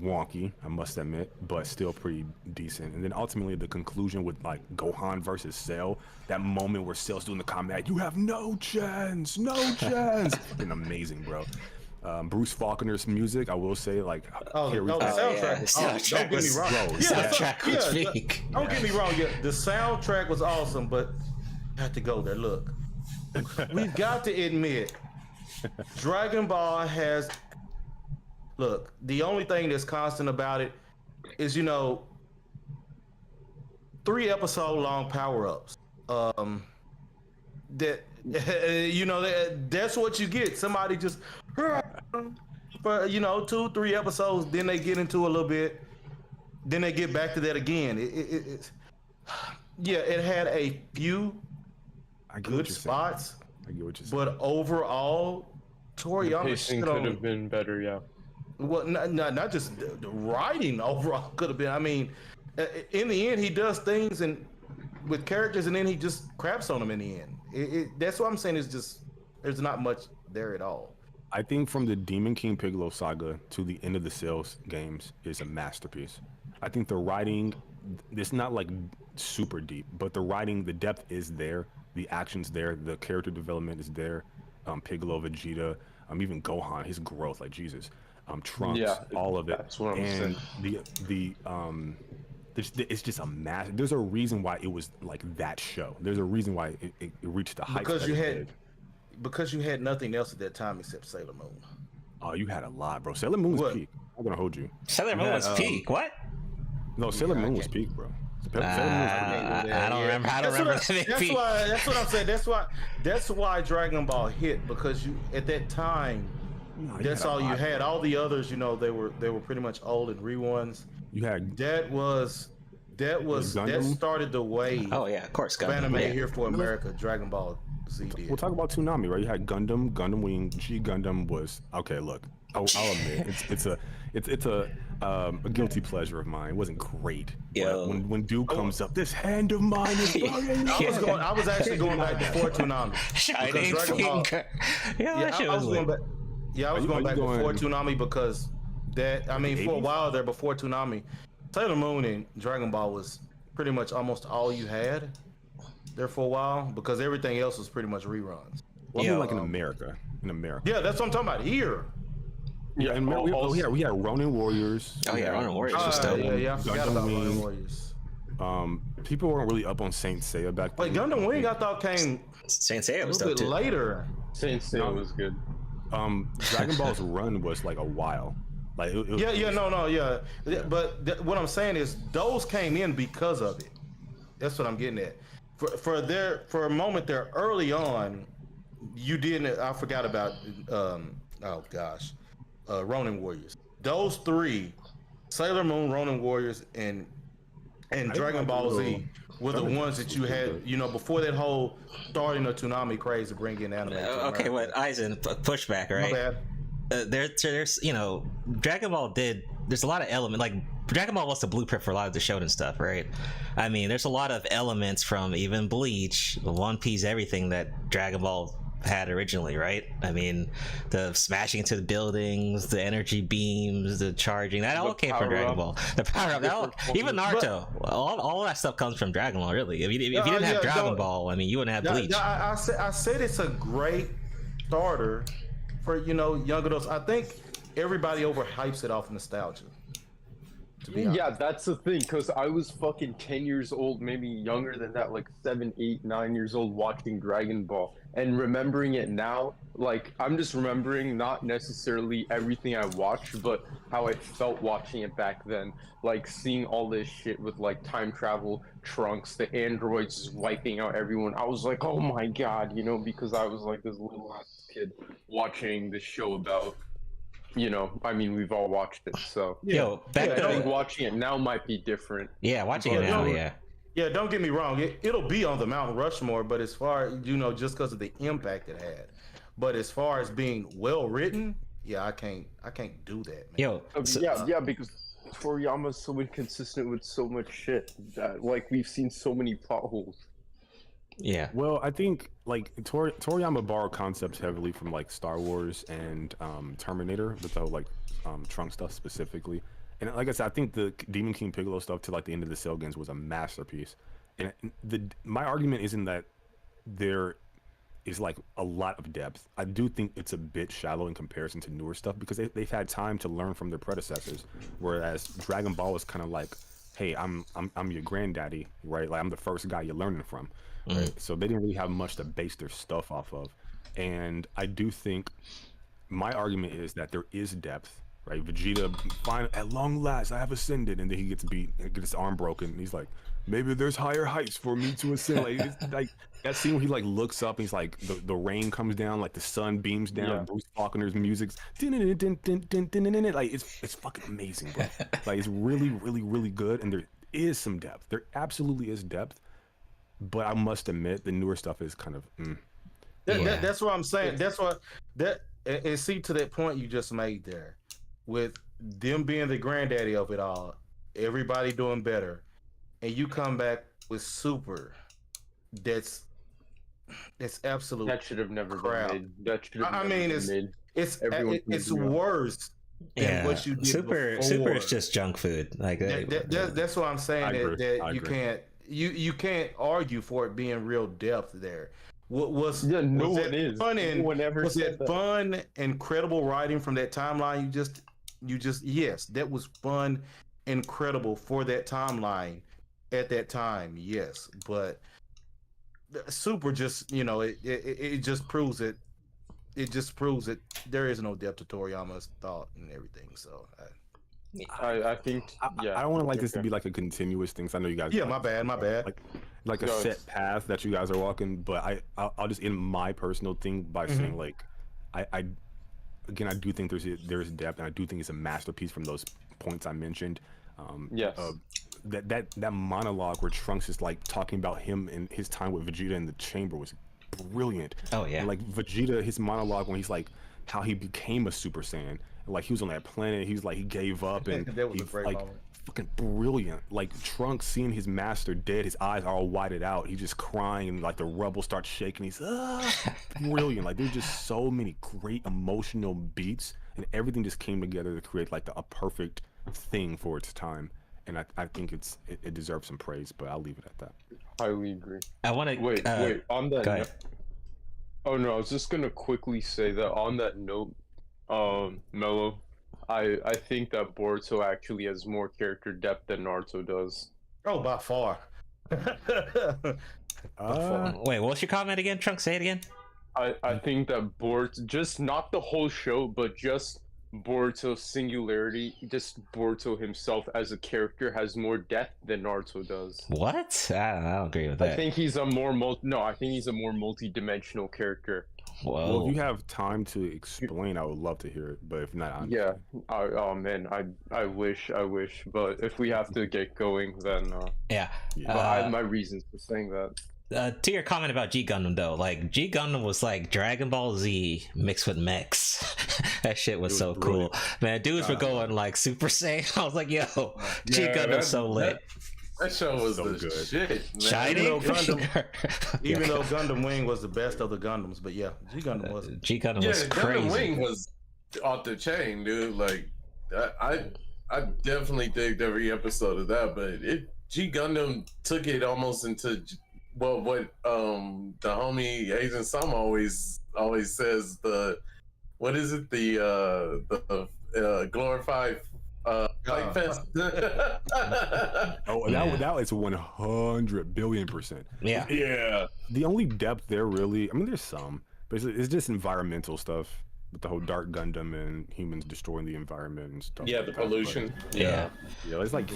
wonky, I must admit, but still pretty decent. And then ultimately the conclusion with like Gohan versus Cell, that moment where Cell's doing the combat, you have no chance, fucking amazing, bro. Bruce Faulkner's music, I will say, like, the soundtrack was don't get me wrong, the soundtrack was awesome, but I have to go there. Look, we've got to admit, Dragon Ball has. Look, the only thing that's constant about it is, 3 episode long power-ups. That's what you get. Somebody just for 2-3 episodes, then they get into a little bit, then they get back to that again. It had a few good spots. I get what you're saying. But overall, Toriyama pacing could have been better, yeah. Well, not just the writing overall could have been. I mean, in the end, he does things with characters, and then he just craps on them in the end. That's what I'm saying. Is just there's not much there at all. I think from the Demon King Piccolo saga to the end of the Cells games is a masterpiece. I think the writing, it's not like super deep, but the writing, the depth is there, the action's there, the character development is there. Piccolo, Vegeta, even Gohan, his growth, like Jesus. Trunks, all of it. That's what I'm saying. It's just a mass. There's a reason why it was like that show. There's a reason why it reached the heights. Because you had nothing else at that time except Sailor Moon. Oh, you had a lot, bro. Sailor Moon was peak. I'm gonna hold you. Sailor Moon was peak. What? No, Sailor Moon was peak, bro. I don't remember. That's what I'm saying. That's why Dragon Ball hit, because you at that time. That's all you had. All the others, they were pretty much old and reruns. You had that started the wave. Oh yeah, of course. Gundam. Anime here for America. Dragon Ball Z did. We'll talk about Toonami, right? You had Gundam Wing. G Gundam was okay. Look, I'll admit it's a guilty pleasure of mine. It wasn't great. Yeah. When Duke comes up, this hand of mine is burning. I was actually going back before Toonami. Shining finger. I was going back before Toonami because for a while there before Toonami, Sailor Moon and Dragon Ball was pretty much almost all you had there for a while because everything else was pretty much reruns. Well, I mean, like in America. Yeah, that's what I'm talking about here. Yeah, and we had Ronin Warriors. Oh yeah, Ronin Warriors was dope. Yeah, I forgot about Ronin Warriors. People weren't really up on Saint Seiya back then. Wait, Gundam Wing I thought came Saint Seiya was a little bit later. Saint Seiya was good. Dragon Ball's run was like a while. Like But what I'm saying is those came in because of it. That's what I'm getting at. For a moment there early on, you didn't. I forgot about. Ronin Warriors. Those 3, Sailor Moon, Ronin Warriors, and Dragon Ball Z were the ones that you had, before that whole starting of Toonami craze to bring in anime. Okay, Aizen, pushback, right? My bad. There's Dragon Ball there's a lot of elements, like Dragon Ball was the blueprint for a lot of the shonen stuff, right? I mean, there's a lot of elements from even Bleach, One Piece, everything that Dragon Ball had originally, right? I mean, the smashing into the buildings, the energy beams, the charging, that all came from Dragon Ball. The power up, even Naruto, all that stuff comes from Dragon Ball, really. If you didn't have Dragon Ball, I mean, you wouldn't have Bleach. I said it's a great starter for young adults. I think everybody overhypes it off nostalgia. Yeah, that's the thing, because I was fucking 10 years old, maybe younger than that, like 7, 8, 9 years old, watching Dragon Ball and remembering it now. Like, I'm just remembering not necessarily everything I watched, but how I felt watching it back then. Like, seeing all this shit with, like, time travel, Trunks, the androids just wiping out everyone. I was like, oh my god, because I was like this little ass kid watching this show about you know, I mean, we've all watched it, so Yo, back I think watching it now might be different. Yeah, watching it now, yeah. Yeah, don't get me wrong. It'll be on the Mount Rushmore, but as far you know, just because of the impact it had. But as far as being well written, yeah, I can't do that, man. Yo, yeah, because Toriyama's so inconsistent with so much shit that like we've seen so many plot holes. Yeah. Well, I think like Toriyama borrowed concepts heavily from like Star Wars and Terminator, with the whole like Trunk stuff specifically. And like I said, I think the Demon King Piccolo stuff to like the end of the Cell Games was a masterpiece. And my argument isn't that there is like a lot of depth. I do think it's a bit shallow in comparison to newer stuff because they've had time to learn from their predecessors. Whereas Dragon Ball was kind of like, hey, I'm your granddaddy, right? Like I'm the first guy you're learning from. Right? So they didn't really have much to base their stuff off of. And I do think my argument is that there is depth, right? Vegeta, at long last, I have ascended, and then he gets beat and gets his arm broken. And he's like, maybe there's higher heights for me to ascend. Like, it's like that scene where he like looks up, and he's like, the rain comes down, like the sun beams down. Yeah. Bruce Faulkner's music's like it's fucking amazing, bro. Like it's really, really, really good, and there is some depth. There absolutely is depth. But I must admit, the newer stuff is kind of. That's what I'm saying. That's what and see to that point you just made there, with them being the granddaddy of it all, everybody doing better, and you come back with Super. That's absolute. That should have never crap. been made. That should have I mean, it's worse than what you did Super before. Super is just junk food. Like that's what I'm saying. That you can't. You can't argue for it being real depth there. Was that fun, incredible writing from that timeline? You just yes, that was fun, incredible for that timeline at that time. Yes, but Super just it just proves it. It just proves that there is no depth to Toriyama's thought and everything. So. I think I don't want this to be like a continuous thing. So I know you guys. Yeah, my bad. Like a set path that you guys are walking. But I'll just end my personal thing by saying like, I do think there's depth, and I do think it's a masterpiece from those points I mentioned. Yes. That monologue where Trunks is like talking about him and his time with Vegeta in the chamber was brilliant. Oh yeah. And like Vegeta, his monologue when he's like how he became a Super Saiyan. Like he was on that planet, he gave up, and that was a great moment. Fucking brilliant. Like Trunks seeing his master dead, his eyes are all whited out, he's just crying, and like the rubble starts shaking. He's brilliant. Like there's just so many great emotional beats, and everything just came together to create like a perfect thing for its time. And I think it deserves some praise, but I'll leave it at that. Highly agree. I want to wait on that. Go ahead. Oh no, I was just gonna quickly say that on that note. Mello, I think that Boruto actually has more character depth than Naruto does. Oh, by far. Wait, what's your comment again, Trunk? Say it again. I think that Boruto, just not the whole show, but just Boruto's singularity, just Boruto himself as a character has more depth than Naruto does. What? I don't agree with that. I think he's a more multi-dimensional character. Whoa. Well, if you have time to explain, I would love to hear it. But if not, yeah. Oh man, I wish. But if we have to get going, then yeah. But I have my reasons for saying that. To your comment about G Gundam though, like G Gundam was like Dragon Ball Z mixed with mechs. That shit was so brilliant. Cool, man. Dudes were going like Super Saiyan. I was like, yo, G Gundam's so lit. That show was so the good. Shit, man. Shining. Even though Gundam Wing was the best of the Gundams, but yeah, G Gundam was. G Gundam was crazy. Gundam Wing was off the chain, dude. Like, I definitely digged every episode of that, but G Gundam took it almost into what the homie Asian Sam always says, what is it, the glorified fight fest. Oh, that is 100 billion%. Yeah. The only depth there really, I mean, there's some, but it's just environmental stuff with the whole Dark Gundam and humans destroying the environment and stuff. Yeah, like the that. pollution. But, yeah, it's like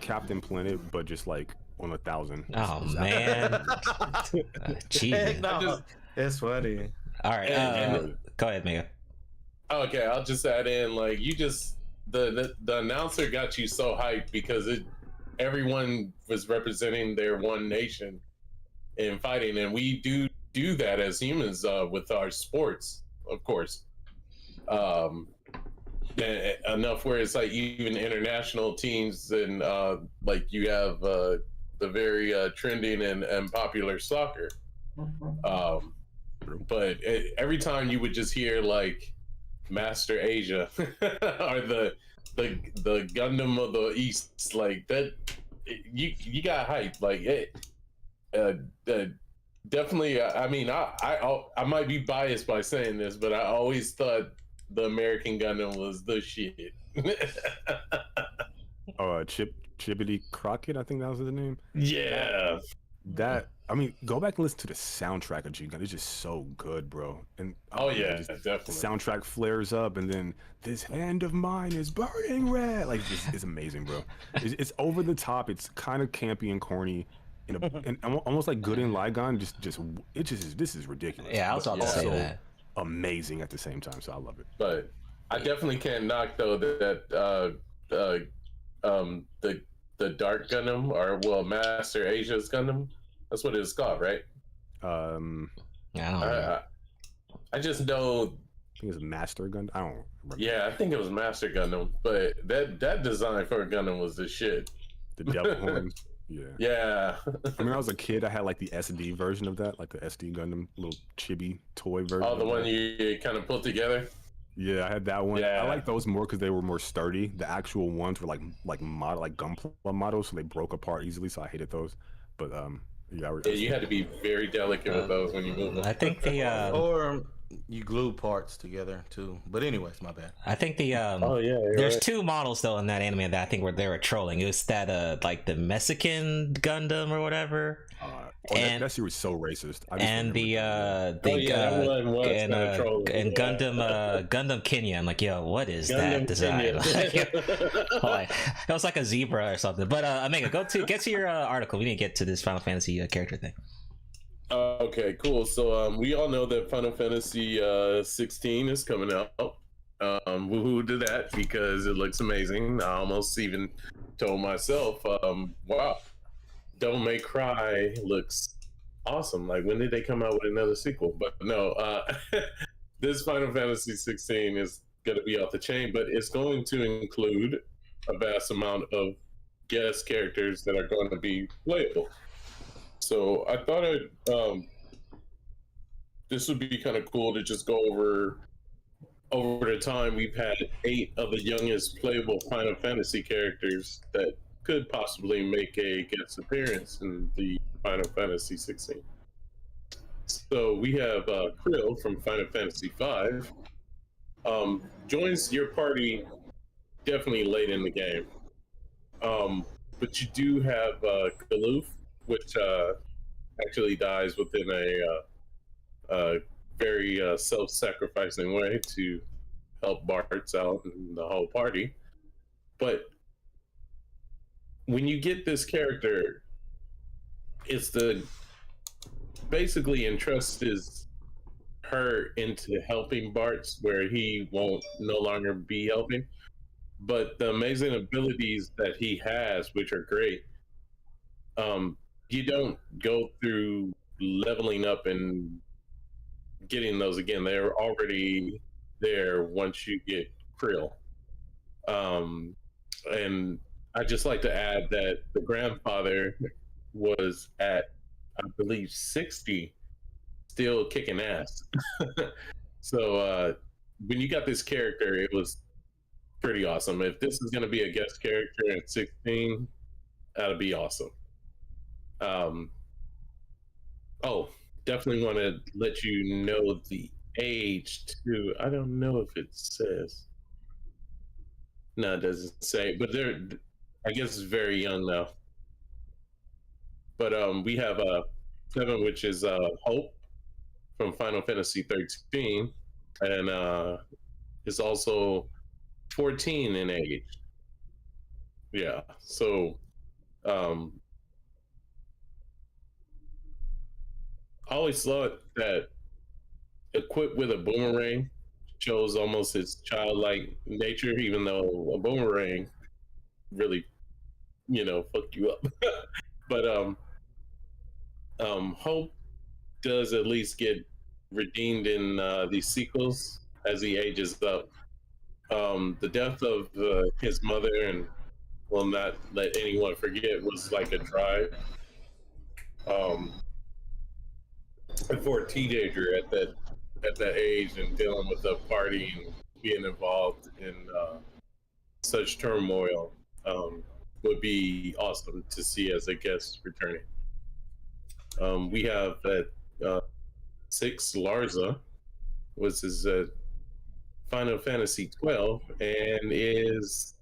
Captain Planet, but just like on 1,000. Oh man, cheating. No, it's funny. All right, go ahead, Mega. Okay, I'll just add in like you just the announcer got you so hyped because everyone was representing their one nation in fighting, and we do that as humans with our sports, of course. Enough where it's like even international teams and like you have the very trending and popular soccer. But every time you would just hear like Master Asia or the Gundam of the East, like that, you got hyped. Like definitely. I mean, I might be biased by saying this, but I always thought the American Gundam was the shit. Chibbity Crockett, I think that was his name. Yeah. That I mean, go back and listen to the soundtrack of G-Gun. It's just so good, bro. And definitely. The soundtrack flares up, and then this hand of mine is burning red. Like it's amazing, bro. It's over the top. It's kind of campy and corny, and almost like Good in Ligon. This is ridiculous. Yeah, I was about to say that. Amazing at the same time, so I love it. But I definitely can't knock though that the Dark Gundam, or well, Master Asia's Gundam. That's what it's called, right? I just know. I think it's Master Gundam. I don't remember. Yeah, I think it was Master Gundam, but that design for a Gundam was the shit. The devil horns. Yeah. Yeah. I mean, when I was a kid, I had like the SD version of that, like the SD Gundam little chibi toy version. Oh, the one you kind of put together. Yeah, I had that one. Yeah. I like those more because they were more sturdy. The actual ones were like Gunpla models, so they broke apart easily. So I hated those. But yeah, you had to be very delicate with those when you move them. I think or you glue parts together too. But anyways, my bad. I think there's two models though in that anime that I think were they were trolling. It was that like the Mexican Gundam or whatever. That shit was so racist. And Gundam Kenya. I'm like, yo, what is that design? Like, it was like a zebra or something. But Omega, get to your article. We need to get to this Final Fantasy character thing. Okay, cool. So we all know that Final Fantasy 16 is coming out. Woohoo to that because it looks amazing. I almost even told myself, wow, Devil May Cry looks awesome. Like, when did they come out with another sequel? But no, this Final Fantasy 16 is going to be off the chain, but it's going to include a vast amount of guest characters that are going to be playable. So I thought this would be kind of cool to just go over the time. We've had 8 of the youngest playable Final Fantasy characters that could possibly make a guest appearance in the Final Fantasy 16. So we have Krill from Final Fantasy V. Joins your party definitely late in the game. But you do have Galoof, which actually dies within a very self-sacrificing way to help Bartz out and the whole party. But when you get this character, it's basically entrust her into helping Bartz where he won't no longer be helping. But the amazing abilities that he has, which are great, you don't go through leveling up and getting those again. They're already there once you get Krill. And I just like to add that the grandfather was at, I believe, 60, still kicking ass. So when you got this character, it was pretty awesome. If this is going to be a guest character at 16, that'll be awesome. Definitely want to let you know the age too. I don't know if it says. No, it doesn't say. But I guess it's very young now. But we have 7, which is Hope from Final Fantasy 13, and is also 14 in age. Yeah, so I always thought that equipped with a boomerang shows almost his childlike nature, even though a boomerang really, fucked you up. But Hope does at least get redeemed in these sequels as he ages up. The death of his mother, and will not let anyone forget, was like a drive for a teenager at that age and dealing with the party and being involved in such turmoil would be awesome to see as a guest returning. We have at 6 Larza, which is Final Fantasy 12 and is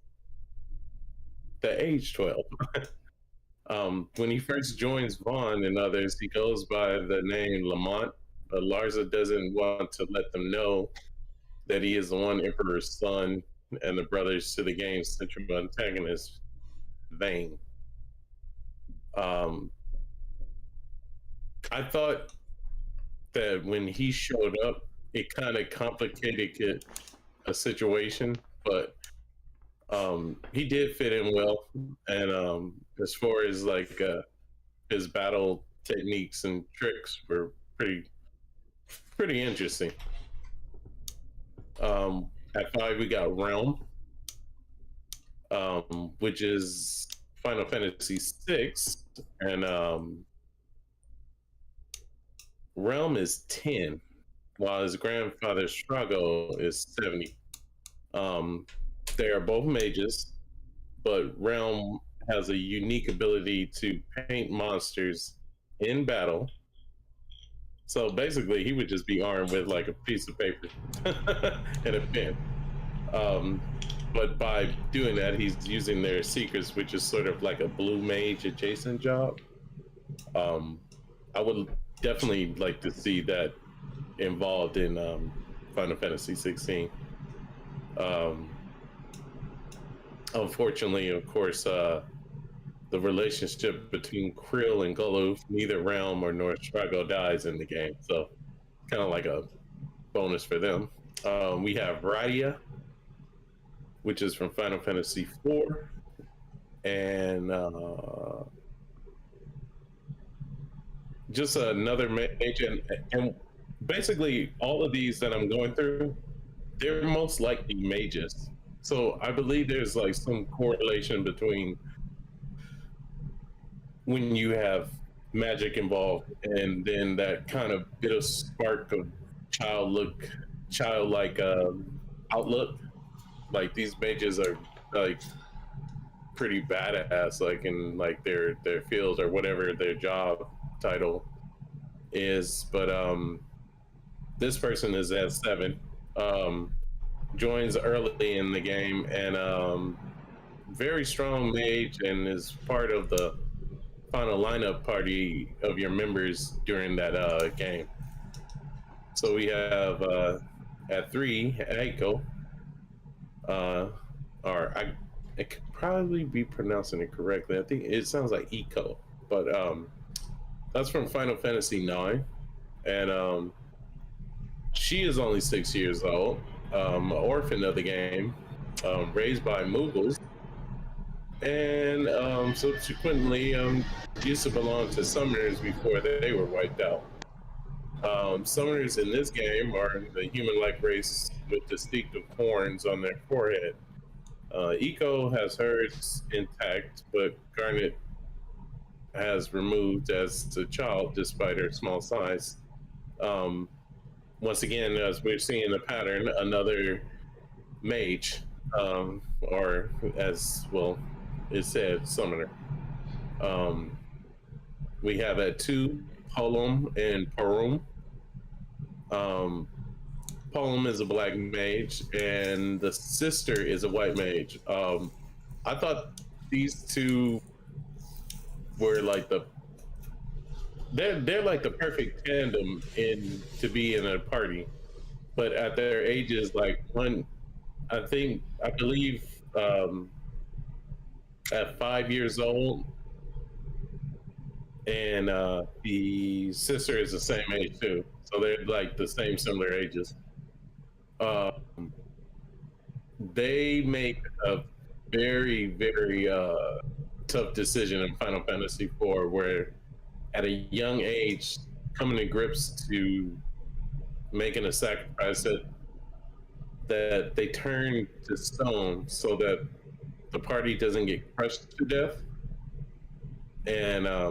the age 12. When he first joins Vaughn and others, he goes by the name Lamont, but Larza doesn't want to let them know that he is the one Emperor's son and the brothers to the game's central antagonist, Vane. I thought that when he showed up, it kind of complicated a situation, but he did fit in well. And as far as like his battle techniques and tricks were pretty interesting. At 5 we got Realm, which is Final Fantasy 6, and Realm is 10, while his grandfather Strago is 70. They are both mages, but Realm has a unique ability to paint monsters in battle. So basically, he would just be armed with like a piece of paper and a pen. But by doing that, he's using their secrets, which is sort of like a blue mage adjacent job. I would definitely like to see that involved in Final Fantasy 16. Unfortunately, of course, the relationship between Krill and Goluf, neither Realm or nor Strago dies in the game, so kind of like a bonus for them. We have Radia, which is from Final Fantasy 4, and just another mage, and basically all of these that I'm going through, they're most likely mages. So I believe there's like some correlation between when you have magic involved and then that kind of bit of spark of childlike outlook. Like these mages are like pretty badass, like in like their fields or whatever their job title is. But this person is at 7. Joins early in the game and very strong mage and is part of the final lineup party of your members during that game. So we have at 3 Eiko, or I could probably be pronouncing it correctly. I think it sounds like Eco, but that's from Final Fantasy 9, and she is only 6 years old. An orphan of the game, raised by Mughals, and subsequently used to belong to summoners before they were wiped out. Summoners in this game are the human-like race with distinctive horns on their forehead. Eco has hers intact, but Garnet has removed as a child despite her small size. Once again, as we're seeing a pattern, another mage, or as well it said, summoner. We have at 2 Polum and Parum. Polum is a black mage, and the sister is a white mage. I thought these two were like they're like the perfect tandem to be in a party, but at their ages, like one, I believe at 5 years old, and the sister is the same age too, so they're like the same similar ages. they make a very, very tough decision in Final Fantasy IV, where at a young age, coming to grips to making a sacrifice that they turn to stone so that the party doesn't get crushed to death. And I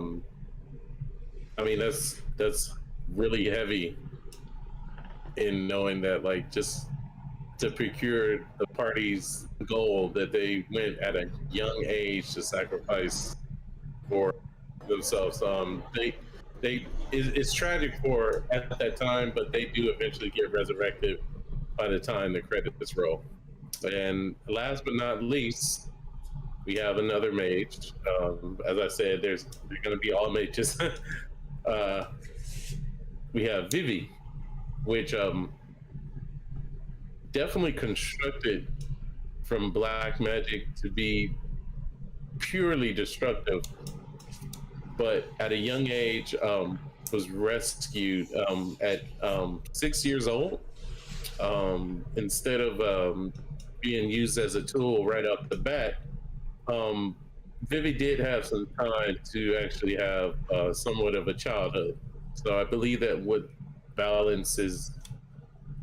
mean, that's really heavy in knowing that, like, just to procure the party's goal, that they went at a young age to sacrifice for themselves. It's tragic for at that time, but they do eventually get resurrected by the time the credits roll. And last but not least, we have another mage. As I said, they're going to be all mages. We have Vivi, which definitely constructed from black magic to be purely destructive, but at a young age was rescued at 6 years old. Instead of being used as a tool right off the bat, Vivi did have some time to actually have somewhat of a childhood. So I believe that what balances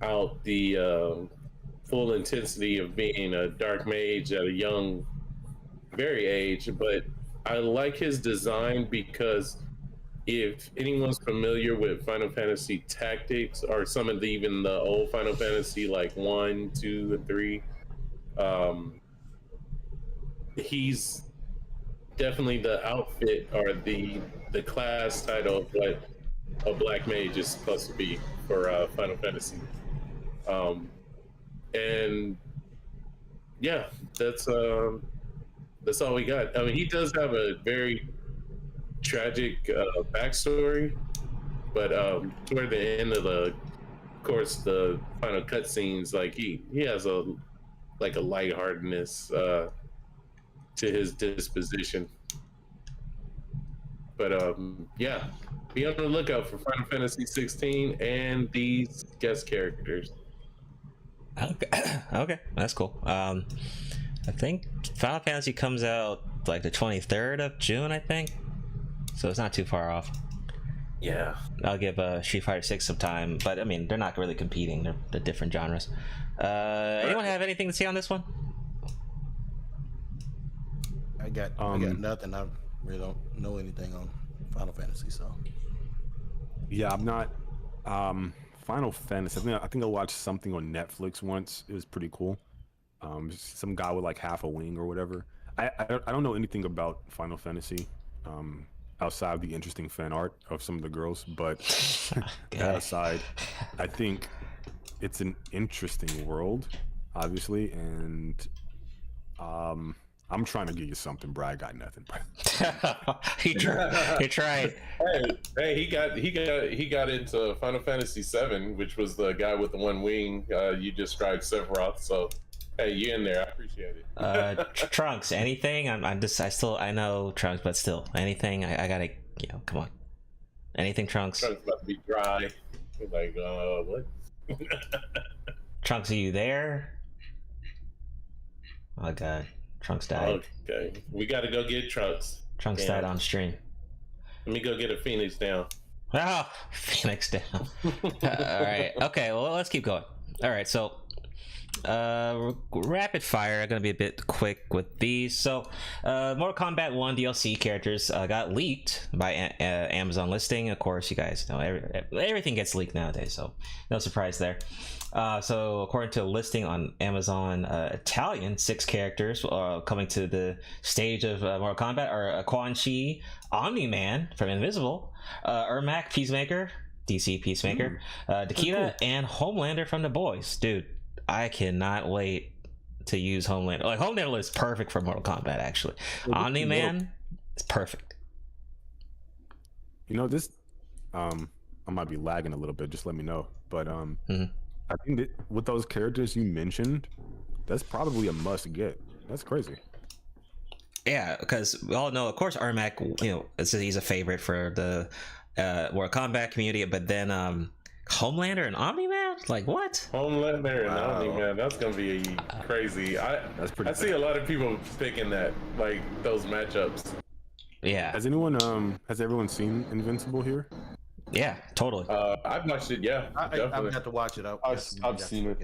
out the full intensity of being a dark mage at a young, very age. But I like his design because if anyone's familiar with Final Fantasy Tactics or some of even the old Final Fantasy, like 1, 2, and 3, he's definitely the outfit or the class title of what a black mage is supposed to be for Final Fantasy. And yeah, that's all we got. I mean, he does have a very tragic backstory, but toward the end of the course, the final cutscenes, like he has a lightheartedness to his disposition. But yeah, be on the lookout for Final Fantasy 16 and these guest characters. Okay, that's cool. I think Final Fantasy comes out like the 23rd of June, I think. So it's not too far off. Yeah. I'll give Street Fighter 6 some time, but I mean, they're not really competing. They're different genres. Anyone have anything to say on this one? I got nothing. I really don't know anything on Final Fantasy, so. Yeah, I'm not. Final Fantasy. I think I watched something on Netflix once. It was pretty cool. Some guy with like half a wing or whatever. I don't know anything about Final Fantasy, outside of the interesting fan art of some of the girls. But that aside, I think it's an interesting world, obviously, and I'm trying to give you something, bro. I got nothing, bro. He tried. Hey, he got into Final Fantasy VII, which was the guy with the one wing. You described Sephiroth, so hey, you in there? I appreciate it. Trunks, anything? I know Trunks, but still, anything? I gotta, come on. Anything, Trunks? Trunks about to be dry. Like, what? Trunks, are you there? Oh god. Trunks died. Okay, we gotta go get Trunks. Trunks died on stream. Let me go get a Phoenix down. Oh, Phoenix down. All right. Okay. Well, let's keep going. All right. So, rapid fire. I'm gonna be a bit quick with these. So, Mortal Kombat 1 DLC characters got leaked by Amazon listing. Of course, you guys know everything gets leaked nowadays, so no surprise there. So according to a listing on Amazon Italian, 6 characters coming to the stage of Mortal Kombat are Quan Chi, Omni-Man from Invisible, Ermac Peacemaker, DC Peacemaker, Nikita, and Homelander from The Boys. Dude, I cannot wait to use Homelander. Like, Homelander is perfect for Mortal Kombat, actually. Omni-Man is perfect. You know, this I might be lagging a little bit, just let me know. But I think that with those characters you mentioned, that's probably a must get. That's crazy. Yeah, because we all know, of course, Ermac, he's a favorite for the Mortal Kombat community, but then Homelander and Omni-Man? out? Like what? Homelander and Omni, man, that's gonna be crazy. I see a lot of people picking that, like those matchups. Yeah. Has everyone seen Invincible here? Yeah, totally. I've watched it. Yeah, I've got to watch it. I've seen it.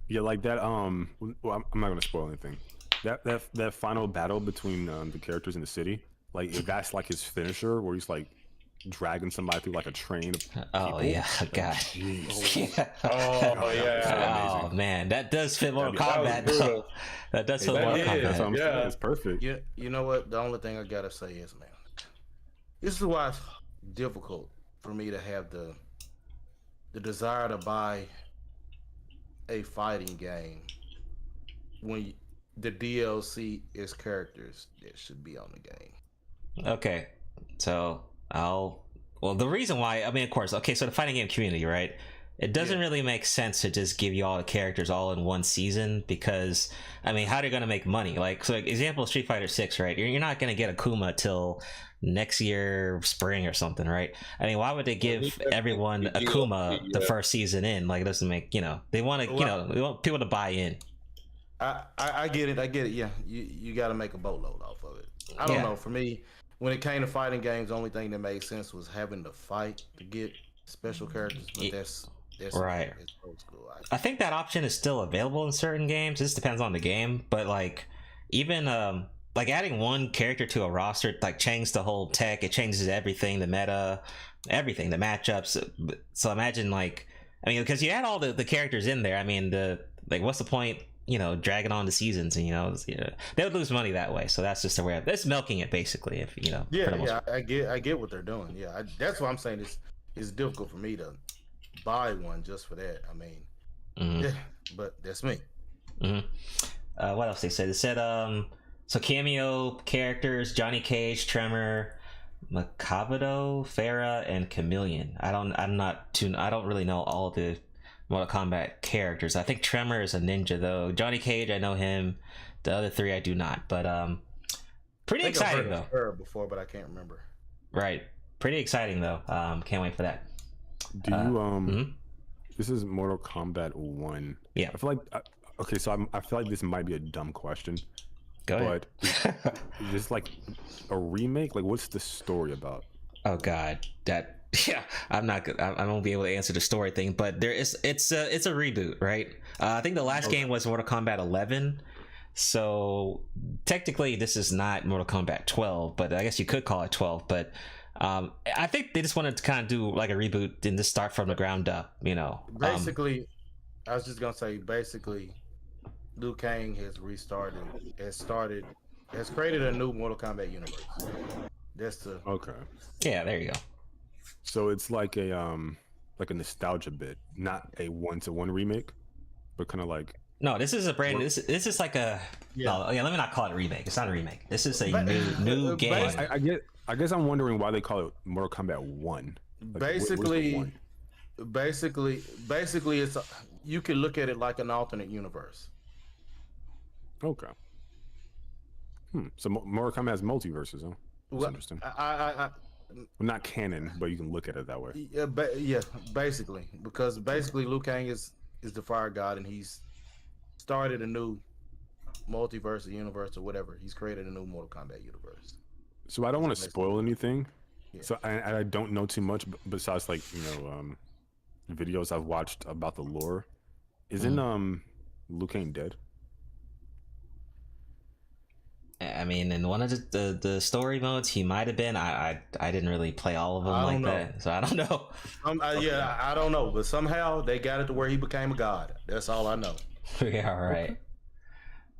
Yeah, like that. Well, I'm not gonna spoil anything. That final battle between the characters in the city, like if that's like his finisher, where he's like dragging somebody through like a train of people. Oh yeah, God. Yeah. Oh yeah. Oh man, that does fit Mortal Kombat. Though. That does fit Mortal Kombat. Yeah, it's perfect. Yeah, you know what? The only thing I gotta say is, man, this is why it's difficult for me to have the desire to buy a fighting game when the DLC is characters that should be on the game. Okay, so the reason why, I mean, of course, okay, so the fighting game community, right? It doesn't really make sense to just give you all the characters all in one season because, I mean, how are they going to make money? Like, so example, Street Fighter 6, right? You're not going to get Akuma till next year spring or something, right? I mean, why would they give everyone Akuma the first season in? Like, it doesn't make, they want to, they want people to buy in. I get it. Yeah, you got to make a boatload off of it. I don't know. For me, when it came to fighting games, the only thing that made sense was having to fight to get special characters. But that's right. It's old school. I think that option is still available in certain games. This depends on the game, but like even like adding one character to a roster like changed the whole tech. It changes everything, the meta, everything, the matchups. So imagine like, I mean, because you add all the characters in there. I mean, what's the point? Dragging on the seasons, and they would lose money that way. So that's just the way. That's milking it basically. If Yeah, I get what they're doing. Yeah, that's what I'm saying. It's difficult for me to buy one just for that. I mean, yeah, but that's me. What else they said? They said so cameo characters: Johnny Cage, Tremor, Macabado, Farah, and Chameleon. I don't really know all the Mortal Kombat characters. I think Tremor is a ninja though. Johnny Cage, I know him. The other three I do not. But pretty exciting though. I've heard before, but I can't remember. Right. Pretty exciting though. Can't wait for that. Do you This is Mortal Kombat 1. Yeah. I feel like okay, so I feel like this might be a dumb question. Go ahead. But is this like a remake? Like, what's the story about? Oh God, yeah, I won't be able to answer the story thing, but it's a reboot, right? I think the last game was Mortal Kombat 11, so technically this is not Mortal Kombat 12, but I guess you could call it 12. But I think they just wanted to kind of do like a reboot and just start from the ground up, Basically, I was just gonna say, basically, Liu Kang has created a new Mortal Kombat universe. Okay. Yeah, there you go. So it's like a nostalgia bit, not a one-to-one remake, but kind of like. No, this is a brand. This is like a. Yeah. No, let me not call it a remake. It's not a remake. This is a new game. I guess I'm wondering why they call it Mortal Kombat 1. Like, basically, it's you can look at it like an alternate universe. Okay. So Mortal Kombat has multiverses, huh? That's interesting. Well, not canon, but you can look at it that way. Yeah, basically, because Liu Kang is the fire god, and he's started a new multiverse or universe or whatever. He's created a new Mortal Kombat universe. So I don't want to spoil anything. Yeah. So I don't know too much besides like videos I've watched about the lore. Isn't Liu Kang dead? I mean, in one of the story modes, he might have been. I didn't really play all of them that, so I don't know. Yeah, I don't know, but somehow they got it to where he became a god. That's all I know. Yeah, right.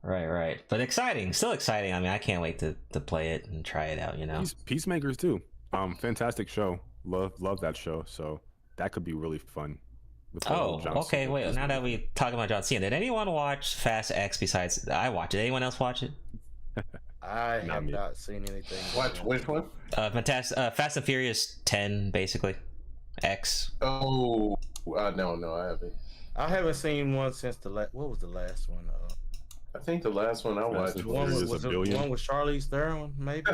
Right. But exciting, still exciting. I mean, I can't wait to play it and try it out. Peacemakers too. Fantastic show. Love that show. So that could be really fun. Okay. Wait. Now that we talking about John Cena, did anyone watch Fast X besides I watched it? Anyone else watch it? I have not seen anything. Watch which one? Fast and Furious 10, basically. X. Oh, no, I haven't. I haven't seen one since what was the last one? I think the last one I watched one was with Charlize Theron, maybe.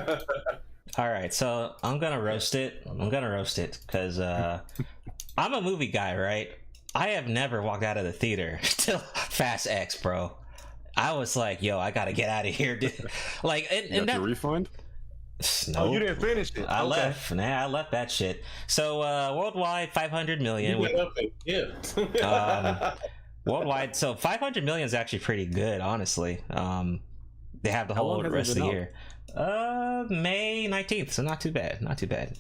All right, so I'm gonna roast it. because I'm a movie guy, right? I have never walked out of the theater till Fast X, bro. I was like, yo, I gotta get out of here, dude. Like, and that refund? No, oh, you didn't finish it. I left. Nah, I left that shit. So worldwide, 500 million. Worldwide, so 500 million is actually pretty good, honestly. They have the whole rest of the year. May 19th, so not too bad. Not too bad.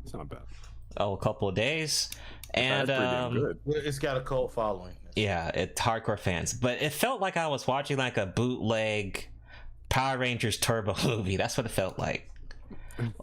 It's not bad. Oh, a couple of days, and it's got a cult following. Yeah, it's hardcore fans. But it felt like I was watching like a bootleg Power Rangers Turbo movie. That's what it felt like.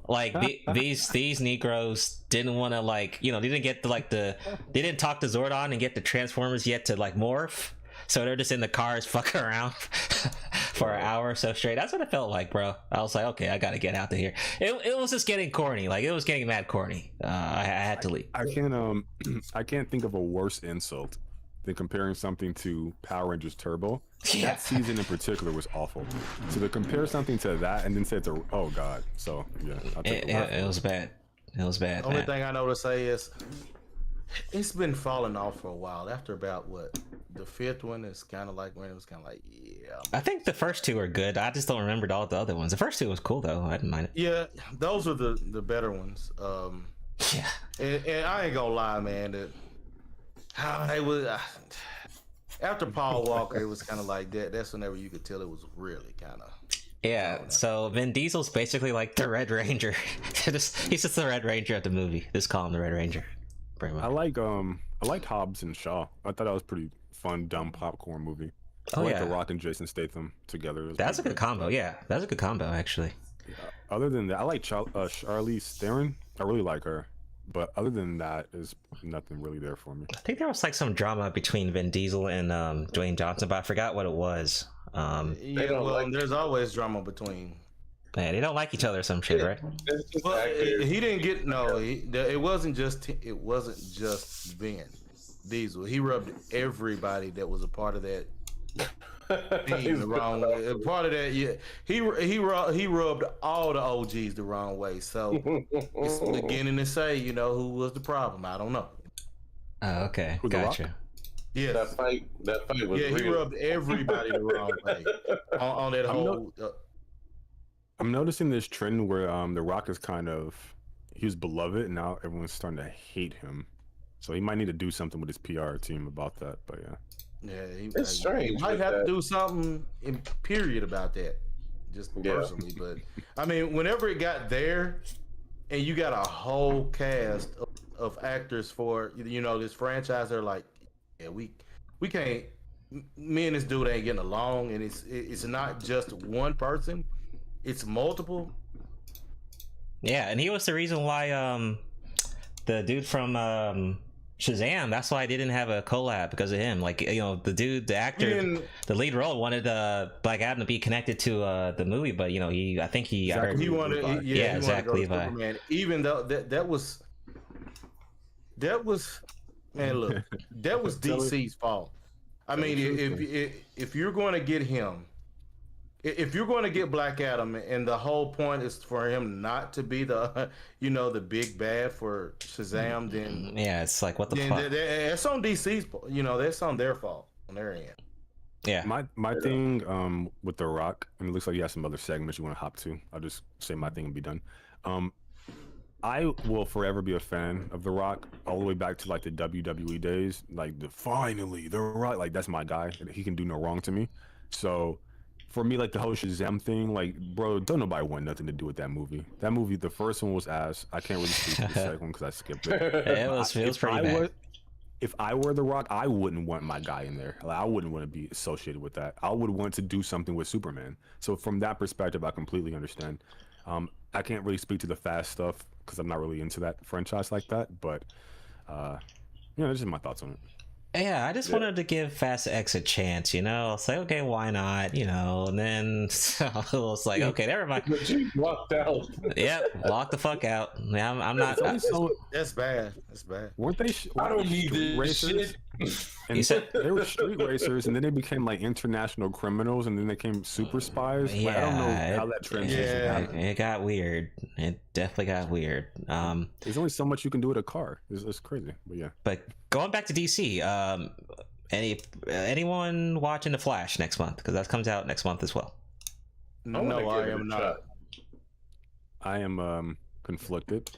Like these Negroes didn't want to, like, you know, they didn't get to like they didn't talk to Zordon and get the Transformers yet to like morph. So they're just in the cars fucking around for an hour or so straight. That's what it felt like, bro. I was like, okay, I gotta get out of here. It was just getting corny. Like, it was getting mad corny. I had to leave. I can't think of a worse insult than comparing something to Power Rangers Turbo. Yeah. That season in particular was awful. So to compare something to that and then say it's oh god. So yeah, it was bad. It was bad. Only thing I know to say is it's been falling off for a while. After about the fifth one is kind of like when it was kind of like, yeah. I think the first two are good. I just don't remember all the other ones. The first two was cool though. I didn't mind it. Yeah, those are the better ones. Yeah. And I ain't gonna lie, man. It was after Paul Walker, it was kind of like that. That's whenever you could tell it was really kind of. Yeah, so Vin Diesel's basically like the Red Ranger. He's just the Red Ranger of the movie. Just call him the Red Ranger. Pretty much. I liked Hobbs and Shaw. I thought that was pretty fun, dumb popcorn movie. Oh, I like yeah. The Rock and Jason Statham together. That's a good combo. Yeah, that's a good combo actually. Yeah. Other than that, I like Charlize Theron. I really like her. But other than that, there's nothing really there for me. I think there was like some drama between Vin Diesel and Dwayne Johnson, but I forgot what it was. There's always drama between. Man, they don't like each other or some shit, right? Well, he didn't get it wasn't just Vin Diesel. He rubbed everybody that was a part of that team the wrong way. Part of that, yeah. He rubbed all the OGs the wrong way. So it's beginning to say, you know, who was the problem. I don't know. Oh, okay, gotcha. Yeah, that fight was real. He rubbed everybody the wrong way on that whole. I'm noticing this trend where The Rock is he was beloved, and now everyone's starting to hate him. So he might need to do something with his PR team about that. But yeah. Yeah, it's strange. He might have to do something in period about that, just personally. But I mean, whenever it got there, and you got a whole cast of actors for this franchise, they're like, yeah, we can't. Me and this dude ain't getting along, and it's not just one person. It's multiple. Yeah, and he was the reason why the dude from Shazam, that's why I didn't have a collab, because of him. Like, you know, the actor, the lead role wanted Black Adam to be connected to the movie, but you know, I think he wanted Zach Levi. Even though that was man, look, that was DC's fault. I mean, if you're going to get him. If you're going to get Black Adam, and the whole point is for him not to be the big bad for Shazam, then yeah, it's like, what the fuck? That's on DC's, that's on their fault on their end. Yeah, my thing with The Rock, and it looks like you have some other segments you want to hop to. I'll just say my thing and be done. I will forever be a fan of The Rock, all the way back to like the WWE days. Like, finally The Rock, like, that's my guy. He can do no wrong to me. So for me, like, the whole Shazam thing, like, bro, don't nobody want nothing to do with that movie. That movie, the first one was ass. I can't really speak to the second one because I skipped it. It was pretty bad. If I were The Rock, I wouldn't want my guy in there. Like, I wouldn't want to be associated with that. I would want to do something with Superman. So from that perspective, I completely understand. I can't really speak to the Fast stuff because I'm not really into that franchise like that. But, that's just my thoughts on it. Yeah, I just wanted to give Fast X a chance, Say, okay, why not, And then I was like, okay, never mind. But you walked out. Yep, walk the fuck out. I'm not. That's bad. That's bad. Weren't they? I don't need this shit. And they were street racers, and then they became like international criminals, and then they became super spies. Yeah, I don't know how that transitioned. It got weird. It definitely got weird. There's only so much you can do with a car. It's crazy, but yeah. But going back to DC, anyone watching The Flash next month? Because that comes out next month as well. No, I am not. I am conflicted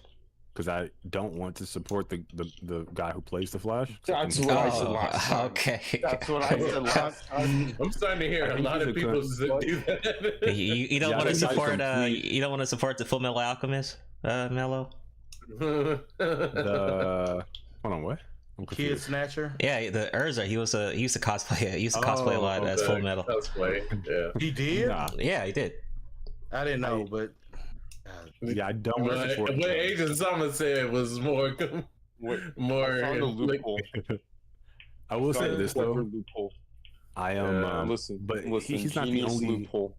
because I don't want to support the guy who plays the Flash. That's what I said last time. Okay. That's what I said last time. I'm starting to hear a lot of people do that. You don't want to support you don't want to support the Full Metal Alchemist, Mello? Hold on, what? Kid Snatcher. Yeah, the Urza. He used to cosplay. He used to cosplay a lot as Full Metal. Cosplay. Yeah. He did. Yeah, he did. I didn't know, but yeah, I don't want to support. What Agent Summer said was more. I will say this though. Loophole. I am. But he's not the only loophole.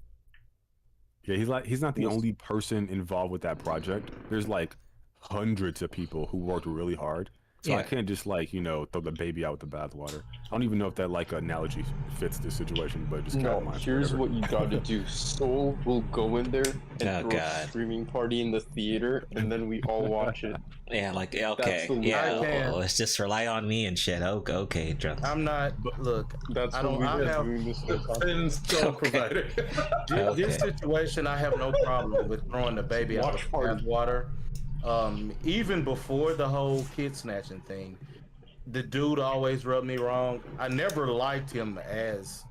Yeah, he's not the only person involved with that project. There's like hundreds of people who worked really hard. So I can't just like, throw the baby out with the bathwater. I don't even know if that like analogy fits this situation, but just here's what you gotta do. Soul will go in there and throw a streaming party in the theater, and then we all watch it. Yeah, like okay, let's just rely on me and shit. Okay, drunk. I'm not. Look, that's I don't. I have SoulProvider. This situation, I have no problem with throwing the baby out of the water. Even before the whole kid snatching thing, the dude always rubbed me wrong. I never liked him as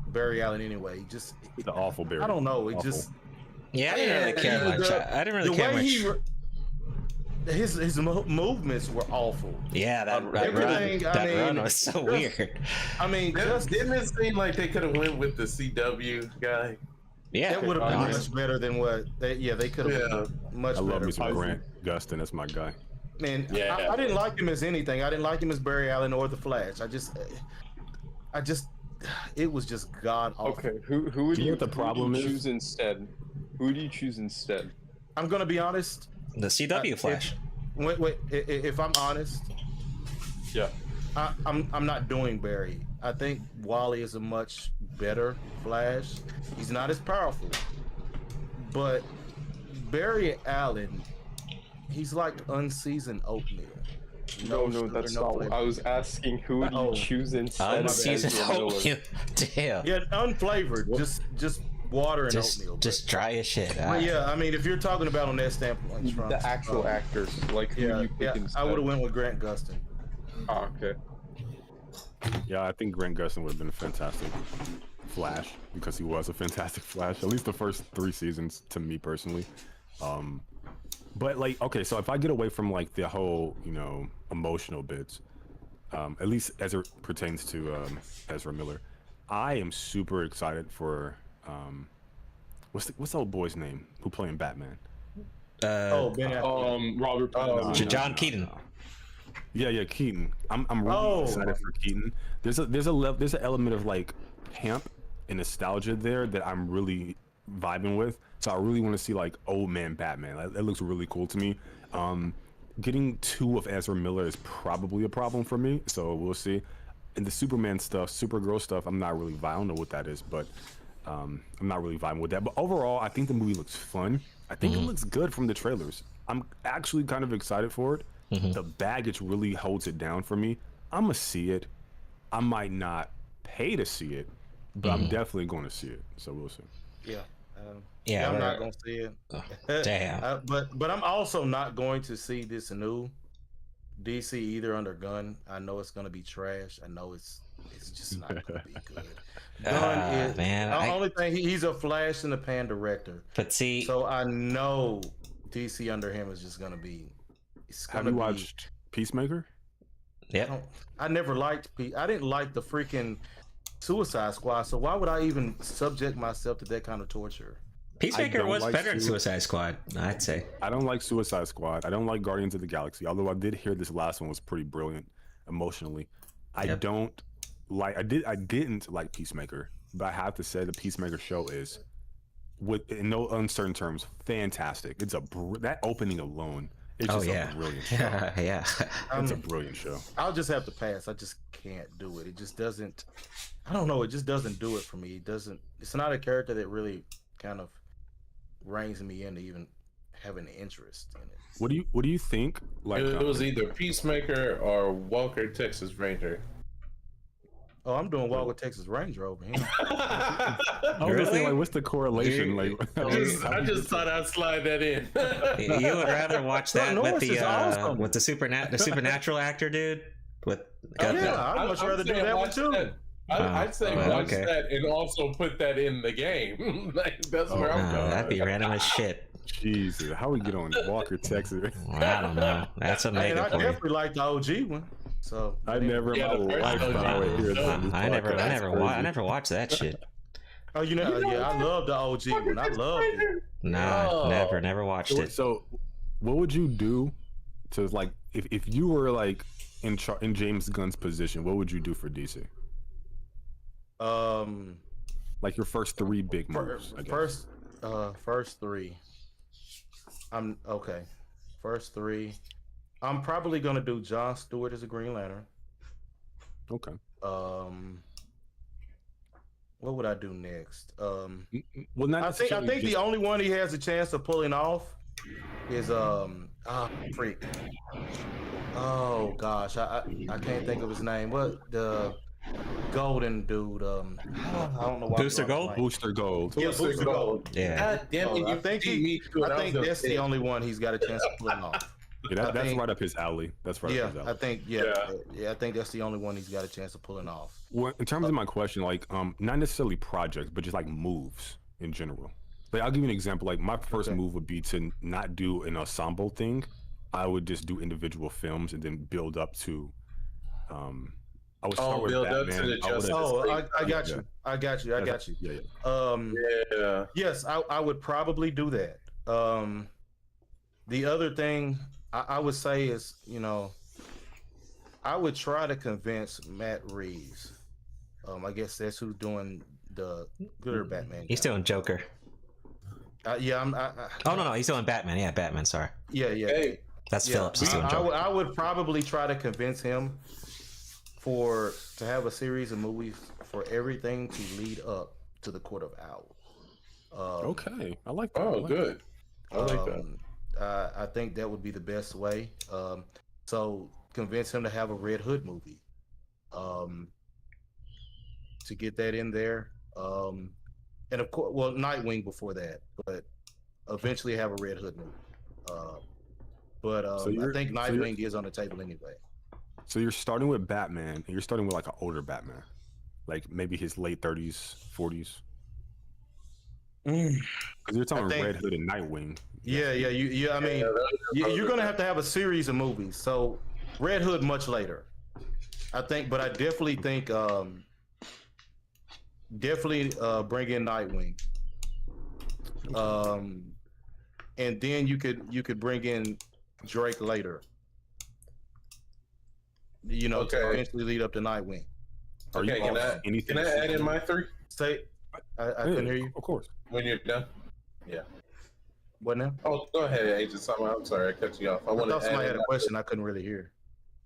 Barry Allen anyway. Just the awful Barry. I don't know. It awful. just I didn't really care much. I didn't really care much. His movements were awful. Yeah, that run was so weird. I mean, didn't it seem like they could have went with the CW guy? Yeah, that would have been much better than what. They could have been much better. I love me some Grant Gustin. That's my guy. Man, I didn't like him as anything. I didn't like him as Barry Allen or the Flash. I just, it was just god awful. Okay, who would you choose instead? Who do you choose instead? I'm gonna be honest. The CW Flash. If I'm honest, yeah, I'm not doing Barry. I think Wally is a much better Flash. He's not as powerful, but Barry Allen, he's like unseasoned oatmeal. No, that's not what I was asking. Who would you choose instead? Unseasoned oatmeal. Damn. Yeah, unflavored. Just water and oatmeal. Just dry as shit. Well, yeah, I mean, if you're talking about on that standpoint, the actual actors, like who you pick instead? I would have went with Grant Gustin. Oh, okay. Yeah, I think Grant Gustin would have been a fantastic Flash because he was a fantastic Flash. At least the first 3 seasons, to me personally. But like, okay, so if I get away from like the whole, emotional bits, at least as it pertains to Ezra Miller, I am super excited for what's the old boy's name who playing Batman? Robert. John Keaton. Yeah, Keaton. I'm really excited for Keaton. There's an element of like camp and nostalgia there that I'm really vibing with. So I really want to see like old man Batman. That looks really cool to me. Getting 2 of Ezra Miller is probably a problem for me. So we'll see. And the Superman stuff, Supergirl stuff, I don't know what that is, but I'm not really vibing with that. But overall, I think the movie looks fun. I think it looks good from the trailers. I'm actually kind of excited for it. The baggage really holds it down for me. I'm gonna see it. I might not pay to see it, but I'm definitely going to see it. So we'll see. Yeah. I'm not gonna see it. Damn. But I'm also not going to see this new DC either under Gunn. I know it's gonna be trash. I know it's just not gonna be good. Gunn is the only thing. He's a flash in the pan director. But see, so I know DC under him is just gonna be. Have you watched Peacemaker? Yeah. I never liked I didn't like the freaking Suicide Squad, so why would I even subject myself to that kind of torture? Peacemaker was better than Suicide Squad, I'd say. I don't like Suicide Squad. I don't like Guardians of the Galaxy, although I did hear this last one was pretty brilliant emotionally. I didn't like Peacemaker, but I have to say the Peacemaker show is, in no uncertain terms, fantastic. It's that opening alone It's just a brilliant show. Yeah. It's a brilliant show. I'll just have to pass. I just can't do it. It just doesn't. I don't know. It just doesn't do it for me. It doesn't. It's not a character that really kind of reins me in to even have an interest in it. What do you think? Like it was either Peacemaker or Walker Texas Ranger. Oh, I'm doing Walker Texas Ranger over here. Really? Like, what's the correlation? Like, I just thought I'd slide that in. You would rather watch that with the supernatural actor, dude? I'd much rather do that one too. I'd say watch that and also put that in the game. Like, that's where I'm going. That'd be random as shit. Jesus, how we get on Walker Texas? I don't know. That's a mega. I definitely like the OG one. So I never in my life thought I would hear that. I never watched that shit. Oh, I love the OG one. I loved it. Nah, never watched it. So, what would you do to like if you were like in James Gunn's position? What would you do for DC? Like your first 3 big moves. I guess. First 3. I'm okay. First 3. I'm probably gonna do Jon Stewart as a Green Lantern. Okay. What would I do next? Well, not I think the only one he has a chance of pulling off is freak. Oh gosh, I can't think of his name. What the golden dude? I don't know why. Booster Gold. Booster Gold. Yeah, Booster Gold. Yeah. God damn it! I think that's the only one he's got a chance of pulling off. Yeah, that's right up his alley. That's right up his alley. I think that's the only one he's got a chance of pulling off. Well, in terms of my question, like not necessarily projects, but just like moves in general. Like I'll give you an example. Like my first move would be to not do an ensemble thing. I would just do individual films and then build up to. I would start with Batman. I got you. I got you. Yeah. Yes, I would probably do that. The other thing I would say is, I would try to convince Matt Reeves. I guess that's who's doing the gooder Batman. He's doing Joker. No, he's doing Batman. Yeah, Batman. Sorry. Yeah. Hey, that's Phillips. He's doing Joker. I would probably try to convince him to have a series of movies for everything to lead up to the Court of Owls. Okay, I like that. Oh, good. I like that. I think that would be the best way. So convince him to have a Red Hood movie, to get that in there. And of course, Nightwing before that, but eventually have a Red Hood movie. I think Nightwing is on the table anyway. So you're starting with Batman, and you're starting with like an older Batman, like maybe his late 30s, 40s. Because you're talking Red Hood and Nightwing. Yeah. I mean, you're gonna have to have a series of movies. So Red Hood much later, I think. But I definitely think, bring in Nightwing. And then you could bring in Drake later. To eventually lead up to Nightwing. Okay, can I add in my 3? Say, I couldn't hear you. Of course. When you're done. Yeah. What now? Oh, go ahead, Agent. I'm sorry, I cut you off. I thought somebody had a question. I couldn't really hear.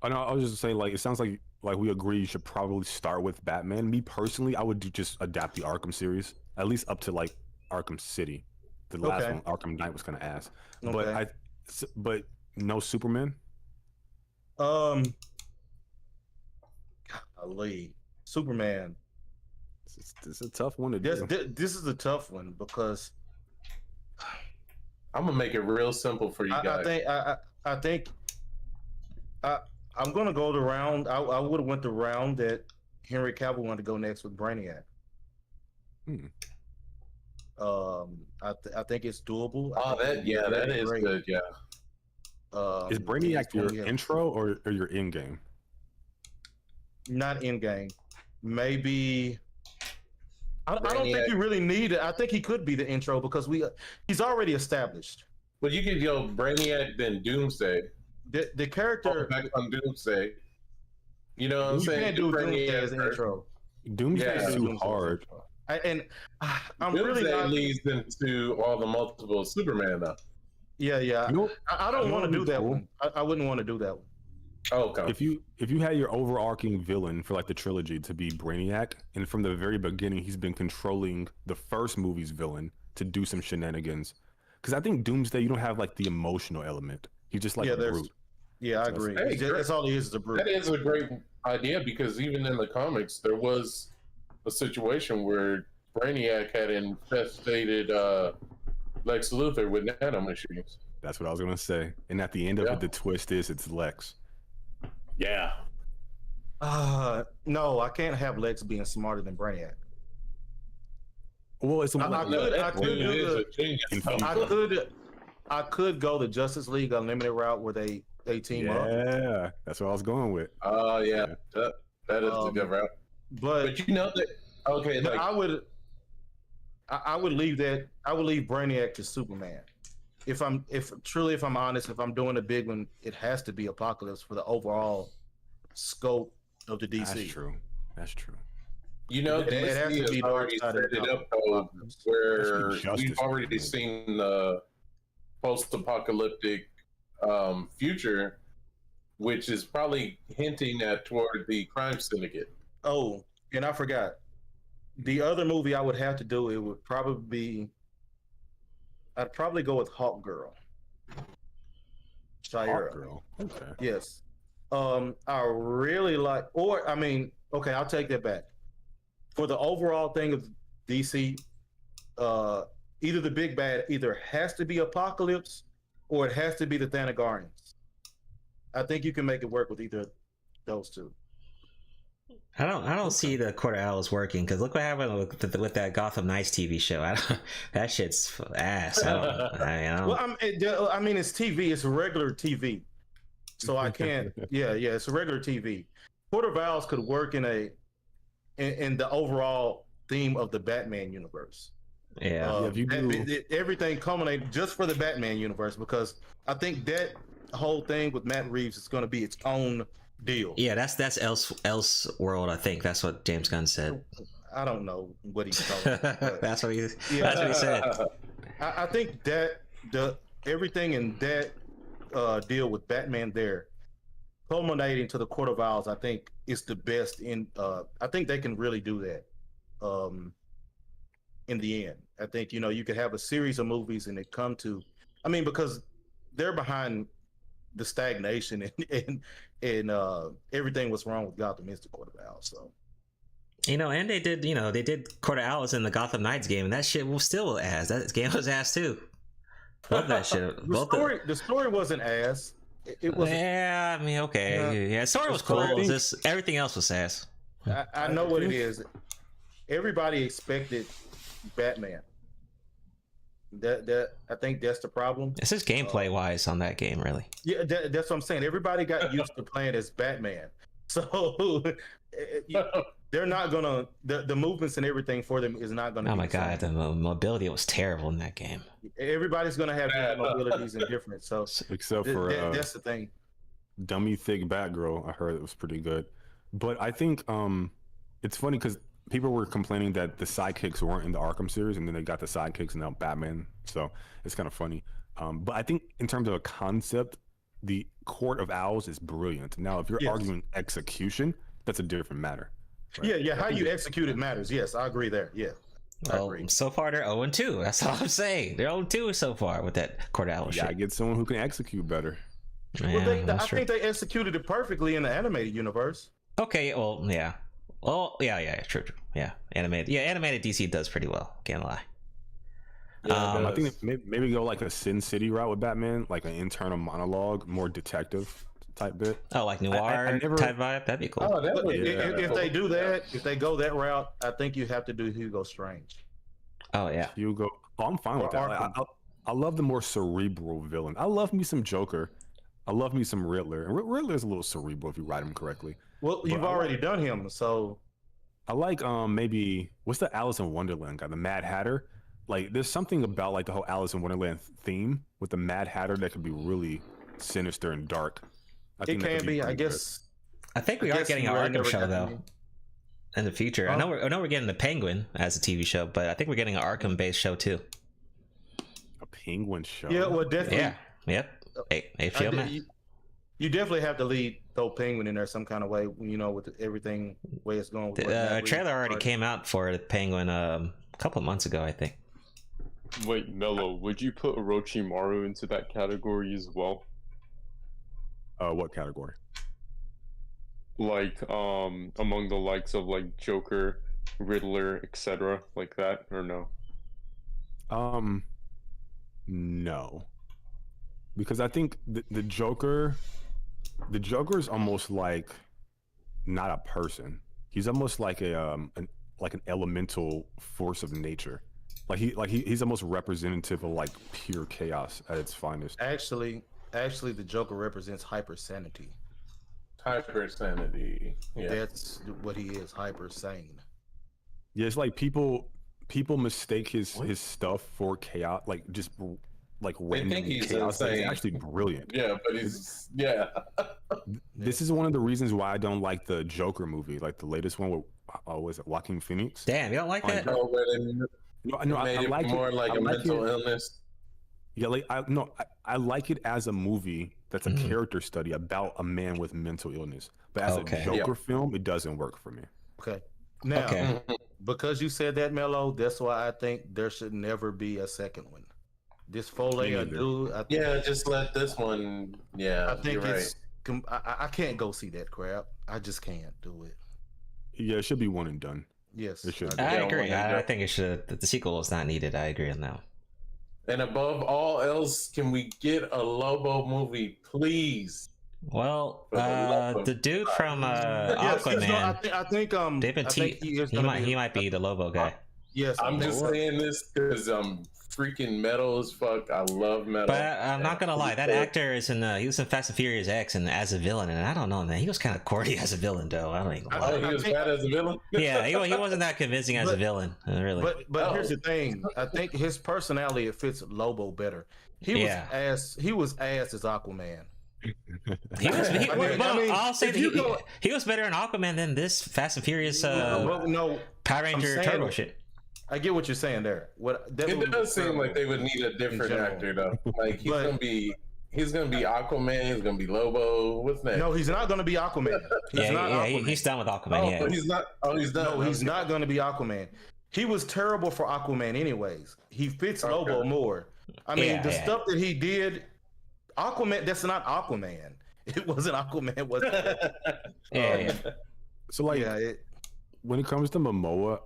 I know. I was just saying, like, it sounds like we agree you should probably start with Batman. Me personally, I would just adapt the Arkham series, at least up to like Arkham City. The last one, Arkham Knight, was kind of ass. Okay. But no Superman. Golly, Superman. It's a tough one to do. This is a tough one because I'm gonna make it real simple for you guys. I think I'm gonna go the round. I would have went the round that Henry Cavill wanted to go next with Brainiac. I think it's doable. That is great. Good. Yeah. Is Brainiac your intro or your in game? Not in game. Maybe. I don't think you really need it. I think he could be the intro because he's already established. But you could go Brainiac then Doomsday. The character back on Doomsday. You know what I'm saying? You can't do Doomsday as an intro. Doomsday is too hard. I'm Doomsday really not leads into all the multiple Superman though. Yeah. You know, I don't want to do that cool? one. I wouldn't want to do that one. Oh, okay. If you had your overarching villain for like the trilogy to be Brainiac, and from the very beginning he's been controlling the first movie's villain to do some shenanigans, because I think Doomsday, you don't have like the emotional element. He's just like a brute. Yeah, I agree. Hey, That's all he is a brute. That is a great idea because even in the comics, there was a situation where Brainiac had infested Lex Luthor with nanomachines. That's what I was gonna say. And at the end of it, the twist is it's Lex. Yeah. No, I can't have Lex being smarter than Brainiac. Well, it's I could go the Justice League Unlimited route where they team up. Yeah, that's what I was going with. Oh yeah, that is a good route. But you know that okay, but like, I would leave that. I would leave Brainiac to Superman. If I'm honest, if I'm doing a big one, it has to be Apocalypse for the overall scope of the DC. That's true. You know, it has to be already set it up though, where we've already seen the post-apocalyptic future, which is probably hinting at toward the crime syndicate. Oh, and I forgot. The other movie I would have to do, it would probably be, I'd probably go with Hawk Girl. Shira. Hawk Girl. Okay. Yes. I really like, or I mean, okay, I'll take that back. For the overall thing of DC, either the big bad either has to be Apocalypse or it has to be the Thanagarians. I think you can make it work with either of those two. I don't see the Court of Owls working, because look what happened with that Gotham Knights TV show. That shit's ass. Well, I mean, it's TV. It's regular TV, so I can't. Yeah, it's a regular TV. Court of Owls could work in the overall theme of the Batman universe. Yeah, if you do... everything culminated just for the Batman universe, because I think that whole thing with Matt Reeves is going to be its own deal. Yeah, that's Elseworld. I think that's what James Gunn said. I don't know what he's talking about. That's what he said. I think that everything in that deal with Batman there, culminating to the Court of Owls, I think is the best. I think they can really do that. In the end, I think you could have a series of movies and it come to, I mean, because they're behind the stagnation and everything was wrong with Gotham is the Court of Owls. So, and they did Court of Owls in the Gotham Knights game, and that shit was still ass. That game was ass too. Love that shit. The story wasn't ass. It was. Yeah, I mean, okay. Yeah, the story was cool. It was just, everything else was ass. I know what it is. Everybody expected Batman. That I think that's the problem. It's just gameplay wise on that game, really. Yeah, that's what I'm saying. Everybody got used to playing as Batman, so they're not gonna the movements and everything for them is not gonna. Oh my god, the mobility was terrible in that game. Everybody's gonna have different mobilities and different. So except for that's the thing. Dummy thick Batgirl, I heard it was pretty good, but I think it's funny because people were complaining that the sidekicks weren't in the Arkham series, and then they got the sidekicks and now Batman. So it's kind of funny. But I think in terms of a concept, the Court of Owls is brilliant. Now, if you're arguing execution, that's a different matter. Right? Yeah. How you execute it matters. Yes, I agree there. Yeah. Well, so far they're 0-2. That's all I'm saying. They're 0-2 so far with that Court of Owls. Yeah, I get someone who can execute better. Yeah, I think they executed it perfectly in the animated universe. Okay. Well, yeah. Oh, yeah, true. Yeah, animated DC does pretty well. Can't lie. Yeah, I think maybe go like a Sin City route with Batman, like an internal monologue, more detective type bit. Oh, like noir type vibe. That'd be cool. Oh, if they do that, if they go that route, I think you have to do Hugo Strange. Oh yeah, Hugo. Oh, I'm fine with that. I love the more cerebral villain. I love me some Joker. I love me some Riddler. And Riddler's a little cerebral if you write him correctly. Well, you've already done him, so I like maybe what's the Alice in Wonderland guy, the Mad Hatter. Like, there's something about like the whole Alice in Wonderland theme with the Mad Hatter that could be really sinister and dark. It can be, I guess. I think we are getting an Arkham show though in the future. I know we're getting the Penguin as a TV show, but I think we're getting an Arkham based show too. A Penguin show. Yeah, well, definitely. Yeah. Yep. Hey, feel man. You definitely have to throw Penguin in there some kind of way, with everything way it's going. With The trailer already came out for the Penguin a couple of months ago, I think. Wait, Mello, would you put Orochimaru into that category as well? What category? Like, among the likes of like Joker, Riddler, etc., like that, or no? No, because I think the Joker is almost like not a person. He's almost like an elemental force of nature. He's almost representative of like pure chaos at its finest. Actually, the Joker represents hypersanity. Hypersanity. Yeah. That's what he is, hyper sane. Yeah, it's like people mistake his stuff for chaos, like just like they think he's chaos. insane. It's actually brilliant. Yeah, but he's This is one of the reasons why I don't like the Joker movie, like the latest one with was it Joaquin Phoenix? Damn, you don't like that? No, I like more it. like I a like mental it. illness. Yeah, I like it as a movie that's a character study about a man with mental illness. But as a Joker film, it doesn't work for me. Okay. Now, because you said that, Mello, that's why I think there should never be a second one. This Foley, I do. Just let this one. Yeah, I think you're it's. I can't go see that crap. I just can't do it. Yeah, it should be one and done. Yes, it should. I agree. I think it should. The sequel is not needed. I agree on that. And above all else, can we get a Lobo movie, please? Well, the dude from Aquaman, he might be the Lobo guy. Yes, I'm just saying this because I'm freaking metal as fuck. I love metal. But I'm not gonna lie, that actor is he was in Fast and Furious X and as a villain, and I don't know, man, he was kind of corny as a villain, though. I don't even. He was bad as a villain. Yeah, he wasn't that convincing as a villain, really. But here's the thing, I think his personality fits Lobo better. He was ass as Aquaman. I'll say he was better in Aquaman than this Fast and Furious Power Ranger Turbo shit. I get what you're saying there. It does seem like they would need a different actor though. Like he's gonna be Aquaman. He's gonna be Lobo. What's next? No, he's not gonna be Aquaman. He's done with Aquaman. But he's not. Oh, he's done. No, he's not gonna be Aquaman. He was terrible for Aquaman, anyways. He fits Lobo more. I mean, the stuff that he did, Aquaman. That's not Aquaman. It wasn't Aquaman. Was it? So like, when it comes to Momoa,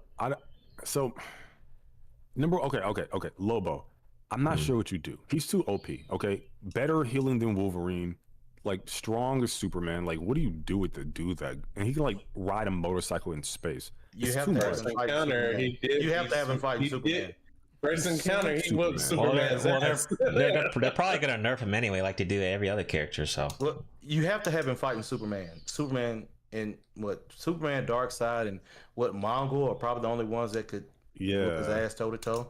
Lobo. I'm not sure what you do. He's too OP. Okay, better healing than Wolverine, like strong as Superman. Like, what do you do with the dude that? And he can like ride a motorcycle in space. You have to have him fight Superman. You have to have him fight Superman. First encounter, he whooped Superman's ass. They're probably gonna nerf him anyway, like they do every other character. So you have to have him fighting Superman. Superman, Darkseid, and Mongol are probably the only ones that could whoop his ass toe to toe.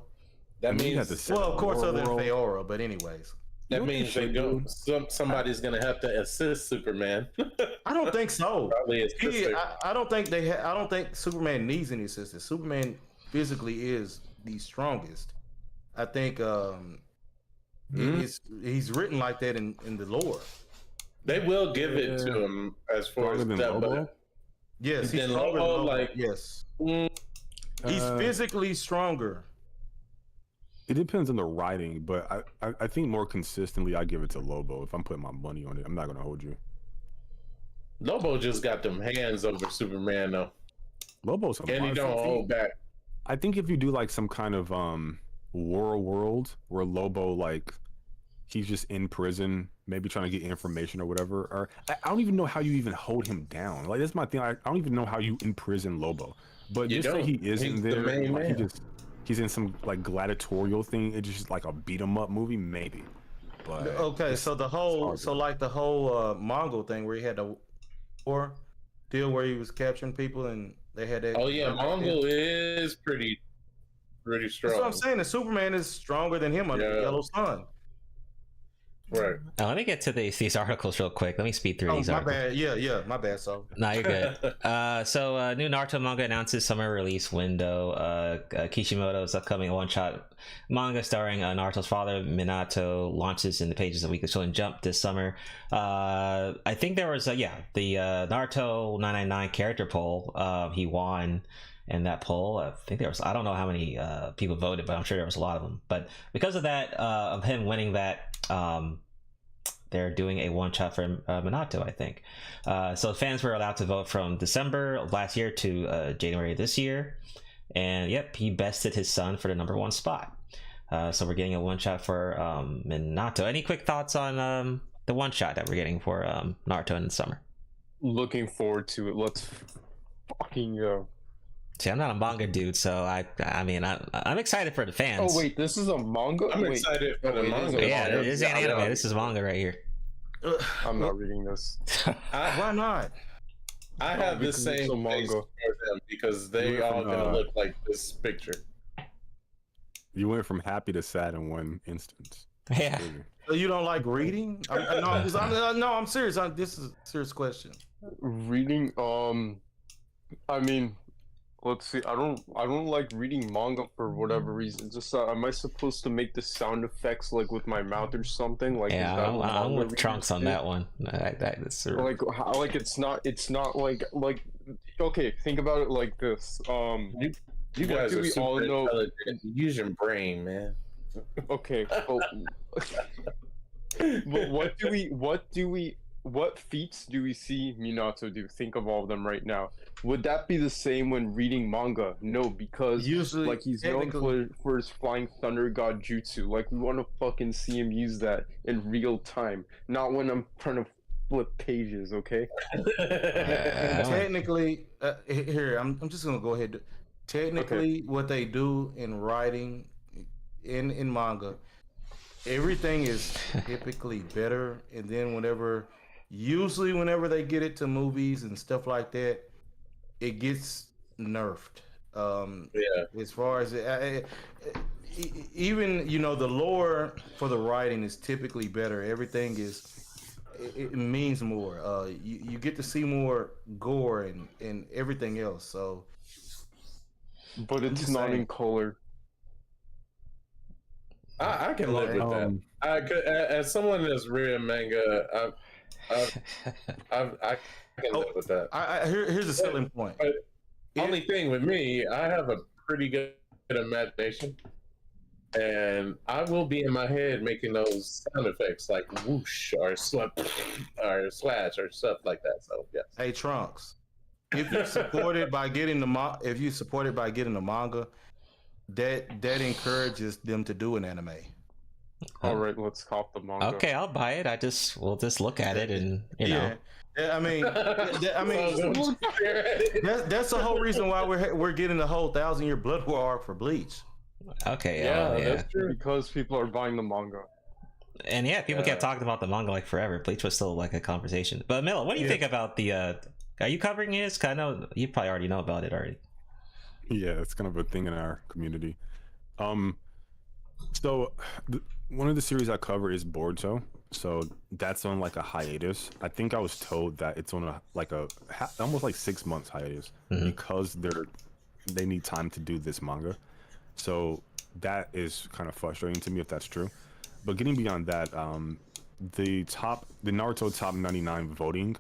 That means, well, of course, other than Feora, but anyways. That means somebody's gonna have to assist Superman. I don't think so. Probably his sister. I don't think I don't think Superman needs any assistance. Superman physically is the strongest. I think he's written like that in the lore. They will give it to him as far as that. Yes, he's stronger than Lobo. Yes. He's physically stronger. It depends on the writing, but I think more consistently I give it to Lobo. If I'm putting my money on it, I'm not gonna hold you. Lobo just got them hands over Superman though. Lobo's and he don't hold back. I think if you do like some kind of war world where Lobo, like, he's just in prison, maybe trying to get information or whatever, or I don't even know how you even hold him down. Like, that's my thing. I don't even know how you imprison Lobo. But just say he isn't there, like, he's in some like gladiatorial thing. It's just like a beat 'em up movie, maybe. But okay, so the whole Mongol thing where he had the war deal where he was capturing people and they had that. Oh yeah, Mongol is pretty strong. That's what I'm saying. The Superman is stronger than him under the Yellow Sun. Right. Now, let me get to these articles real quick. Let me speed through these my articles. bad. Yeah, my bad. So No, you're good. So new Naruto manga announces summer release window. Kishimoto's upcoming one-shot manga starring Naruto's father, Minato, launches in the pages of Weekly Shonen Jump this summer. I think there was the Naruto 999 character poll. He won in that poll. I think there was, I don't know how many people voted, but I'm sure there was a lot of them. But because of that, of him winning that, they're doing a one-shot for Minato, I think. So fans were allowed to vote from December of last year to January of this year. And yep, he bested his son for the #1 spot. So we're getting a one-shot for Minato. Any quick thoughts on the one-shot that we're getting for Naruto in the summer? Looking forward to it. Let's fucking go. See, I'm not a manga dude, so I mean, I'm excited for the fans. Oh wait, this is a manga. I'm excited for the manga. Yeah, it is an anime. This is manga right here. I'm not reading this. Why not? I have the same face for them because they all gonna look like this picture. You went from happy to sad in one instance. Yeah. So you don't like reading? I'm serious. This is a serious question. Reading, I mean, let's see. I don't like reading manga for whatever reason. Just am I supposed to make the sound effects like with my mouth or something? Like yeah, I'm with Trunks on that one. That's like how, like it's not like okay. Think about it like this. You guys are super intelligent. Use your brain, man. Okay. But what feats do we see Minato do? Think of all of them right now. Would that be the same when reading manga? No, because usually, like he's known for his flying thunder god jutsu. Like we want to fucking see him use that in real time, not when I'm trying to flip pages. Okay. Technically, here I'm just gonna go ahead. Technically, what they do in writing in manga, everything is typically better, and then whenever they get it to movies and stuff like that, it gets nerfed. As far as even the lore for the writing is typically better. Everything it means more. You get to see more gore and everything else. So, but it's not in color. I can live with that. I could, as someone that's reading manga, I can live with that. Here's a selling point. But only thing with me, I have a pretty good imagination, and I will be in my head making those sound effects like whoosh or slap or slash or stuff like that. So yes. Hey Trunks, if you're supported by getting the manga, that encourages them to do an anime. All right, let's cop the manga. Okay, I'll buy it. We'll just look at it and you know. Yeah, I mean, that's the whole reason why we're getting the whole 1,000-year Blood War arc for Bleach. Okay, that's true. Because people are buying the manga. And yeah, people kept talking about the manga like forever. Bleach was still like a conversation. But Miller, what do you think about the? Are you covering this? I know you probably already know about it already. Yeah, it's kind of a thing in our community. So one of the series I cover is Boruto. So that's on like a hiatus. I think I was told that it's on almost like 6 months hiatus because they need time to do this manga. So that is kind of frustrating to me if that's true. But getting beyond that, the Naruto top 99 voting,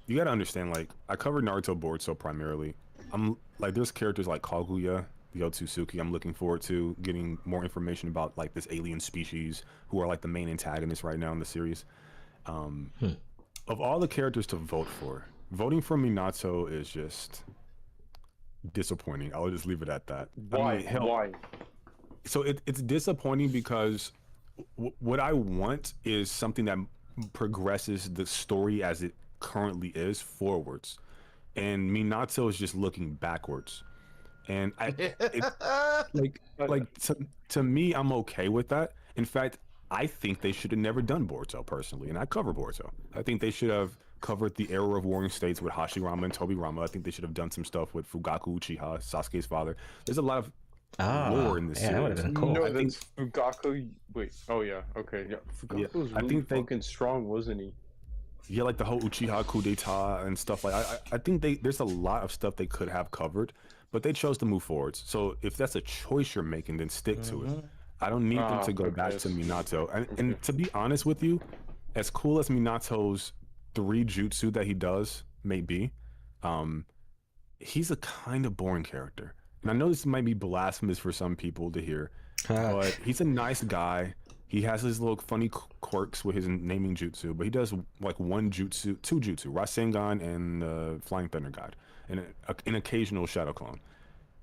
you got to understand, like, I covered Naruto Boruto primarily. I'm like, there's characters like Kaguya, the Otsutsuki. I'm looking forward to getting more information about like this alien species who are like the main antagonists right now in the series. Of all the characters to vote for, voting for Minato is just disappointing. I'll just leave it at that. Why? Why? So it's disappointing because what I want is something that progresses the story as it currently is forwards, and Minato is just looking backwards. And to me, I'm okay with that. In fact, I think they should have never done Boruto personally, and I cover Boruto. I think they should have covered the era of Warring States with Hashirama and Tobirama. I think they should have done some stuff with Fugaku Uchiha, Sasuke's father. There's a lot of lore in this series. That would have been cool. No, that's Fugaku. Wait. Oh yeah. Okay. Yeah. Fugaku was really fucking strong, wasn't he? Yeah, like the whole Uchiha coup d'etat and stuff like. I think there's a lot of stuff they could have covered, but they chose to move forwards. So if that's a choice you're making, then stick to it. I don't need them to go back to Minato. And to be honest with you, as cool as Minato's 3 jutsu that he does may be, he's a kind of boring character. And I know this might be blasphemous for some people to hear, but he's a nice guy. He has his little funny quirks with his naming jutsu, but he does like 2 jutsu, Rasengan and Flying Thunder God, and an occasional Shadow Clone.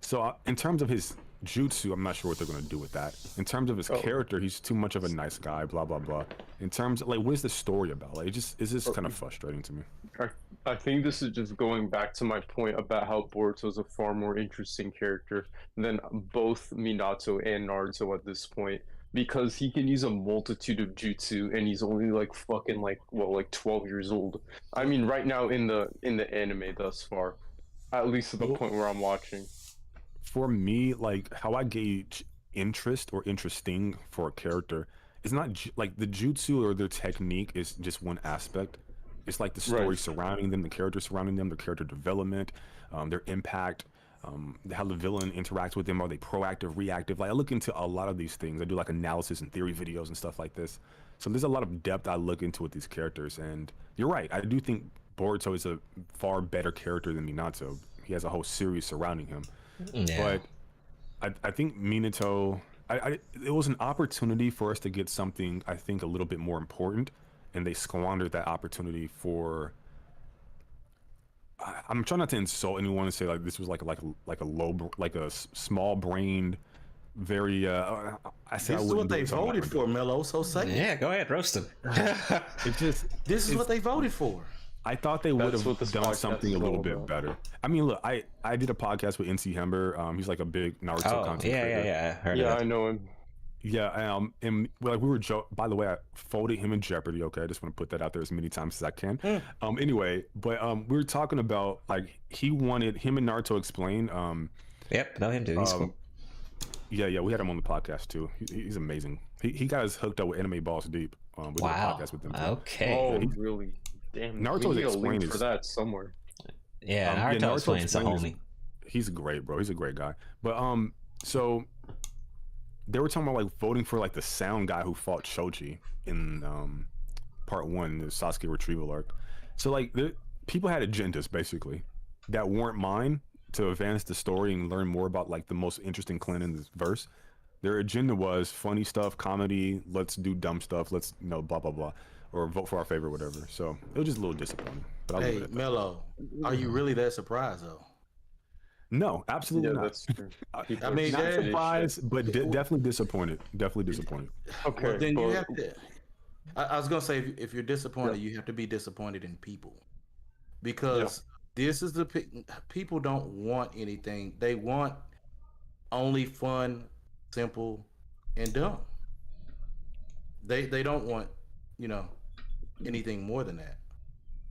So in terms of his jutsu, I'm not sure what they're going to do with that. In terms of his character, he's too much of a nice guy, blah, blah, blah. In terms of, like, what is the story about? Like, it's just kind of frustrating to me. I think this is just going back to my point about how Boruto is a far more interesting character than both Minato and Naruto at this point, because he can use a multitude of jutsu and he's only like fucking like 12 years old. I mean, right now in the anime thus far, at least at the point where I'm watching. For me, like, how I gauge interest or interesting for a character is not like the jutsu or their technique is just one aspect. It's like the story surrounding them, the character surrounding them, their character development, their impact, how the villain interacts with them. Are they proactive, reactive? Like, I look into a lot of these things. I do like analysis and theory videos and stuff like this. So there's a lot of depth I look into with these characters. And you're right. I do think Boruto is a far better character than Minato. He has a whole series surrounding him. Yeah. But I think Minato, it was an opportunity for us to get something, I think, a little bit more important. And they squandered that opportunity for. I'm trying not to insult anyone and say like this was like a small-brained, very. This is what they voted for, Mello. So say it. Yeah, go ahead, roast them. This is what they voted for. I thought they would have done something a little bit better. I mean, look, I did a podcast with NC Hember. He's like a big Naruto content creator. Yeah, I heard of I know him. Yeah, and like we were by the way, I folded him in Jeopardy. Okay, I just want to put that out there as many times as I can. Anyway, but we were talking about like he wanted him and Naruto explain. Yep, know him too. He's cool. Yeah, we had him on the podcast too. He's amazing. He got us hooked up with Anime Balls Deep. We did a podcast with them too. Okay. Oh, really? Damn. Naruto's explained for that somewhere. Yeah, Naruto explains the homie. He's great, bro. He's a great guy. But so. They were talking about like voting for like the sound guy who fought Shoji in part 1, the Sasuke retrieval arc. So like people had agendas basically that weren't mine to advance the story and learn more about like the most interesting clan in this verse. Their agenda was funny stuff, comedy, let's do dumb stuff, let's blah blah blah, or vote for our favorite, whatever. So it was just a little disappointing. But hey, Mello, are you really that surprised though? No, absolutely not. That's true. I mean, not surprised, but definitely disappointed. Definitely disappointed. Okay, well, then you have to. I was gonna say, if you're disappointed, you have to be disappointed in people, because this is people don't want anything. They want only fun, simple, and dumb. They don't want anything more than that.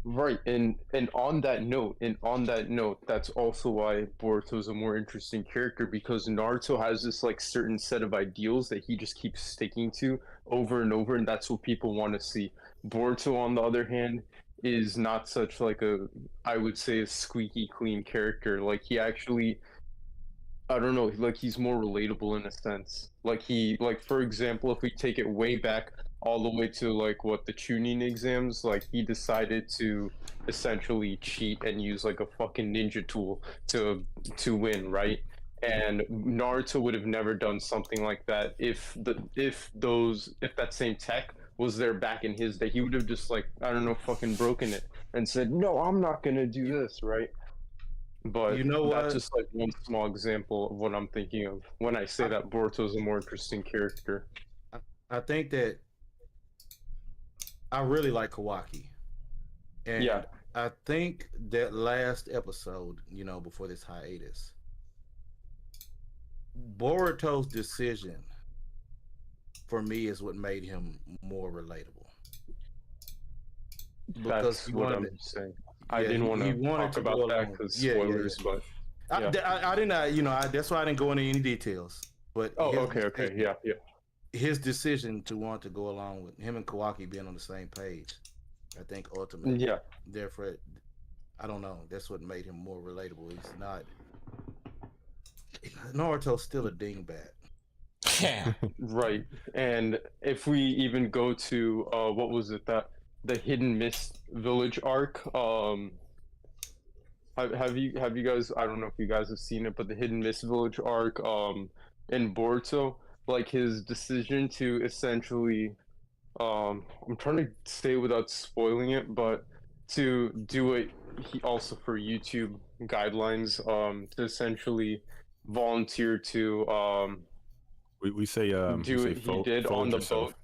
Right, and on that note, that's also why Boruto's a more interesting character, because Naruto has this like certain set of ideals that he just keeps sticking to over and over, and that's what people want to see. Boruto, on the other hand, is not such like I would say a squeaky clean character. Like he actually, I don't know, like he's more relatable in a sense. Like for example, if we take it way back all the way to like the Chunin exams, like he decided to essentially cheat and use like a fucking ninja tool to win, right? And Naruto would have never done something like that if that same tech was there back in his day. He would have just like, I don't know, fucking broken it and said, no, I'm not gonna do this, right? But that's just like one small example of what I'm thinking of when I say that Boruto is a more interesting character. I think that I really like Kawaki. And I think that last episode, before this hiatus, Boruto's decision for me is what made him more relatable. That's what I'm saying. I didn't want to talk about that because spoilers, but I didn't, that's why I didn't go into any details. But yeah. His decision to want to go along with him and Kawaki being on the same page, I think ultimately, therefore, I don't know. That's what made him more relatable. He's not. Naruto's still a dingbat. Yeah. Right. And if we even go to what was it, that the Hidden Mist Village arc, have you guys, I don't know if you guys have seen it, but the Hidden Mist Village arc in Boruto, like his decision to essentially I'm trying to say without spoiling it, but to do it also for YouTube guidelines, to essentially volunteer to we say do what he did on the boat.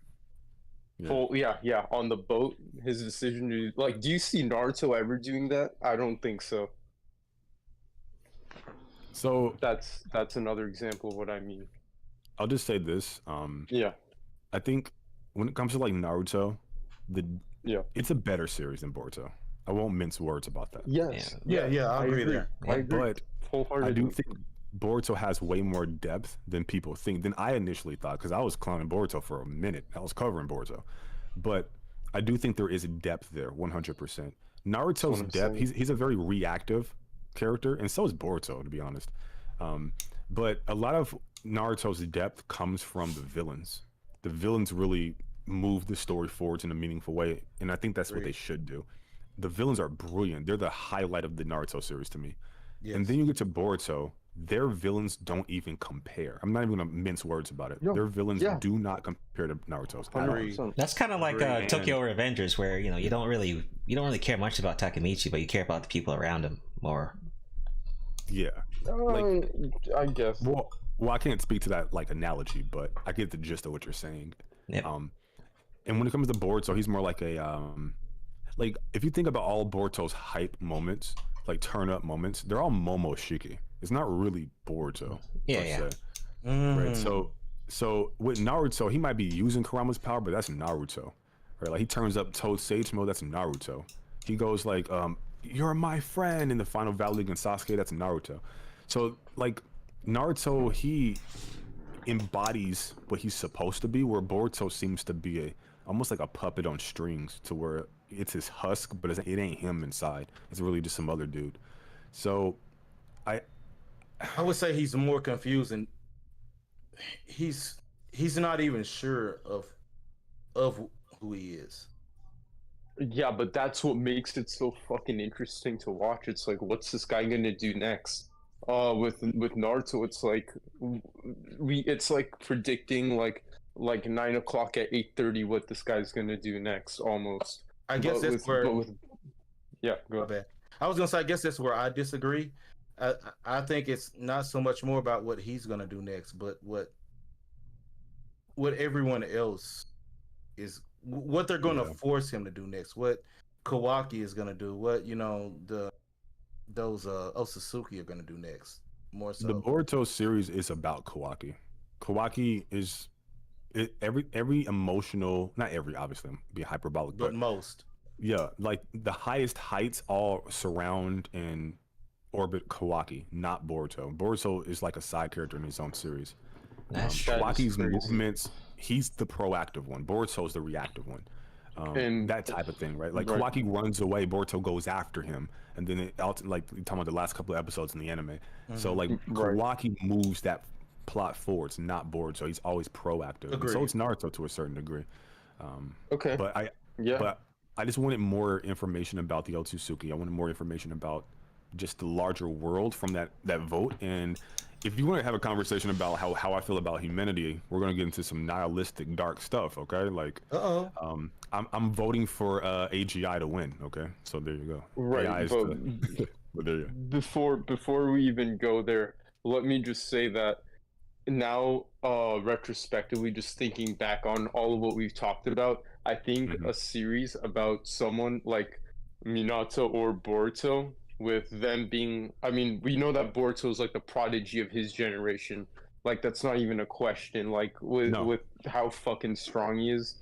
On the boat. His decision to, like, do you see Naruto ever doing that? I don't think so. So that's another example of what I mean. I'll just say this. I think when it comes to like Naruto, it's a better series than Boruto. I won't mince words about that. Yes. Yeah, I agree there. But I do think Boruto has way more depth than people think, than I initially thought, because I was clowning Boruto for a minute. I was covering Boruto. But I do think there is a depth there, 100%. Naruto's depth, he's a very reactive character, and so is Boruto, to be honest. But a lot of Naruto's depth comes from the villains. The villains really move the story forward in a meaningful way, and I think that's what they should do. The villains are brilliant. They're the highlight of the Naruto series to me. Yes. And then you get to Boruto, their villains don't even compare. I'm not even gonna mince words about it. Their villains do not compare to Naruto's. That's kind of like Tokyo Revengers, where you don't really care much about Takemichi, but you care about the people around him more. Yeah, like I guess. Well, I can't speak to that like analogy, but I get the gist of what you're saying. Yeah. And when it comes to Boruto, he's more like a like if you think about all Boruto's hype moments, like turn up moments, they're all Momoshiki. It's not really Boruto. Right. So with Naruto, he might be using Kurama's power, but that's Naruto. Right? Like he turns up Toad Sage mode, that's Naruto. He goes like, you're my friend in the final Valley against Sasuke, that's Naruto. So like Naruto, he embodies what he's supposed to be, where Boruto seems to be almost like a puppet on strings, to where it's his husk, but it ain't him inside. It's really just some other dude. So I would say he's more confusing. He's not even sure of who he is. Yeah, but that's what makes it so fucking interesting to watch. It's like, what's this guy gonna do next? With Naruto, it's like it's like predicting like 9 o'clock at 8:30 what this guy's gonna do next, almost. I guess that's where. Go ahead. I was gonna say, I guess that's where I disagree. I think it's not so much more about what he's gonna do next, but what everyone else is, what they're gonna force him to do next. What Kawaki is gonna do. What those Osasuke are gonna do next. More so. The Boruto series is about Kawaki. Kawaki is every emotional, not every, obviously, I'm being hyperbolic, but most. Yeah, like the highest heights all surround and orbit Kawaki, not Boruto. Boruto is like a side character in his own series. Kawaki's movements, he's the proactive one. Boruto's the reactive one. And that type of thing, right? Like Kawaki runs away, Boruto goes after him, and then like you're talking about the last couple of episodes in the anime. So like Kawaki moves that plot forward. It's not Boruto. He's always proactive. So it's Naruto to a certain degree. But I just wanted more information about the Otsutsuki. I wanted more information about just the larger world from that vote. And if you want to have a conversation about how I feel about humanity, we're going to get into some nihilistic, dark stuff, okay? Like, I'm voting for AGI to win, okay? So there you go. Right, but there you go. Before we even go there, let me just say that now, retrospectively, just thinking back on all of what we've talked about, I think a series about someone like Minato or Boruto, with them being, I mean, we know that Boruto is like the prodigy of his generation. Like, that's not even a question. Like, with how fucking strong he is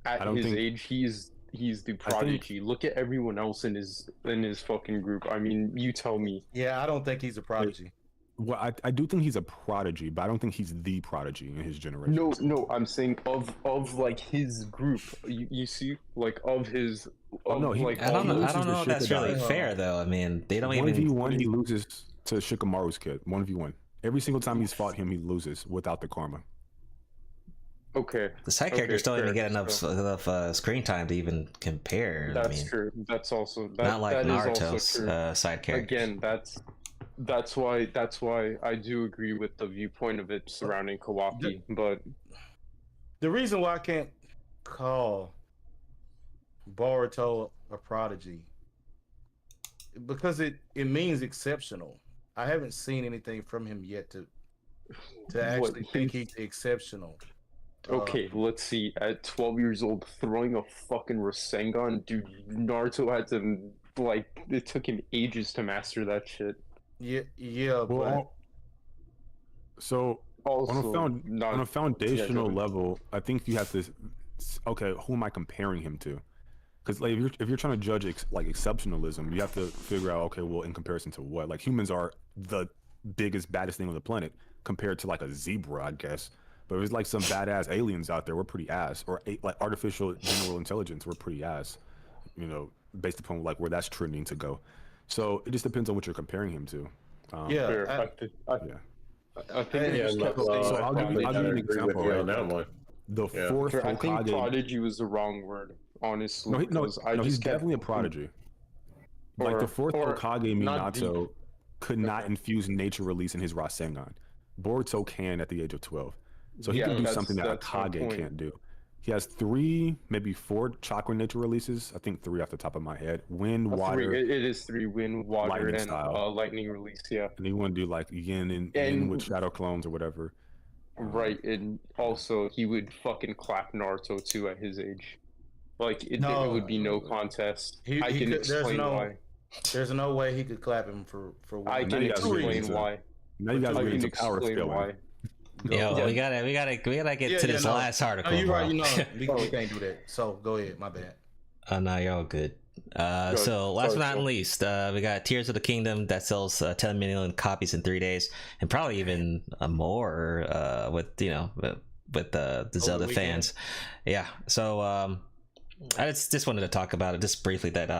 at his age, he's the prodigy. Look at everyone else in his fucking group. I mean, you tell me. Yeah, I don't think he's a prodigy. Well, I do think he's a prodigy, but I don't think he's the prodigy in his generation. No, I'm saying of like his group. You see, like of his. No, like I don't know if that's really fair though. I mean, they don't even. 1v1, he loses to Shikamaru's kid. 1v1. Every single time he's fought him, he loses without the karma. Okay. The side characters don't even get enough screen time to even compare. That's true. That's also not like that Naruto's side characters. Again, that's why I do agree with the viewpoint of it surrounding Kawaki. But the reason why I can't call Boruto a prodigy, because it means exceptional. I haven't seen anything from him yet to actually think he's exceptional. Okay, let's see. At 12 years old, throwing a fucking Rasengan, dude, Naruto had to, like, it took him ages to master that shit. Yeah, well, so also, on a foundational level, I think you have to. Okay, who am I comparing him to? Because like, if you're trying to judge like exceptionalism, you have to figure out, okay, well, in comparison to what? Like humans are the biggest, baddest thing on the planet compared to like a zebra, I guess. But if it's like some badass aliens out there, we're pretty ass. Or like artificial general intelligence, we're pretty ass. You know, based upon like where that's trending to go. So it just depends on what you're comparing him to. I think so I'll give you an example. Right? The fourth Hokage. I think prodigy was the wrong word, honestly. He's definitely a prodigy. Like the fourth Hokage Minato could not infuse nature release in his Rasengan. Boruto can at the age of 12. So he can do something that a Kage can't do. He has 3, maybe 4 chakra nature releases. I think 3 off the top of my head. Wind, water. It is 3: wind, water, and lightning release. Yeah. And you want to do like yin and yin with shadow clones or whatever. Right, and also he would fucking clap Naruto too at his age. Like it would be no contest. I can explain why. There's no way he could clap him for one. I can explain why. Now you guys get into power scaling. Yo, we gotta get to this last article. No, you're right. You know, we can't do that. So go ahead. My bad. No, you're all good. So last but not least, we got Tears of the Kingdom that sells 10 million copies in 3 days, and probably even more with the Zelda fans. Yeah. So I just wanted to talk about it just briefly. That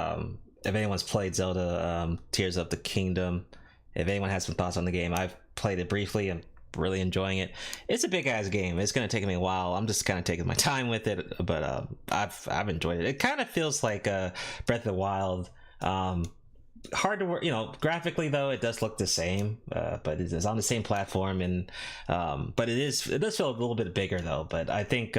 if anyone's played Zelda Tears of the Kingdom, if anyone has some thoughts on the game, I've played it briefly. I'm really enjoying it. It's a big ass game. It's gonna take me a while. I'm just kind of taking my time with it, but I've enjoyed it. It kind of feels like Breath of the Wild. Hard to work, graphically though it does look the same, but it's on the same platform, and but it does feel a little bit bigger though. But I think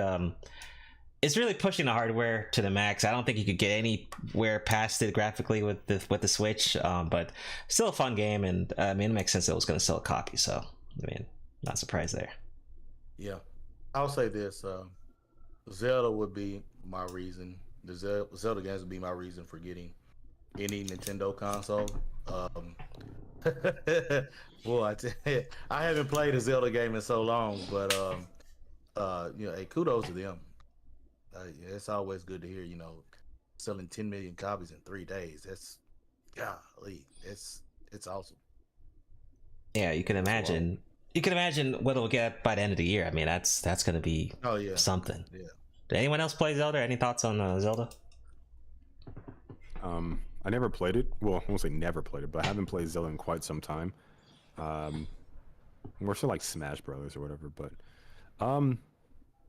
it's really pushing the hardware to the max. I don't think you could get anywhere past it graphically with the Switch, but still a fun game, and I mean it makes sense that it was going to sell a copy, so I mean not surprised there. Yeah, I'll say this: Zelda would be my reason. The Zelda games would be my reason for getting any Nintendo console. Well, I haven't played a Zelda game in so long, but hey, kudos to them. It's always good to hear, selling 10 million copies in 3 days. That's golly, it's awesome. Yeah, you can imagine. Wow. You can imagine what it'll get by the end of the year. I mean, that's going to be something. Yeah. Did anyone else play Zelda? Any thoughts on Zelda? I never played it. Well, I won't say never played it, but I haven't played Zelda in quite some time. More so like Smash Brothers or whatever. But I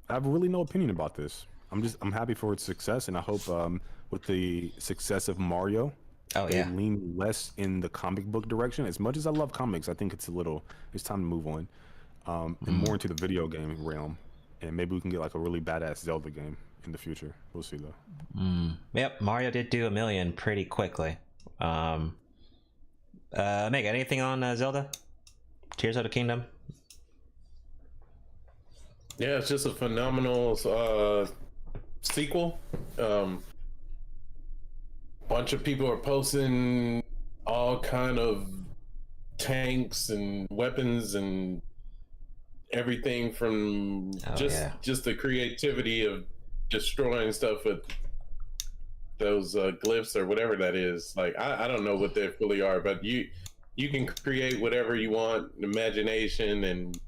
have really no opinion about this. I'm happy for its success, and I hope with the success of Mario, they lean less in the comic book direction. As much as I love comics, I think it's time to move on, and more into the video game realm, and maybe we can get like a really badass Zelda game in the future. We'll see though. Yep, Mario did do 1 million pretty quickly. Meg, anything on Zelda? Tears of the Kingdom? Yeah, it's just a phenomenal sequel. Bunch of people are posting all kind of tanks and weapons and everything from just the creativity of destroying stuff with those glyphs or whatever that is. Like I don't know what they fully are, but you you can create whatever you want, imagination, and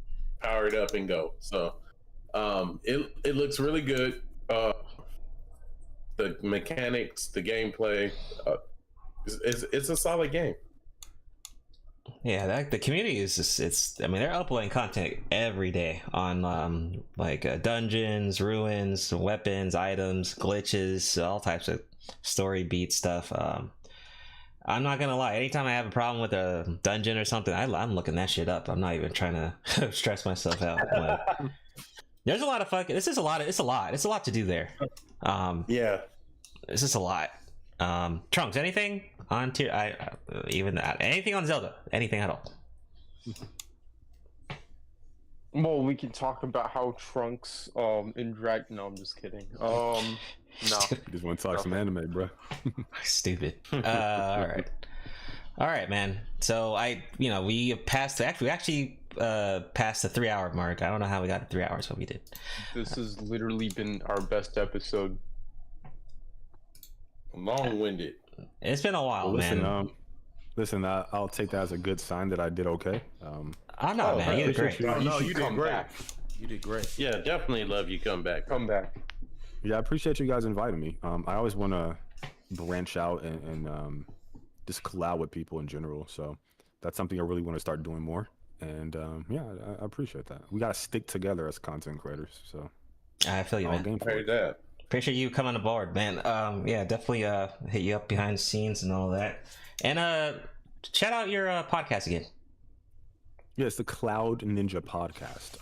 power it up and go. So it looks really good. The mechanics, the gameplay, it's a solid game. Yeah, the community is just, I mean, they're uploading content every day on dungeons, ruins, weapons, items, glitches, all types of story beat stuff. I'm not gonna lie, anytime I have a problem with a dungeon or something, I'm looking that shit up. I'm not even trying to stress myself out. There's a lot of fucking, it's a lot to do there. Yeah, it's just a lot. Trunks, anything on tier? Anything on Zelda? Anything at all? Well, we can talk about how Trunks in Drag. No, I'm just kidding. No, you just want to talk some anime, bro. Stupid. All right, man. So we passed. We actually passed the 3-hour mark. I don't know how we got to 3 hours, but we did. This has literally been our best episode. Long-winded. It's been a while, man. Listen, I'll take that as a good sign that I did okay. I'm not, man. You did great. No, you did great. You did great. Yeah, definitely love you. Come back. Yeah, I appreciate you guys inviting me. I always want to branch out and just collab with people in general. So that's something I really want to start doing more. And yeah, I appreciate that. We got to stick together as content creators. So I feel you, man. I heard that. Appreciate you coming aboard, man. Yeah, definitely hit you up behind the scenes and all that. And shout out your podcast again. Yeah, it's the Cloud Ninja podcast.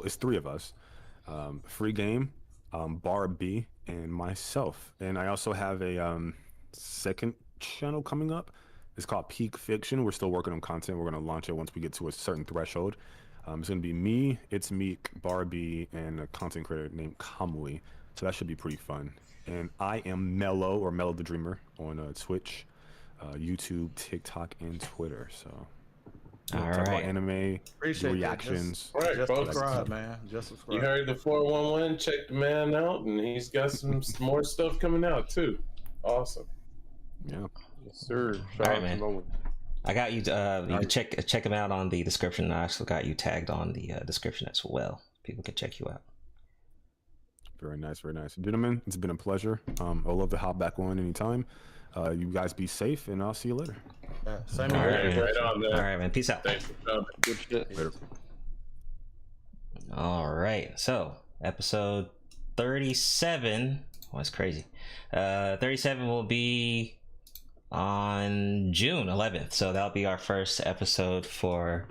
It's 3 of us. Free Game, Bar B, and myself. And I also have a second channel coming up. It's called Peak Fiction. We're still working on content. We're going to launch it once we get to a certain threshold. It's going to be me, It's Meek, Barbie, and a content creator named Kamui. So that should be pretty fun. And I am Mellow, or Mellow the Dreamer, on Twitch, YouTube, TikTok, and Twitter. So all talk right. about anime, Appreciate reactions. Just subscribe, man. Just subscribe. You heard the 411. Check the man out, and he's got some more stuff coming out too. Awesome. Yeah. Yes, sir. All right, man. I got you. You can check him out on the description. I also got you tagged on the description as well. People can check you out. Very nice, very nice. Gentlemen, it's been a pleasure. I'd love to hop back on anytime. You guys be safe, and I'll see you later. Same All here. right, on, man. All right, man. Peace out. Thanks for coming. Good shit. Later. All right. So, episode 37. Oh, that's crazy. 37 will be on June 11th. So that'll be our first episode for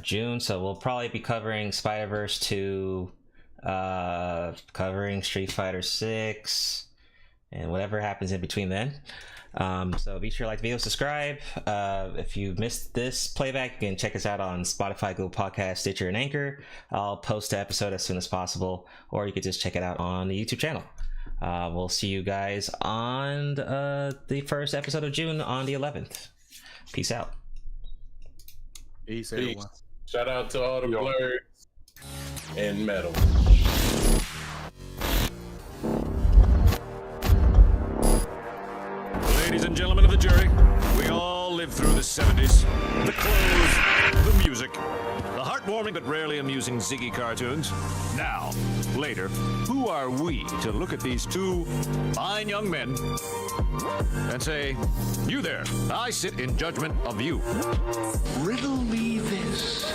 June. So we'll probably be covering Spider-Verse 2, covering Street Fighter 6, and whatever happens in between then. So be sure to like the video, subscribe. If you missed this playback, you can check us out on Spotify, Google Podcast, Stitcher, and Anchor. I'll post the episode as soon as possible, or you could just check it out on the YouTube channel. We'll see you guys on the first episode of June on the 11th. Peace out. Peace, everyone. Shout out to all the blurs and metal. Ladies and gentlemen of the jury, we all lived through the 70s. The clothes, the music, the heartwarming but rarely amusing Ziggy cartoons. Now, later, who are we to look at these 2 fine young men and say, you there, I sit in judgment of you. Riddle me this.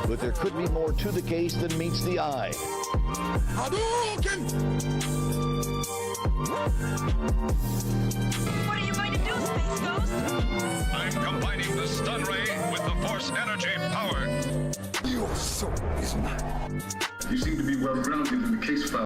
But there could be more to the case than meets the eye. Hadouken! What are you going to do, Space Ghost? I'm combining the stun ray with the force energy power. Your soul is mine. You seem to be well grounded in the case file.